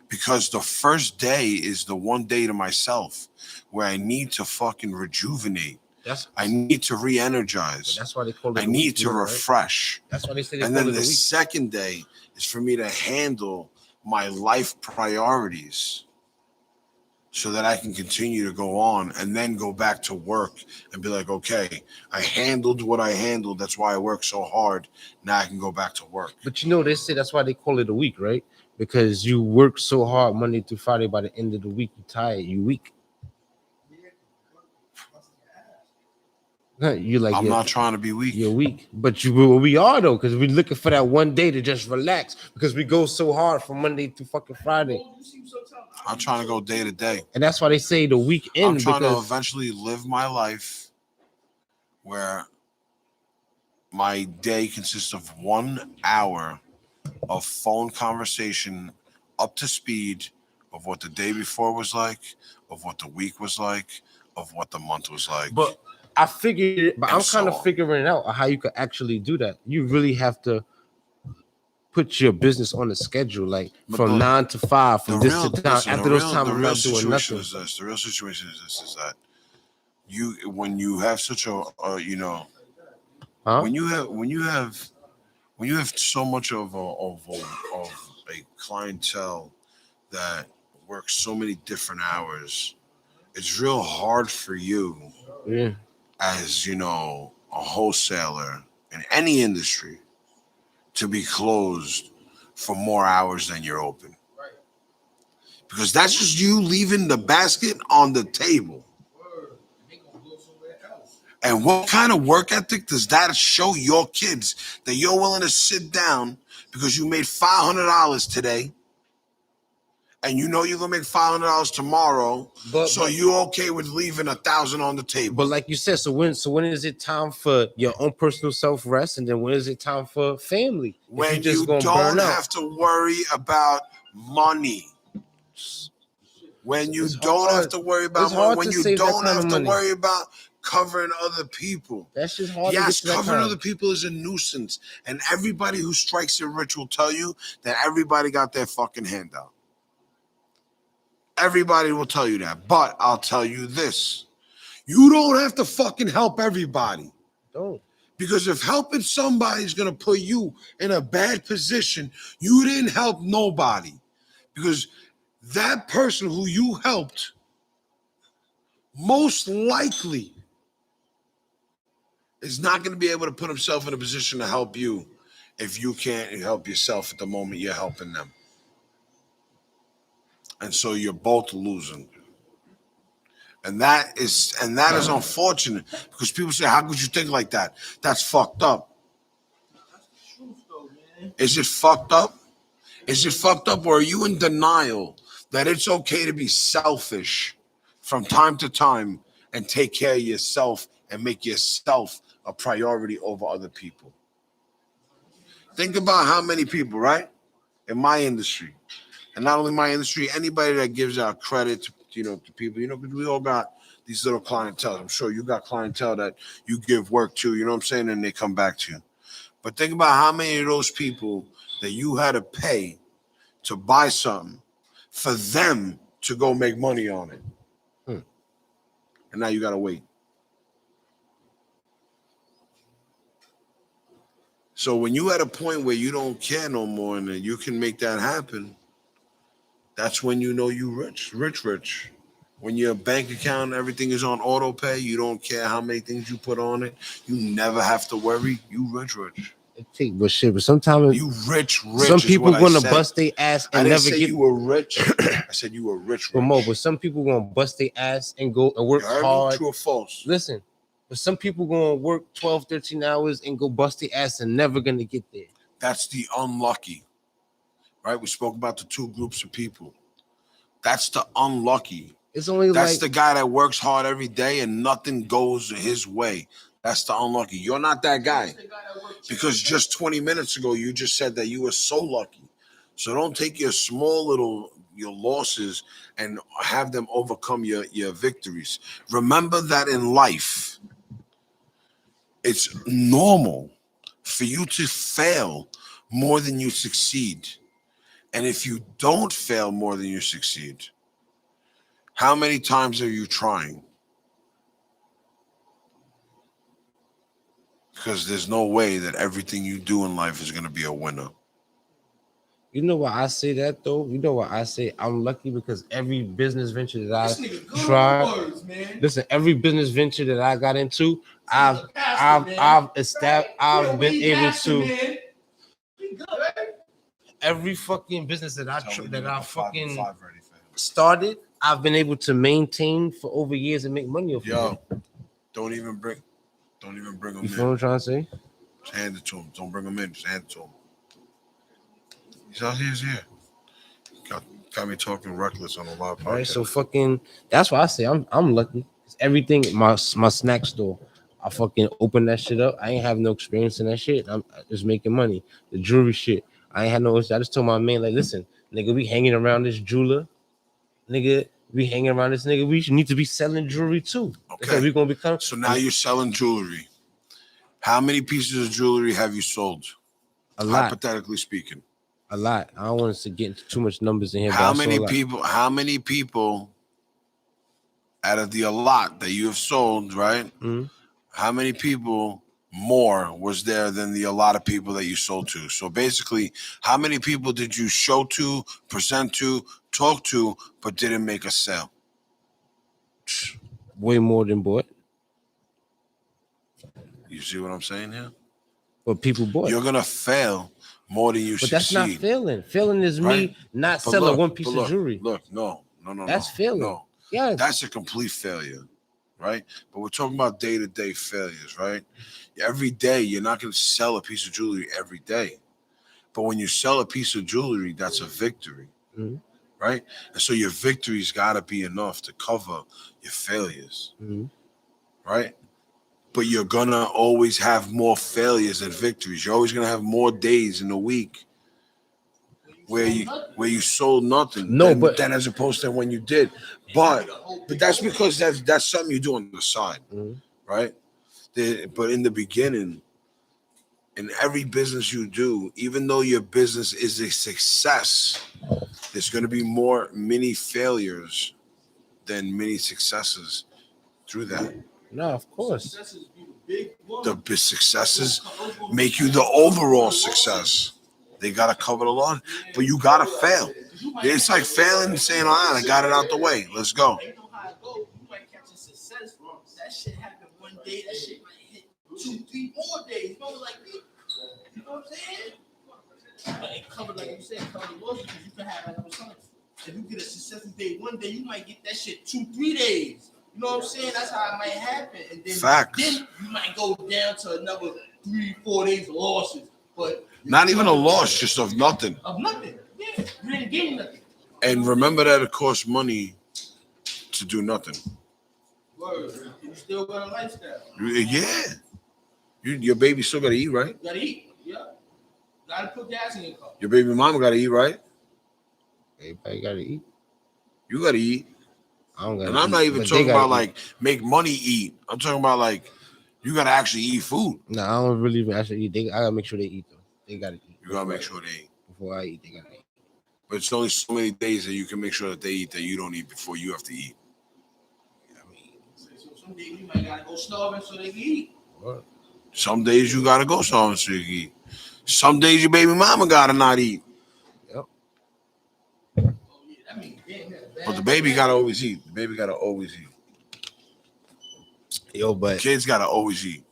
Because the first day is the one day to myself where I need to fucking rejuvenate. I need to re-energize. That's why they call it. I need to refresh. Right? That's why they say. And then the second day is for me to handle my life priorities so that I can continue to go on and then go back to work and be like, okay, I handled what I handled. That's why I work so hard. Now I can go back to work. But you know, they say that's why they call it a week, right? Because you work so hard Monday through Friday. By the end of the week, you're tired. You weak. You like? I'm not trying to be weak. You're weak, but we are though, because we're looking for that one day to just relax because we go so hard from Monday to fucking Friday. I'm trying to go day to day, and that's why they say the weekend. I'm trying to eventually live my life where my day consists of 1 hour of phone conversation up to speed of what the day before was like, of what the week was like, of what the month was like. But I'm kind of figuring out how you could actually do that. You really have to put your business on a schedule, like from 9 to 5, from this to that. After those times, I'm not doing nothing. The real situation is this: is that when you have such a when you have so much of a clientele that works so many different hours, it's real hard for you. Yeah. As you know, a wholesaler in any industry to be closed for more hours than you're open. Because that's just you leaving the basket on the table. And what kind of work ethic does that show your kids that you're willing to sit down because you made $500 today and you know you're gonna make $500 tomorrow, but you're okay with leaving $1,000 on the table? But like you said, so when is it time for your own personal self-rest, and then when is it time for family? When you don't have to worry about money. When you don't have to worry about money. When you don't have to worry about covering other people. That's just hard. Yes, to get to covering that other people is a nuisance. And everybody who strikes it rich will tell you that everybody got their fucking handout. Everybody will tell you that. But I'll tell you this. You don't have to fucking help everybody. Don't. Because if helping somebody is going to put you in a bad position, you didn't help nobody. Because that person who you helped most likely is not going to be able to put himself in a position to help you if you can't help yourself at the moment you're helping them. And so you're both losing. And that is unfortunate because people say, how could you think like that? That's fucked up. Is it fucked up? Is it fucked up, or are you in denial that it's okay to be selfish from time to time and take care of yourself and make yourself a priority over other people? Think about how many people, right, in my industry, and not only my industry, anybody that gives out credit to people, because we all got these little clientele. I'm sure you got clientele that you give work to, you know what I'm saying, and they come back to you. But think about how many of those people that you had to pay to buy something for them to go make money on it. And now you got to wait. So when you at a point where you don't care no more and you can make that happen, that's when you know you rich. When your bank account, everything is on auto pay, you don't care how many things you put on it. You never have to worry. You rich. But sometimes you rich. Some people gonna bust their ass and I didn't never say get. You were rich. I said you were rich. But Mo, but some people gonna bust their ass and go and work hard. True or false? Listen, but some people gonna work 12, 13 hours and go bust their ass and never gonna get there. That's the unlucky, right? We spoke about the two groups of people. That's the unlucky. It's only that's the guy that works hard every day and nothing goes his way. That's the unlucky. You're not that guy. Because just 20 minutes ago, you just said that you were so lucky. So don't take your your losses and have them overcome your victories. Remember that in life, it's normal for you to fail more than you succeed. And if you don't fail more than you succeed, how many times are you trying? Because there's no way that everything you do in life is going to be a winner. You know why I say that though? You know why I say I'm lucky? Because every business venture that I tried, listen, every business venture that I got into, I've been able to. Every fucking business that I fucking started, I've been able to maintain for over years and make money off of it. Don't even bring them you in. You know what I'm trying to say? Just hand it to him. Don't bring them in. Just hand it to him. He's out here. He's here. Got me talking reckless on a lot of podcasts. Right, so fucking, that's why I say I'm lucky. Everything, my snack store, I fucking open that shit up. I ain't have no experience in that shit. I'm just making money. The jewelry shit, I ain't had no. I just told my man, like, listen, nigga, we hanging around this jeweler, nigga. We hanging around this nigga. We need to be selling jewelry too. Okay, we gonna become. So now you're selling jewelry. How many pieces of jewelry have you sold? A lot. Hypothetically speaking. A lot. I don't want us to get into too much numbers in here. How many people out of the a lot that you have sold, right? Mm-hmm. How many people more was there than the a lot of people that you sold to? So basically, how many people did you show to, present to, talk to, but didn't make a sale? Way more than bought. You see what I'm saying here? But people bought. You're gonna fail more than you succeed. But that's not failing. Failing is me not selling one piece of jewelry. No. That's failing. No. Yeah, that's a complete failure, right? But we're talking about day-to-day failures, right? Every day, you're not going to sell a piece of jewelry every day. But when you sell a piece of jewelry, that's a victory, right? And so your victory's got to be enough to cover your failures, right? But you're going to always have more failures than victories. You're always going to have more days in the week where you sold nothing. Than as opposed to when you did. But that's because that's something you do on the side, right? But in the beginning, in every business you do, even though your business is a success, there's going to be more mini failures than many successes through that. No, of course. The big successes make you the overall success. They got to cover the lawn, but you got to fail. It's like failing and saying, all right, I got it out the way. Let's go. You know how it goes. You might catch a success. That shit happened one day. That shit might hit 2-3 more days. You know, like me. You know what I'm saying? But it covered, like you said, cover the losses because you can have like results. If you get a successful day one day, you might get that shit 2-3 days. You know what I'm saying? That's how it might happen. And then, then you might go down to another 3-4 days of losses. But not even a loss, just of nothing. Of nothing. Yeah. You didn't gain nothing. And remember that it costs money to do nothing. Word. You still got a lifestyle. Yeah. Your baby still got to eat, right? Got to eat. Yeah. Got to put gas in your car. Your baby mama got to eat, right? Everybody got to eat. You got to eat. I don't got. And I'm not even talking about like make money eat. I'm talking about like you got to actually eat food. No, I don't really even actually eat. I got to make sure they eat though. They got to eat. You got to make sure they eat. Before I eat, they got to eat. But it's only so many days that you can make sure that they eat that you don't eat before you have to eat. I mean, so some days you might gotta go starving so they can eat. What? Some days you gotta go starving so you can eat. Some days your baby mama gotta not eat. Yep. Oh, yeah, I mean, but the baby gotta always eat. The baby gotta always eat. Yo, but kids gotta always eat.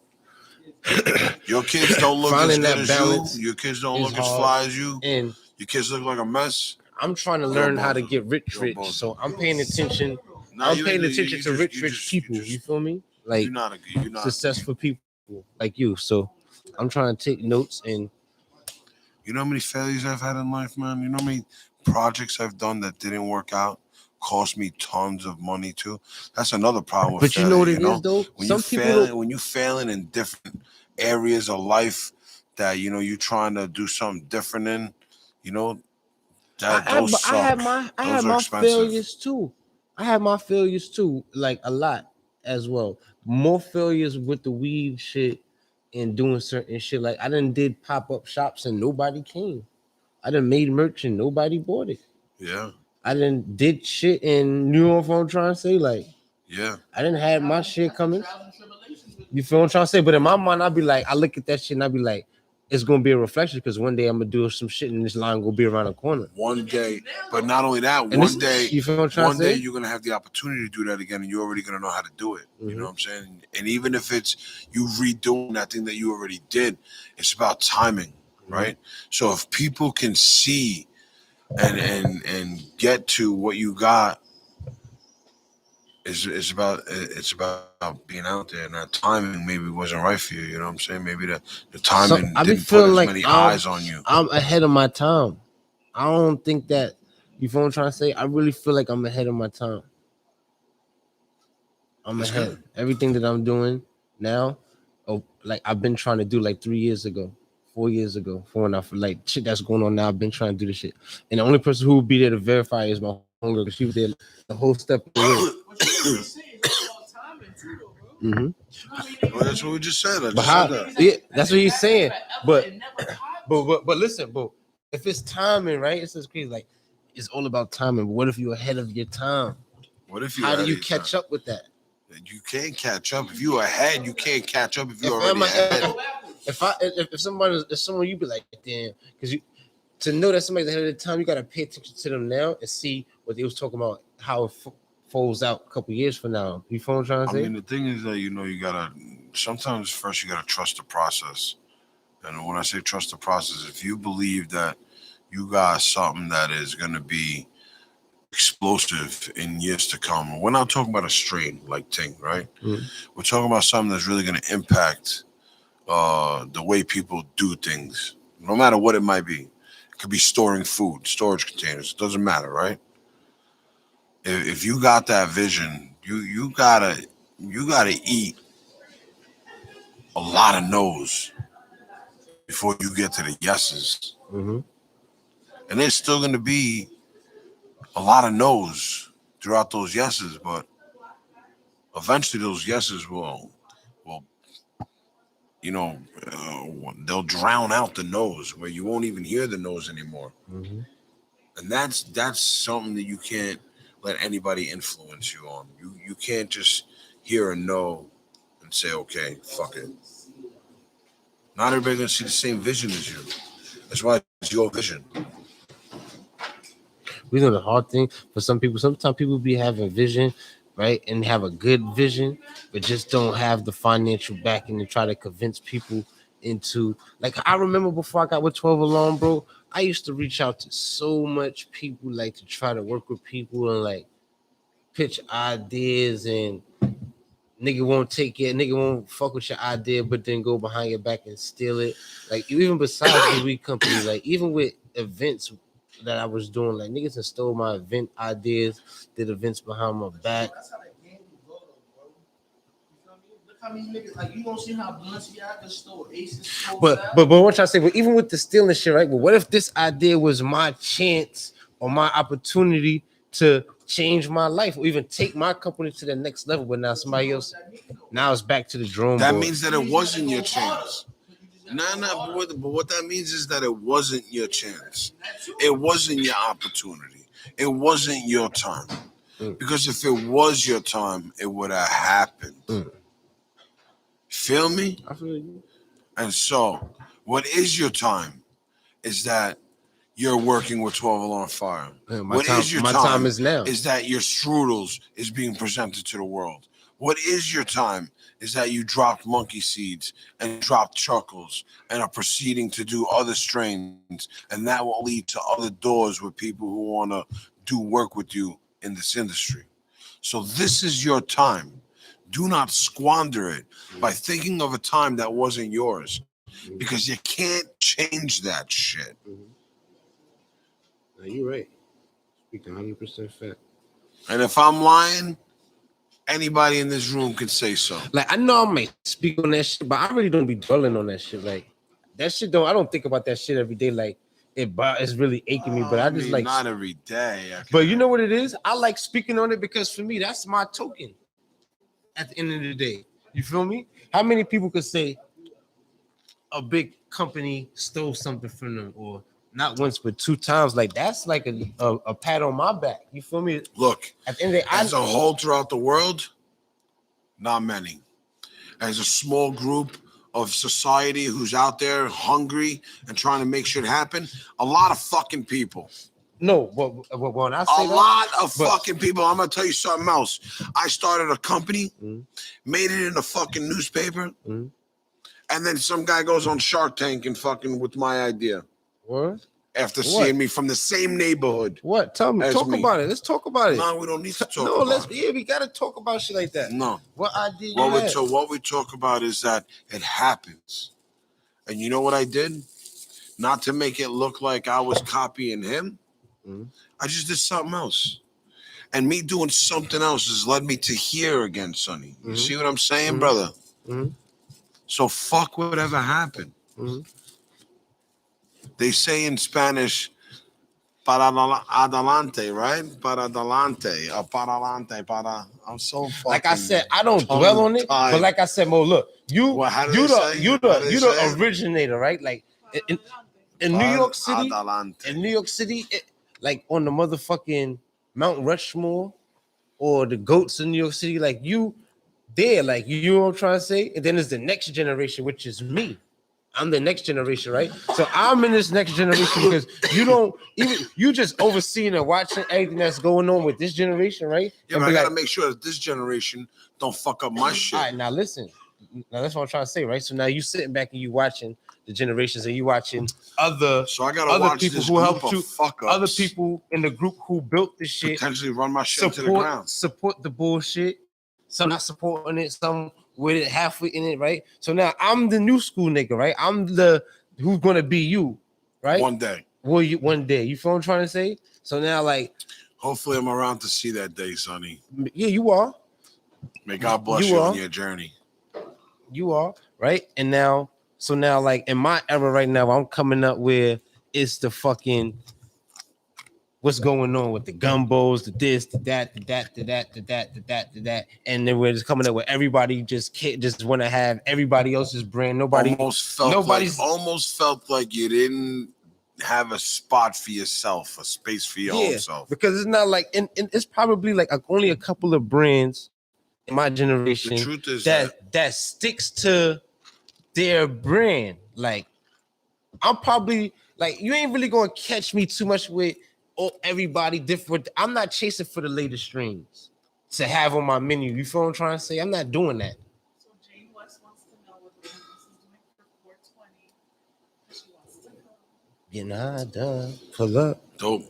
Your kids don't look as good as you. Your kids don't look as fly as you. And your kids look like a mess. I'm trying to learn how to get rich, so I'm paying attention. I'm paying attention to rich people. You feel me? Like you're not successful people like you. So I'm trying to take notes. And you know how many failures I've had in life, man? You know how many projects I've done that didn't work out, cost me tons of money too. That's another problem. But you know what it is though. When you failing in different areas of life that you're trying to do something different in, I had my failures too. I had my failures too, like a lot as well. More failures with the weed shit and doing certain shit. Like I done did pop-up shops and nobody came. I done made merch and nobody bought it. Yeah. I done did shit in New York. I'm trying to say, like, yeah, I didn't have my shit coming. You feel what I'm trying to say? But in my mind, I'd be like, I look at that shit and I'd be like, it's gonna be a reflection because one day I'm gonna do some shit and this line gonna be around the corner. One day, but not only that, one day you're gonna have the opportunity to do that again, and you're already gonna know how to do it. Mm-hmm. You know what I'm saying? And even if it's you redoing that thing that you already did, it's about timing, right? So if people can see and get to what you got, it's about being out there, and that timing maybe wasn't right for you. You know what I'm saying? Maybe the timing didn't put as many eyes on you. I'm ahead of my time. I don't think that, you feel what I'm trying to say? I really feel like I'm ahead of my time. That's ahead. Good. Everything that I'm doing now, like I've been trying to do like 3 years ago, 4 years ago, like shit that's going on now. I've been trying to do this shit, and the only person who will be there to verify is my homegirl because she was there the whole step of the way. Well, that's what we just said. Yeah, that's what he's saying. But listen, bro. If it's timing, right? It's just crazy. Like it's all about timing. But what if you're ahead of your time? What if you? How do you catch up with that? You can't catch up. If you're ahead, you can't catch up if you're already ahead. If someone you be like, damn, because to know that somebody's ahead of the time, you gotta pay attention to them now and see what they was talking about, how it folds out a couple years from now. You feel what I'm trying to say? I mean, the thing is that you gotta sometimes first you gotta trust the process. And when I say trust the process, if you believe that you got something that is gonna be explosive in years to come, we're not talking about a strain like Ting, right? Mm-hmm. We're talking about something that's really gonna impact the way people do things, no matter what it might be. It could be storing food, storage containers. It doesn't matter, right? If you got that vision, you gotta eat a lot of no's before you get to the yeses. Mm-hmm. And there's still gonna be a lot of no's throughout those yeses, but eventually those yeses will they'll drown out the no's where you won't even hear the no's anymore. Mm-hmm. And that's something that you can't let anybody influence you on. You can't just hear a no and say, okay, fuck it. Not everybody gonna see the same vision as you. That's why it's your vision. We know the hard thing for some people. Sometimes people be having vision, right, and have a good vision, but just don't have the financial backing to try to convince people into. Like I remember before I got with 12 Alarm, bro, I used to reach out to so much people, like to try to work with people and like pitch ideas, and nigga won't take it, nigga won't fuck with your idea, but then go behind your back and steal it. Like even besides the weed company, like even with events that I was doing, like niggas have stole my event ideas, did events behind my back. That's how that game go, though, bro. You feel me? Look how many niggas, like, you don't see how Balenciaga stole Aces. But what I say, but even with the stealing shit, right? But what if this idea was my chance or my opportunity to change my life or even take my company to the next level? But now somebody else, now it's back to the drawing That board. means that it wasn't your chance. But what that means is that it wasn't your chance. It wasn't your opportunity. It wasn't your time. Because if it was your time, it would have happened. Feel me? I feel you. And so, what is your time is that you're working with 12 Alarm Fire. My time is now. Is that your strudels is being presented to the world. What is your time is that you dropped monkey seeds and dropped chuckles and are proceeding to do other strains, and that will lead to other doors with people who want to do work with you in this industry. So this is your time. Do not squander it by thinking of a time that wasn't yours, because you can't change that shit. No, you're right. Speaking 100% fact. And if I'm lying, anybody in this room can say so. Like I know I may speak on that shit, but I really don't be dwelling on that shit. Like that shit I don't think about that shit every day. Like it's really aching me, but I just like not every day. But you know what it is? I like speaking on it because for me, that's my token. At the end of the day, you feel me? How many people could say a big company stole something from them, or not once but 2 times? Like that's like a pat on my back. You feel me? Look, at the end of the day, as a whole throughout the world, not many. As a small group of society who's out there hungry and trying to make shit happen, a lot of fucking people. No, but when I say a lot of fucking people. I'm gonna tell you something else. I started a company, made it in a fucking newspaper, and then some guy goes on Shark Tank and fucking with my idea. What? After seeing me from the same neighborhood. What? Tell me. Talk about it. Let's talk about it. No, we don't need to talk about it. No, we gotta talk about shit like that. No. What idea? What we talk about is that it happens. And you know what I did? Not to make it look like I was copying him. I just did something else. And me doing something else has led me to here again, Sonny. You see what I'm saying, brother? So fuck whatever happened. They say in Spanish, para adelante, right? Para adelante, para. I'm so fucking. Like I said, I don't dwell on it, but like I said, Mo, look, you the originator, right? Like in New York City, like on the motherfucking Mount Rushmore or the goats in New York City, like you there, like you know what I'm trying to say? And then there's the next generation, which is me. I'm the next generation, right? So I'm in this next generation because you just overseeing and watching everything that's going on with this generation, right? Yeah, but I gotta make sure that this generation don't fuck up my shit. All right, now listen. Now that's what I'm trying to say, right? So now you sitting back and you watching the generations and you watching other people who helped you, other people in the group who built this shit, potentially run my shit to the ground. Support the bullshit. Some not supporting it, some with it halfway in it, right? So now I'm the new school nigga, right? I'm the who's gonna be you, right? One day. One day. You feel what I'm trying to say? So now, like, hopefully I'm around to see that day, Sonny. Yeah, you are. May God bless you on your journey. You are, right? And now, so now, like in my era right now, I'm coming up where it's the fucking what's going on with the gumbos, the this, the that, the that, the that, the that, the that, the that, and then we're just coming up with everybody just want to have everybody else's brand. Almost felt like you didn't have a spot for yourself, a space for your own self. Because it's not like, and it's probably like only a couple of brands in my generation The truth is that sticks to their brand. Like, I'm probably like, you ain't really gonna catch me too much with everybody different. I'm not chasing for the latest streams to have on my menu. You feel what I'm trying to say? I'm not doing that. So Jane West wants to know what Goonies is doing for 420. She wants to know. You know, duh. Pull up. Dope.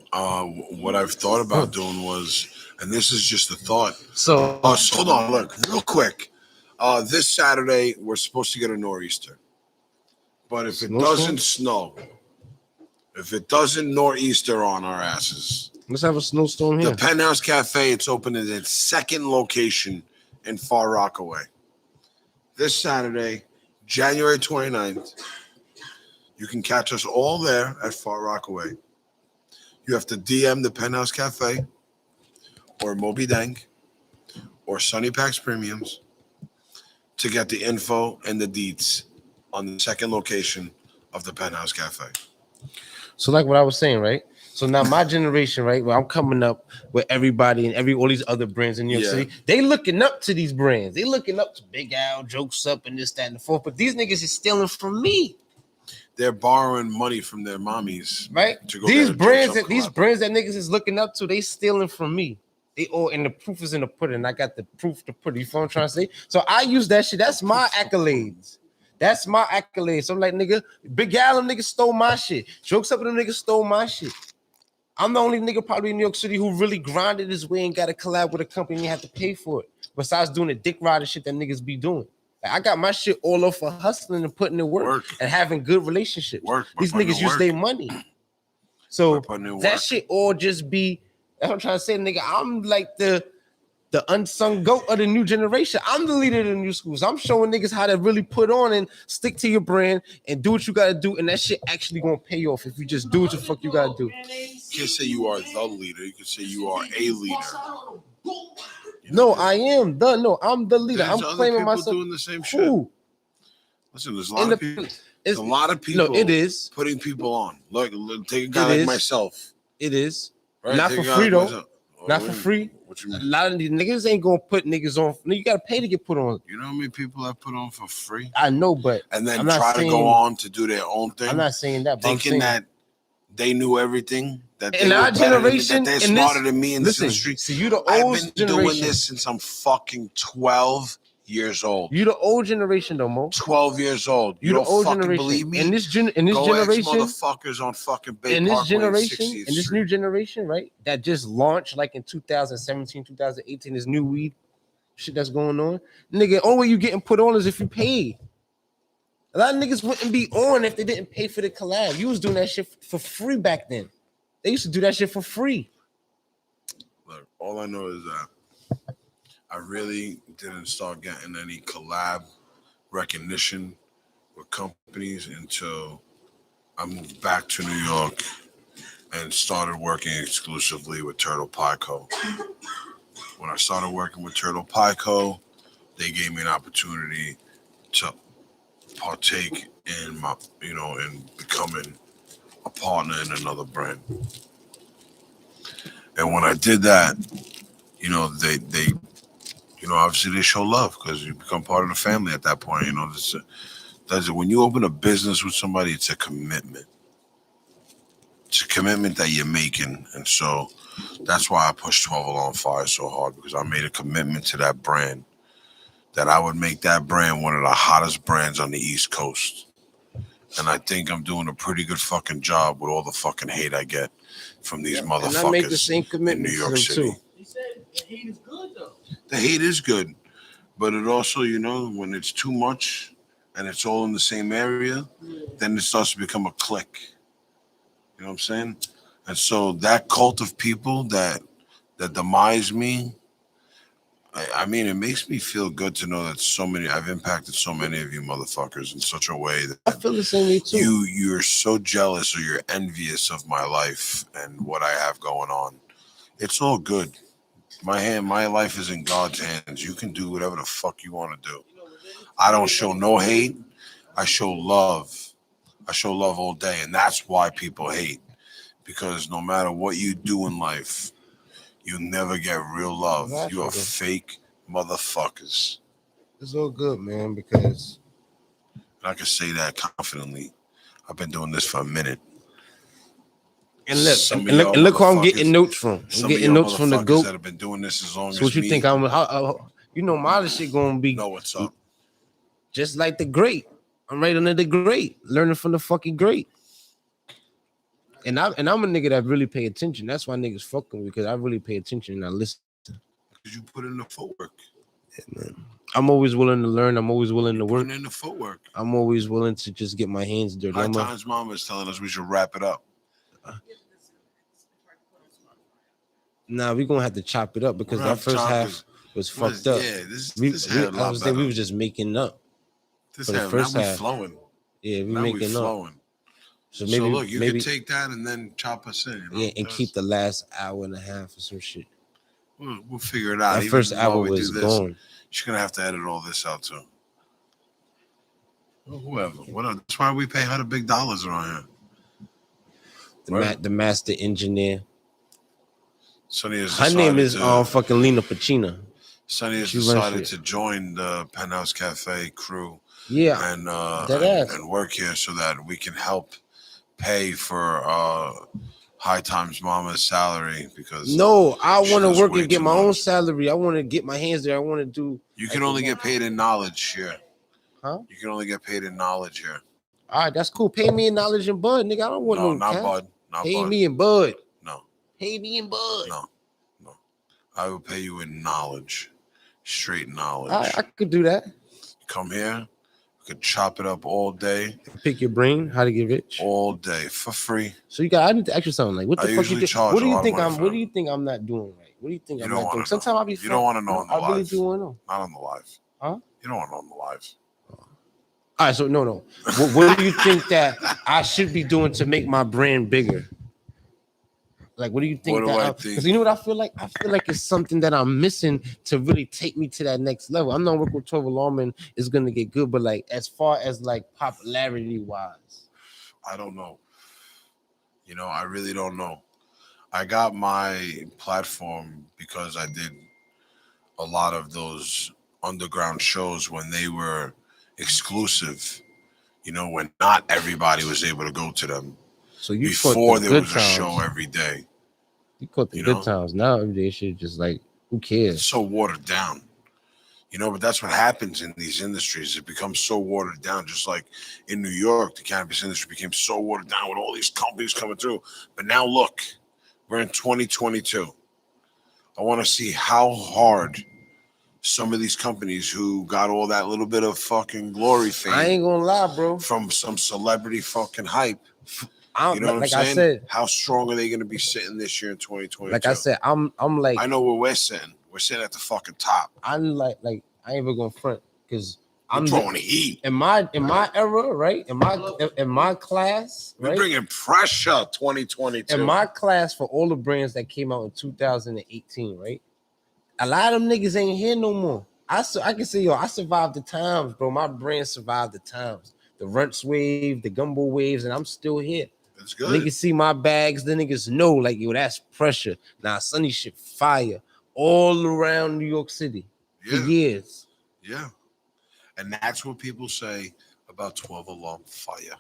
What I've thought about doing was, and this is just a thought. So hold on, look, real quick. This Saturday we're supposed to get a nor'easter, but if it doesn't snow, if it doesn't nor'easter on our asses, let's have a snowstorm here. The Penthouse Cafe, it's open in its second location in Far Rockaway. This Saturday, January 29th, you can catch us all there at Far Rockaway. You have to DM the Penthouse Cafe or Mo.B Dank or Sunni Paks Premiums to get the info and the deets on the second location of the Penthouse Cafe. So like what I was saying, right? So now my generation, right, where I'm coming up with everybody and all these other brands in New York City, they looking up to these brands. They looking up to Big Al, Jokes Up, and this, that, and the fourth. But these niggas is stealing from me. They're borrowing money from their mommies, right? To go these brands that niggas is looking up to, they stealing from me. They all, and the proof is in the pudding. I got the proof to put it. You feel what I'm trying to say? So I use that shit. That's my accolades. That's my accolades. So I'm like, nigga, Big Al, them niggas stole my shit. Jokes Up, them niggas stole my shit. I'm the only nigga probably in New York City who really grinded his way and got to collab with a company and had to pay for it. Besides doing the dick rider shit that niggas be doing. Like, I got my shit all off for hustling and putting in work and having good relationships. These niggas use their money. So that shit all just be, that's what I'm trying to say, nigga. I'm like the unsung goat of the new generation. I'm the leader of the new schools. I'm showing niggas how to really put on and stick to your brand and do what you gotta do, and that shit actually gonna pay off if you just do what the fuck you gotta do. You can't say you are the leader. You can say you are a leader. No, I am the I'm the leader. There's I'm claiming myself doing the same shit. Listen, there's a lot of people. There's a lot of people. No, it is putting people on. Look, take a guy like myself. It is right? Not for free though. Not for free. What you mean? A lot of these niggas ain't gonna put niggas on. You gotta pay to get put on. You know how many people I put on for free? I know, but and then try to go on to do their own thing. I'm not saying that, but thinking that they knew everything. That in our generation, that they're smarter than me in this industry. So you the old I've been generation. doing this since I'm fucking 12 years old. You the old generation though, Mo. 12 years old. You don't old fucking generation. believe me? In this generation, motherfuckers on fucking Bay in this Parkway generation, and 60th in this Street. new generation, right? That just launched like in 2017, 2018. This new weed shit that's going on, nigga. Only way you getting put on is if you paid. A lot of niggas wouldn't be on if they didn't pay for the collab. You was doing that shit for free back then. They used to do that shit for free. Look, all I know is that I really didn't start getting any collab recognition with companies until I moved back to New York and started working exclusively with Turtle Pie Co. When I started working with Turtle Pie Co., they gave me an opportunity to partake in my, in becoming a partner in another brand. And when I did that, they obviously they show love because you become part of the family at that point. When you open a business with somebody, it's a commitment. It's a commitment that you're making. And so that's why I pushed 12 Alarm Fire so hard, because I made a commitment to that brand, that I would make that brand one of the hottest brands on the East Coast. And I think I'm doing a pretty good fucking job with all the fucking hate I get from these motherfuckers. And I made the same commitment in New York City. Too. He said the hate is good though. The hate is good, but it also, when it's too much and it's all in the same area, then it starts to become a clique. You know what I'm saying? And so that cult of people that demise me, I mean, it makes me feel good to know that I've impacted so many of you motherfuckers in such a way I that feel the same way too. you're so jealous or you're envious of my life and what I have going on. It's all good. My life is in God's hands. You can do whatever the fuck you want to do. I don't show no hate. I show love. I show love all day, and that's why people hate. Because no matter what you do in life, you never get real love. You are fake motherfuckers. It's all good, man, because And I can say that confidently. I've been doing this for a minute. and look, Some of and look, y'all and look who I'm getting motherfuckers- notes from. I'm Some of getting y'all notes from the motherfuckers goat. that have been doing this as long So as what you me. think I'm? You know, my other shit gonna be know what's up. just like the great. I'm right under the great, learning from the fucking great. And I'm a nigga that really pay attention. That's why niggas fucking me, because I really pay attention and I listen. Because you put in the footwork. I'm always willing to learn. I'm always willing to work. Putting in the footwork. I'm always willing to just get my hands dirty. High Times Mama is telling us we should wrap it up. Nah, we're gonna have to chop it up because that first half was fucked up. Yeah, this I was thinking we was just making up. This for the half, first now we half. flowing. Yeah, we Now we making up. flowing. So So maybe look, you maybe can take that and then chop us in. You know? yeah, and keep the last hour and a half or some shit. We'll figure it out. That Even first while hour we was do this, gone. She's gonna have to edit all this out too. Well, whoever, whatever. That's why we pay her the big dollars around here. The master engineer. Sonny has Her name is decided to- fucking Lena Pacina. Sonny has She runs decided shit. to join the Penthouse Cafe crew Yeah, and work here so that we can help pay for High Times Mama's salary because no, I she want to does work way and get too my own much. salary. I want to get my hands there. I want to do. You can only get paid in knowledge here. Huh? You can only get paid in knowledge here. All right, that's cool. Pay me in knowledge and bud, nigga. I don't want No, no not cash. bud. Not Pay bud. me in bud. No. Pay me in bud. No. I will pay you in knowledge. Straight knowledge. I could do that. Come here. We could chop it up all day. Pick your brain, how to get rich. All day for free. So I need to ask you something. Like, what the I fuck you usually think? charge What do a you lot of think money I'm? for What them. do you think I'm not doing right? What do you think You I'm don't not doing? wanna Sometimes know. I'll be. You don't want to know on the I really live. do want to know. Not on the live. Huh? You don't want to know on the live. All right, so no. What do you think that I should be doing to make my brand bigger? Like, what do you think? What do I think? Because you know what I feel like? I feel like it's something that I'm missing to really take me to that next level. I'm not working with 12 Alarm is gonna get good, but like as far as like popularity wise, I don't know. You know, I really don't know. I got my platform because I did a lot of those underground shows when they were exclusive. You know, when not everybody was able to go to them. so you Before caught the there good was a times. show every day. You caught the you good know? times. Now every day shit just like who It's cares? so watered down. You know, but that's what happens in these industries. It becomes so watered down, just like in New York, the cannabis industry became so watered down with all these companies coming through. But now look, we're in 2022. I want to see how hard some of these companies who got all that little bit of fucking glory fame I ain't gonna lie, bro. from some celebrity fucking hype. I'm You know what like I'm I saying? said, How strong are they going to be sitting this year in 2022? like I said, I'm like I know where we're sitting. We're sitting at the fucking top. I'm like I ain't even gonna front because I'm I'm throwing the heat. in my era, right? In my class, We're right? bringing pressure 2022. In my class for all the brands that came out in 2018, right? A lot of them niggas ain't here no more. I can say, I survived the times, bro. My brand survived the times. The Runts wave, the Gumbo waves, and I'm still here. That's good. Niggas see my bags, the niggas know, like, yo, that's pressure. Now, Sunny shit fire all around New York City for years. Yeah. And that's what people say about 12 Alarm Fire.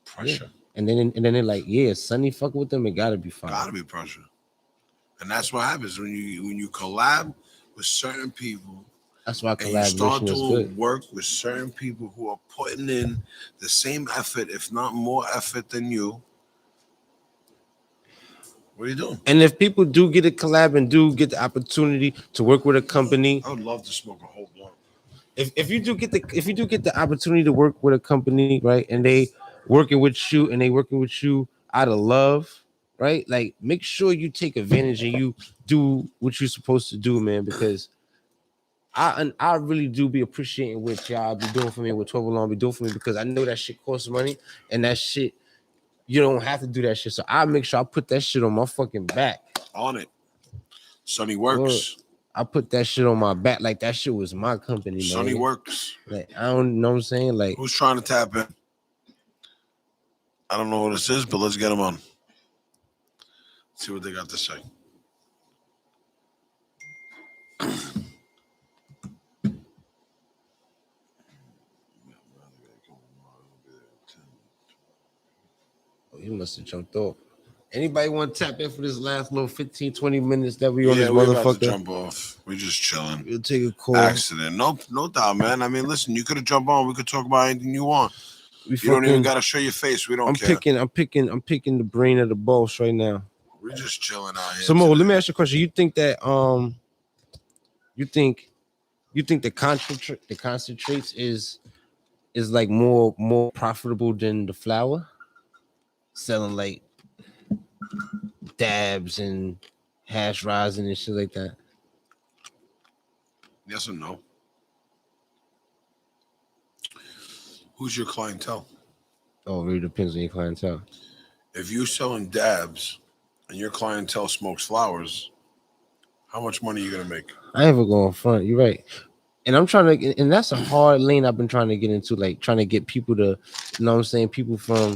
Pressure. Yeah. And then they're like, yeah, Sunny fuck with them, it gotta be fire. Gotta be pressure. And that's what happens when you collab with certain people. That's why And you start collaboration is doing good. work with certain people who are putting in the same effort, if not more effort than you. What are you doing? And if people do get a collab and do get the opportunity to work with a company, I would love to smoke a whole blunt. if you do get the opportunity to work with a company, right, and they working with you out of love, right? Like, make sure you take advantage and you do what you're supposed to do, man. Because I really do be appreciating what y'all be doing for me, what 12 Along be doing for me, because I know that shit costs money, and that shit you don't have to do that shit. So I make sure I put that shit on my fucking back. On it. Sonny Word. works. I put that shit on my back like that shit was my company, man. Sonny works. Like, I don't know what I'm saying. Like, Who's trying to tap in? I don't know what this is, but let's get them on. See what they got to say. oh, he must have jumped off. Anybody want to tap in for this last little 15, 20 minutes that we on this we're about to motherfucker? jump off. We're just chilling. We'll take a call. Accident. No doubt, man. I mean, listen, you could have jumped on. We could talk about anything you want. You don't even gotta show your face. We don't care. I'm picking the brain of the boss right now. We're just chilling out here. So Mo, let me ask you a question. You think that you think the concentrates is like more profitable than the flower? Selling like dabs and hash rising and shit like that. Yes or no? Who's your clientele? Oh, it really depends on your clientele. If you're selling dabs and your clientele smokes flowers, how much money are you gonna make? I ain't even going front. You're right. And I'm trying to, and that's a hard lane I've been trying to get into, like trying to get people to, you know what I'm saying, people from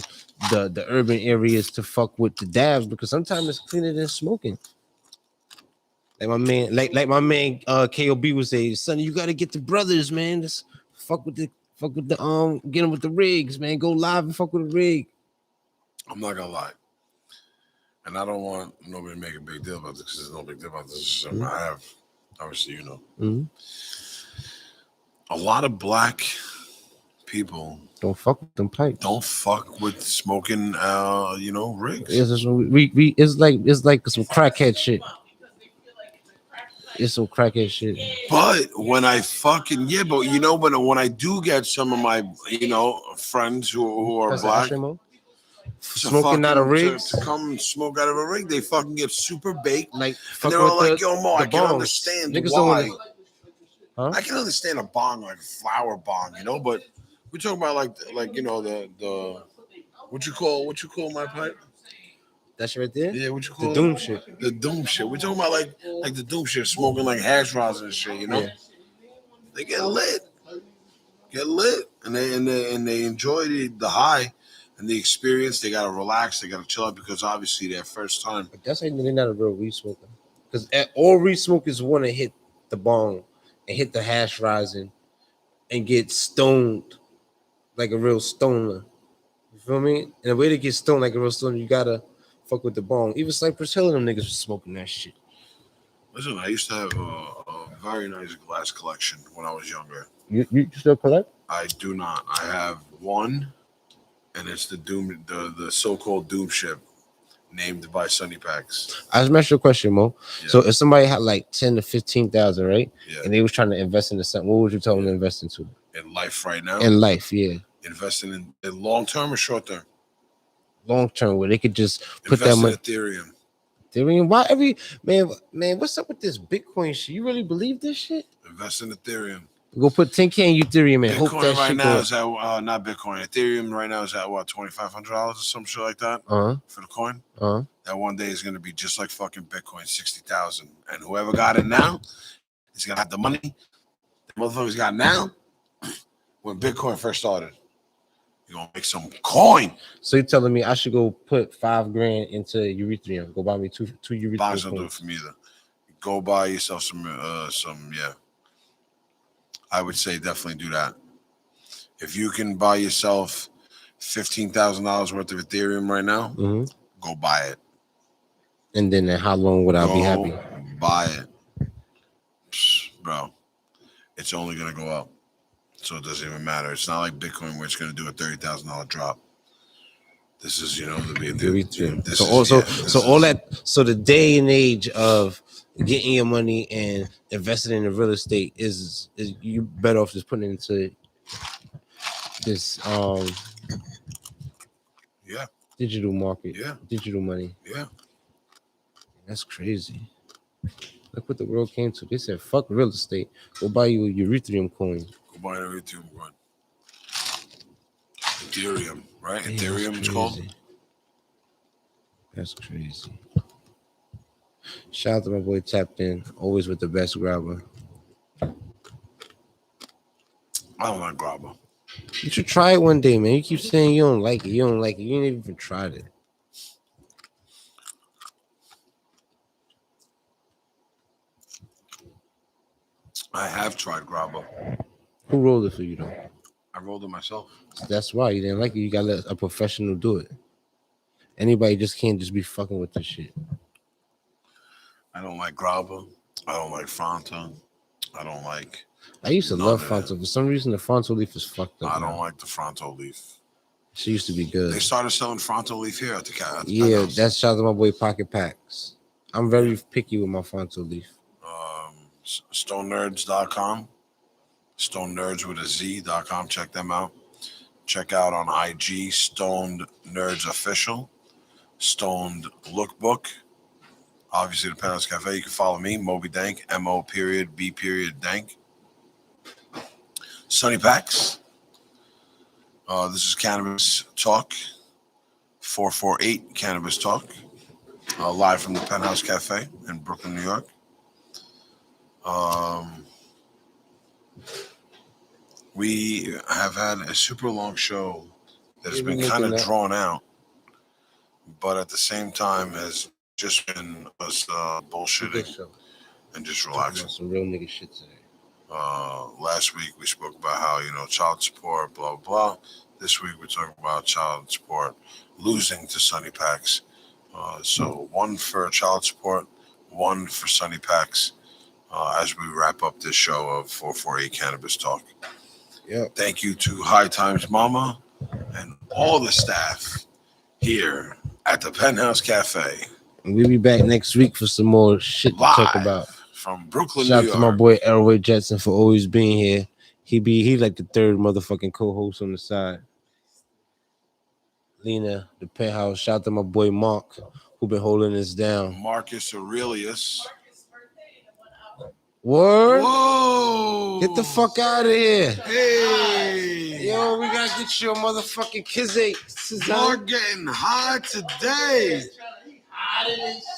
the urban areas to fuck with the dabs, because sometimes it's cleaner than smoking. Like my man, KOB would say, "Sonny, you gotta get the brothers, man. Just fuck with the get them with the rigs, man. Go live and fuck with the rig." I'm not gonna lie, and I don't want nobody to make a big deal about this because there's no big deal about this. This is something I have, obviously, you know. Mm-hmm. A lot of black people don't fuck with them pipes. Don't fuck with smoking, rigs. It's like some crackhead shit. It's some crackhead shit. But when I when I do get some of my friends who are black smoking out of rigs to come smoke out of a rig, they fucking get super baked. Like, and they're all like, "Yo, Mo, I can understand why." Huh? I can understand a bong, like a flower bong, but we're talking about like the what you call my pipe? That's right there. Yeah, what you call the doom shit? The doom shit. We're talking about like the doom shit, smoking like hash rosin and shit. Yeah. They get lit, and they enjoy the high and the experience. They gotta relax. They gotta chill out because obviously their first time. But that's like they're not a real weed smoker, because all weed smokers want to hit the bong and hit the hash rising and get stoned like a real stoner. You feel me? And the way to get stoned like a real stoner, you gotta fuck with the bong. Even Cypress Hill and them niggas was smoking that shit. Listen, I used to have a very nice glass collection when I was younger. You still collect? I do not. I have one, and it's the so-called doom ship, named by Sunni Paks. I just asked you a question, Mo. Yeah. So if somebody had like 10 to 15,000, right? Yeah. And they was trying to invest into something, what would you tell them to invest into? In life right now? In life, yeah. Investing in long term or short term? Long term, where they could just put that money. Ethereum. Ethereum? Why man, what's up with this Bitcoin shit? You really believe this shit? Invest in Ethereum. Go put 10K in Ethereum and Bitcoin hope that right shit now goes. is at not Bitcoin. Ethereum right now is at what, $2,500 or some shit like that for the coin. That one day is gonna be just like fucking Bitcoin, 60,000. And whoever got it now is gonna have the money the motherfuckers got now when Bitcoin first started. You're gonna make some coin. So you're telling me I should go put $5,000 into Ethereum? Go buy me two Ethereum. Bonds don't do it for me either. Go buy yourself some. I would say definitely do that. If you can buy yourself $15,000 worth of Ethereum right now, go buy it. And then how long would I be happy? Buy it, bro. It's only gonna go up, so it doesn't even matter. It's not like Bitcoin where it's gonna do a $30,000 drop. This is, So the day and age of getting your money and investing in the real estate is you better off just putting it into this Digital market. Yeah. Digital money. Yeah. That's crazy. Look what the world came to. They said, fuck real estate. Go buy you a Ethereum coin. Go buy an Ethereum coin. Ethereum, right? Damn, Ethereum that's it's called. crazy. That's crazy. Shout out to my boy Tapped In, always with the best grabber. I don't like grabber. You should try it one day, man. You keep saying you don't like it. You don't like it. You ain't even tried it. I have tried grabber. Who rolled it for you, though? I rolled it myself. That's why you didn't like it. You gotta let a professional do it. Anybody just can't just be fucking with this shit. I don't like grabber. I don't like Fronto. I don't like. I used to None love of Fronto. For some reason, the Fronto leaf is fucked up. I now. don't like the Fronto leaf. She used to be good. They started selling Fronto leaf here at the cat. Yeah, that's shout out to my boy Pocket Packs. I'm very picky with my Fronto leaf. StoneNerds.com. Stone Nerds with a Z.com. Check them out. Check out on IG Stoned Nerds Official. Stoned Lookbook. Obviously, the Penthouse Cafe. You can follow me, Mo.B Dank, MO.B. Dank. Sunni Paks. This is Cannabis Talk. 448 Cannabis Talk. Live from the Penthouse Cafe in Brooklyn, New York. We have had a super long show that has been kind of drawn out, but at the same time has just been us bullshitting and just relaxing. Some real nigga shit today. Last week we spoke about how, child support, blah, blah. This week we're talking about child support losing to Sunni Paks. So one for child support, one for Sunni Paks as we wrap up this show of 448 Cannabis Talk. Yep. Thank you to High Times Mama and all the staff here at the Penthouse Cafe. And we'll be back next week for some more shit to talk about. From Brooklyn, Shout New out York. to my boy Elroy Jetson for always being here. He like the third motherfucking co-host on the side. Lena, the Penthouse. Shout out to my boy Mark, who been holding us down. Marcus Aurelius. Word? Whoa! Get the fuck out of here. Hey! Yo, we gotta get you a motherfucking kizzy. Mark getting high today.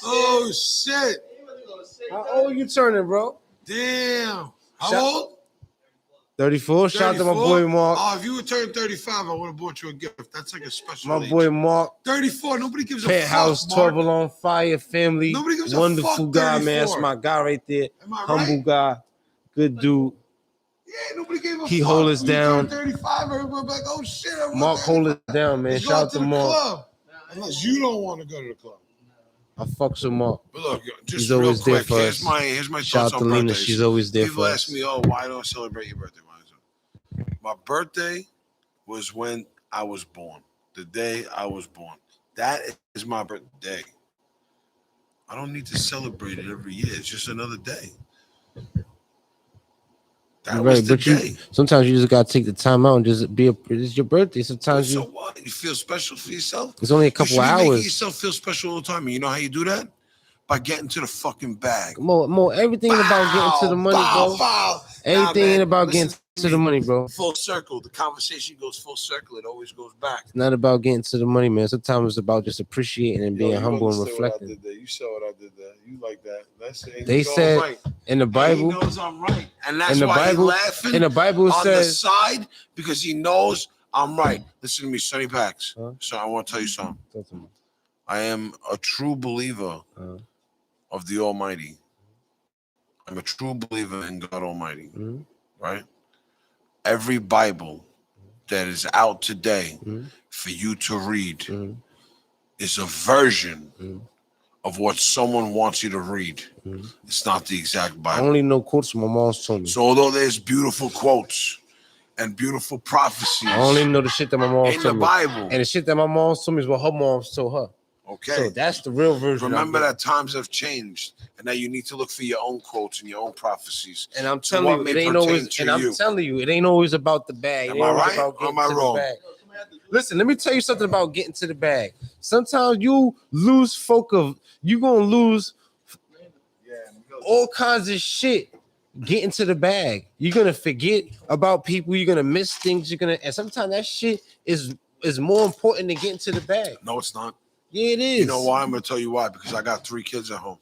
Oh, shit. How old you turning, bro? Damn. How old? 34. Shout out to my boy Mark. Oh, if you were turning 35, I would have bought you a gift. That's like a special My age. boy Mark. 34. Nobody gives a Penthouse, fuck, Mark. 12 on fire, family. Nobody gives wonderful a fuck, guy, man. 34. That's my guy right there. Am I Humble right? guy. Good dude. Yeah, nobody gave a fuck. He hold us down. 35, everybody like, oh shit. Mark hold us down, man. Let's Shout out go to the Mark. club. Unless you don't want to go to the club. I fucks with Mark. But look, just He's real always there quick, for here's us. my Shout thoughts out to on Lena. birthdays. She's always there People for ask us. me, oh, why don't I celebrate your birthday? My birthday was when I was born. The day I was born. That is my birthday. I don't need to celebrate it every year. It's just another day. That You're was right, the but day. sometimes you just gotta take the time out and just be it's your birthday. Sometimes So what? You feel special for yourself? It's only a You couple should be making hours. yourself feel special all the time. And you know how you do that? By getting to the fucking bag. More everything ain't about getting to the money, bro. Everything ain't about getting to the money, bro. Full circle. The conversation goes full circle. It always goes back. It's not about getting to the money, man. Sometimes it's about just appreciating and being humble and reflecting. You saw what I did there. You like that. That's it. They said right. in the Bible. He knows I'm right. And that's in the why Bible, he's laughing in the Bible it on says, the side because he knows I'm right. Listen to me, Sunni Paks. So I want to tell you something. I am a true believer of the Almighty. I'm a true believer in God Almighty. Right? Every Bible that is out today for you to read is a version of what someone wants you to read. It's not the exact Bible. I only know quotes my mom's told me. So although there's beautiful quotes and beautiful prophecies, I only know the shit that my mom's in told the me. Bible. And the shit that my mom's told me is what her mom's told her. Okay. So that's the real version. Remember that times have changed, and that you need to look for your own quotes and your own prophecies. And I'm telling you, it ain't always. And I'm telling you, it ain't always about the bag. Am I right? Or am I wrong? Listen, let me tell you something about getting to the bag. Sometimes you lose focus. You gonna lose all kinds of shit getting to the bag. You're gonna forget about people. You're gonna miss things. And sometimes that shit is more important than getting to the bag. No, it's not. Yeah, it is. You know why? I'm gonna tell you why. Because I got 3 kids at home,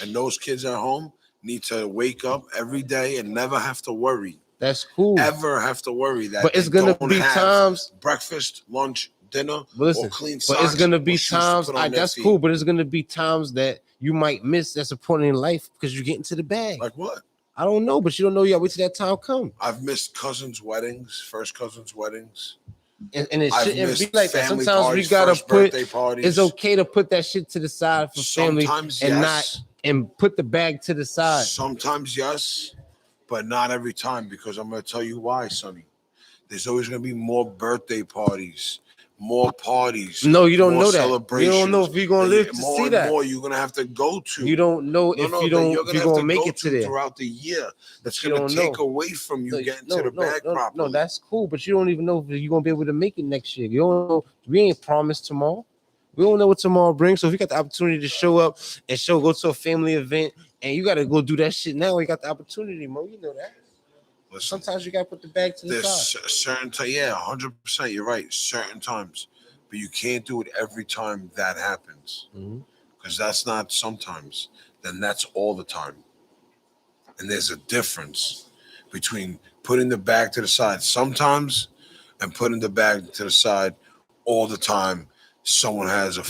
and those kids at home need to wake up every day and never have to worry. That's cool. Ever have to worry that. But it's gonna be times breakfast, lunch, dinner, listen, or clean but socks. it's gonna be times. That's feet. cool. But it's gonna be times that you might miss. That's important in life because you're getting to the bag. Like what? I don't know, but you don't know. You gotta wait till that time come. I've missed cousins' weddings, first cousins' weddings. And it I've shouldn't be missed like that. family Sometimes parties, we gotta first put. birthday parties. It's okay to put that shit to the side for family, Sometimes and yes. and put the bag to the side. Sometimes yes, but not every time, because I'm gonna tell you why, Sonny. There's always gonna be more birthday parties, more parties. No, you don't more know that. You celebrations. don't know if you're gonna live to more see and that. more you're gonna have to go to. You don't know if you don't. You're If you're gonna to make go it to there throughout the year. That's you gonna don't take know. away from you getting to the bag properly. No, that's cool, but you don't even know if you're gonna be able to make it next year. You don't know. We ain't promised tomorrow. We don't know what tomorrow brings. So if you got the opportunity to show up and go to a family event, and you got to go do that shit now, you got the opportunity, Mo. You know that. Listen, sometimes you got to put the bag to the side. There's certain time, yeah, 100%. You're right. Certain times, but you can't do it every time that happens, because that's not sometimes. Then that's all the time. And there's a difference between putting the bag to the side sometimes and putting the bag to the side all the time. Someone has an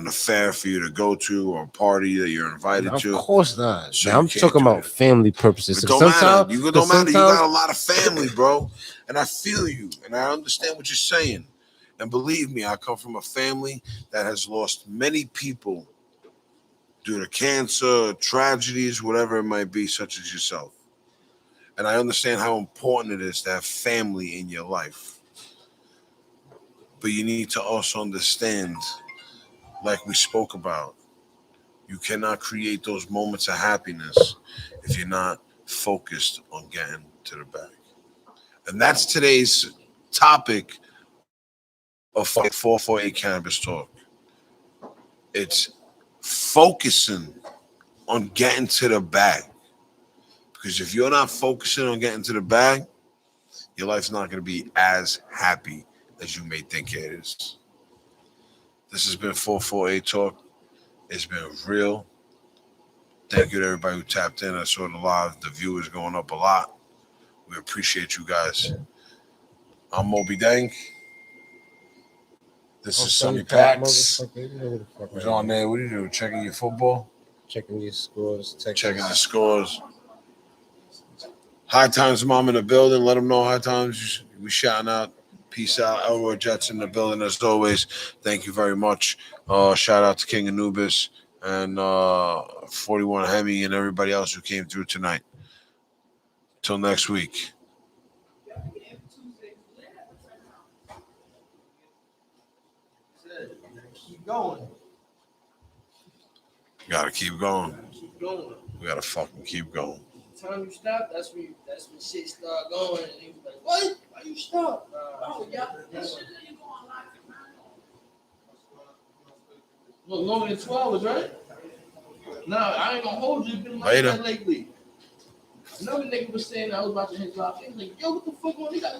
affair for you to go to, or a party that you're invited to. Of course not. So now, I'm talking about family purposes. It don't matter. You got a lot of family, bro. And I feel you. And I understand what you're saying. And believe me, I come from a family that has lost many people due to cancer, tragedies, whatever it might be, such as yourself. And I understand how important it is to have family in your life. But you need to also understand, like we spoke about, you cannot create those moments of happiness if you're not focused on getting to the bag. And that's today's topic of 448 Cannabis Talk. It's focusing on getting to the bag. Because if you're not focusing on getting to the bag, your life's not going to be as happy as you may think it is. This has been 448 Talk. It's been real. Thank you to everybody who tapped in. I saw the viewers going up a lot. We appreciate you guys. I'm Mo.B Dank. This is Sunni Paks. Who's on there? What are you doing? Checking your football? Checking your scores. Checking the scores. High Times Mom in the building. Let them know High Times. We shouting out. Peace out. Elroy Jets in the building as always. Thank you very much. Shout out to King Anubis and 41 Hemi and everybody else who came through tonight. Till next week. Keep going. Gotta keep going. Keep going. We gotta fucking keep going. The time you stop, that's when shit start going. And you like, what? Why you stop? Look, longer than 2 hours, right? Nah, I ain't gonna hold you. Been like that lately. Another nigga was saying I was about to hit drop. He was like, yo, what the fuck on? He got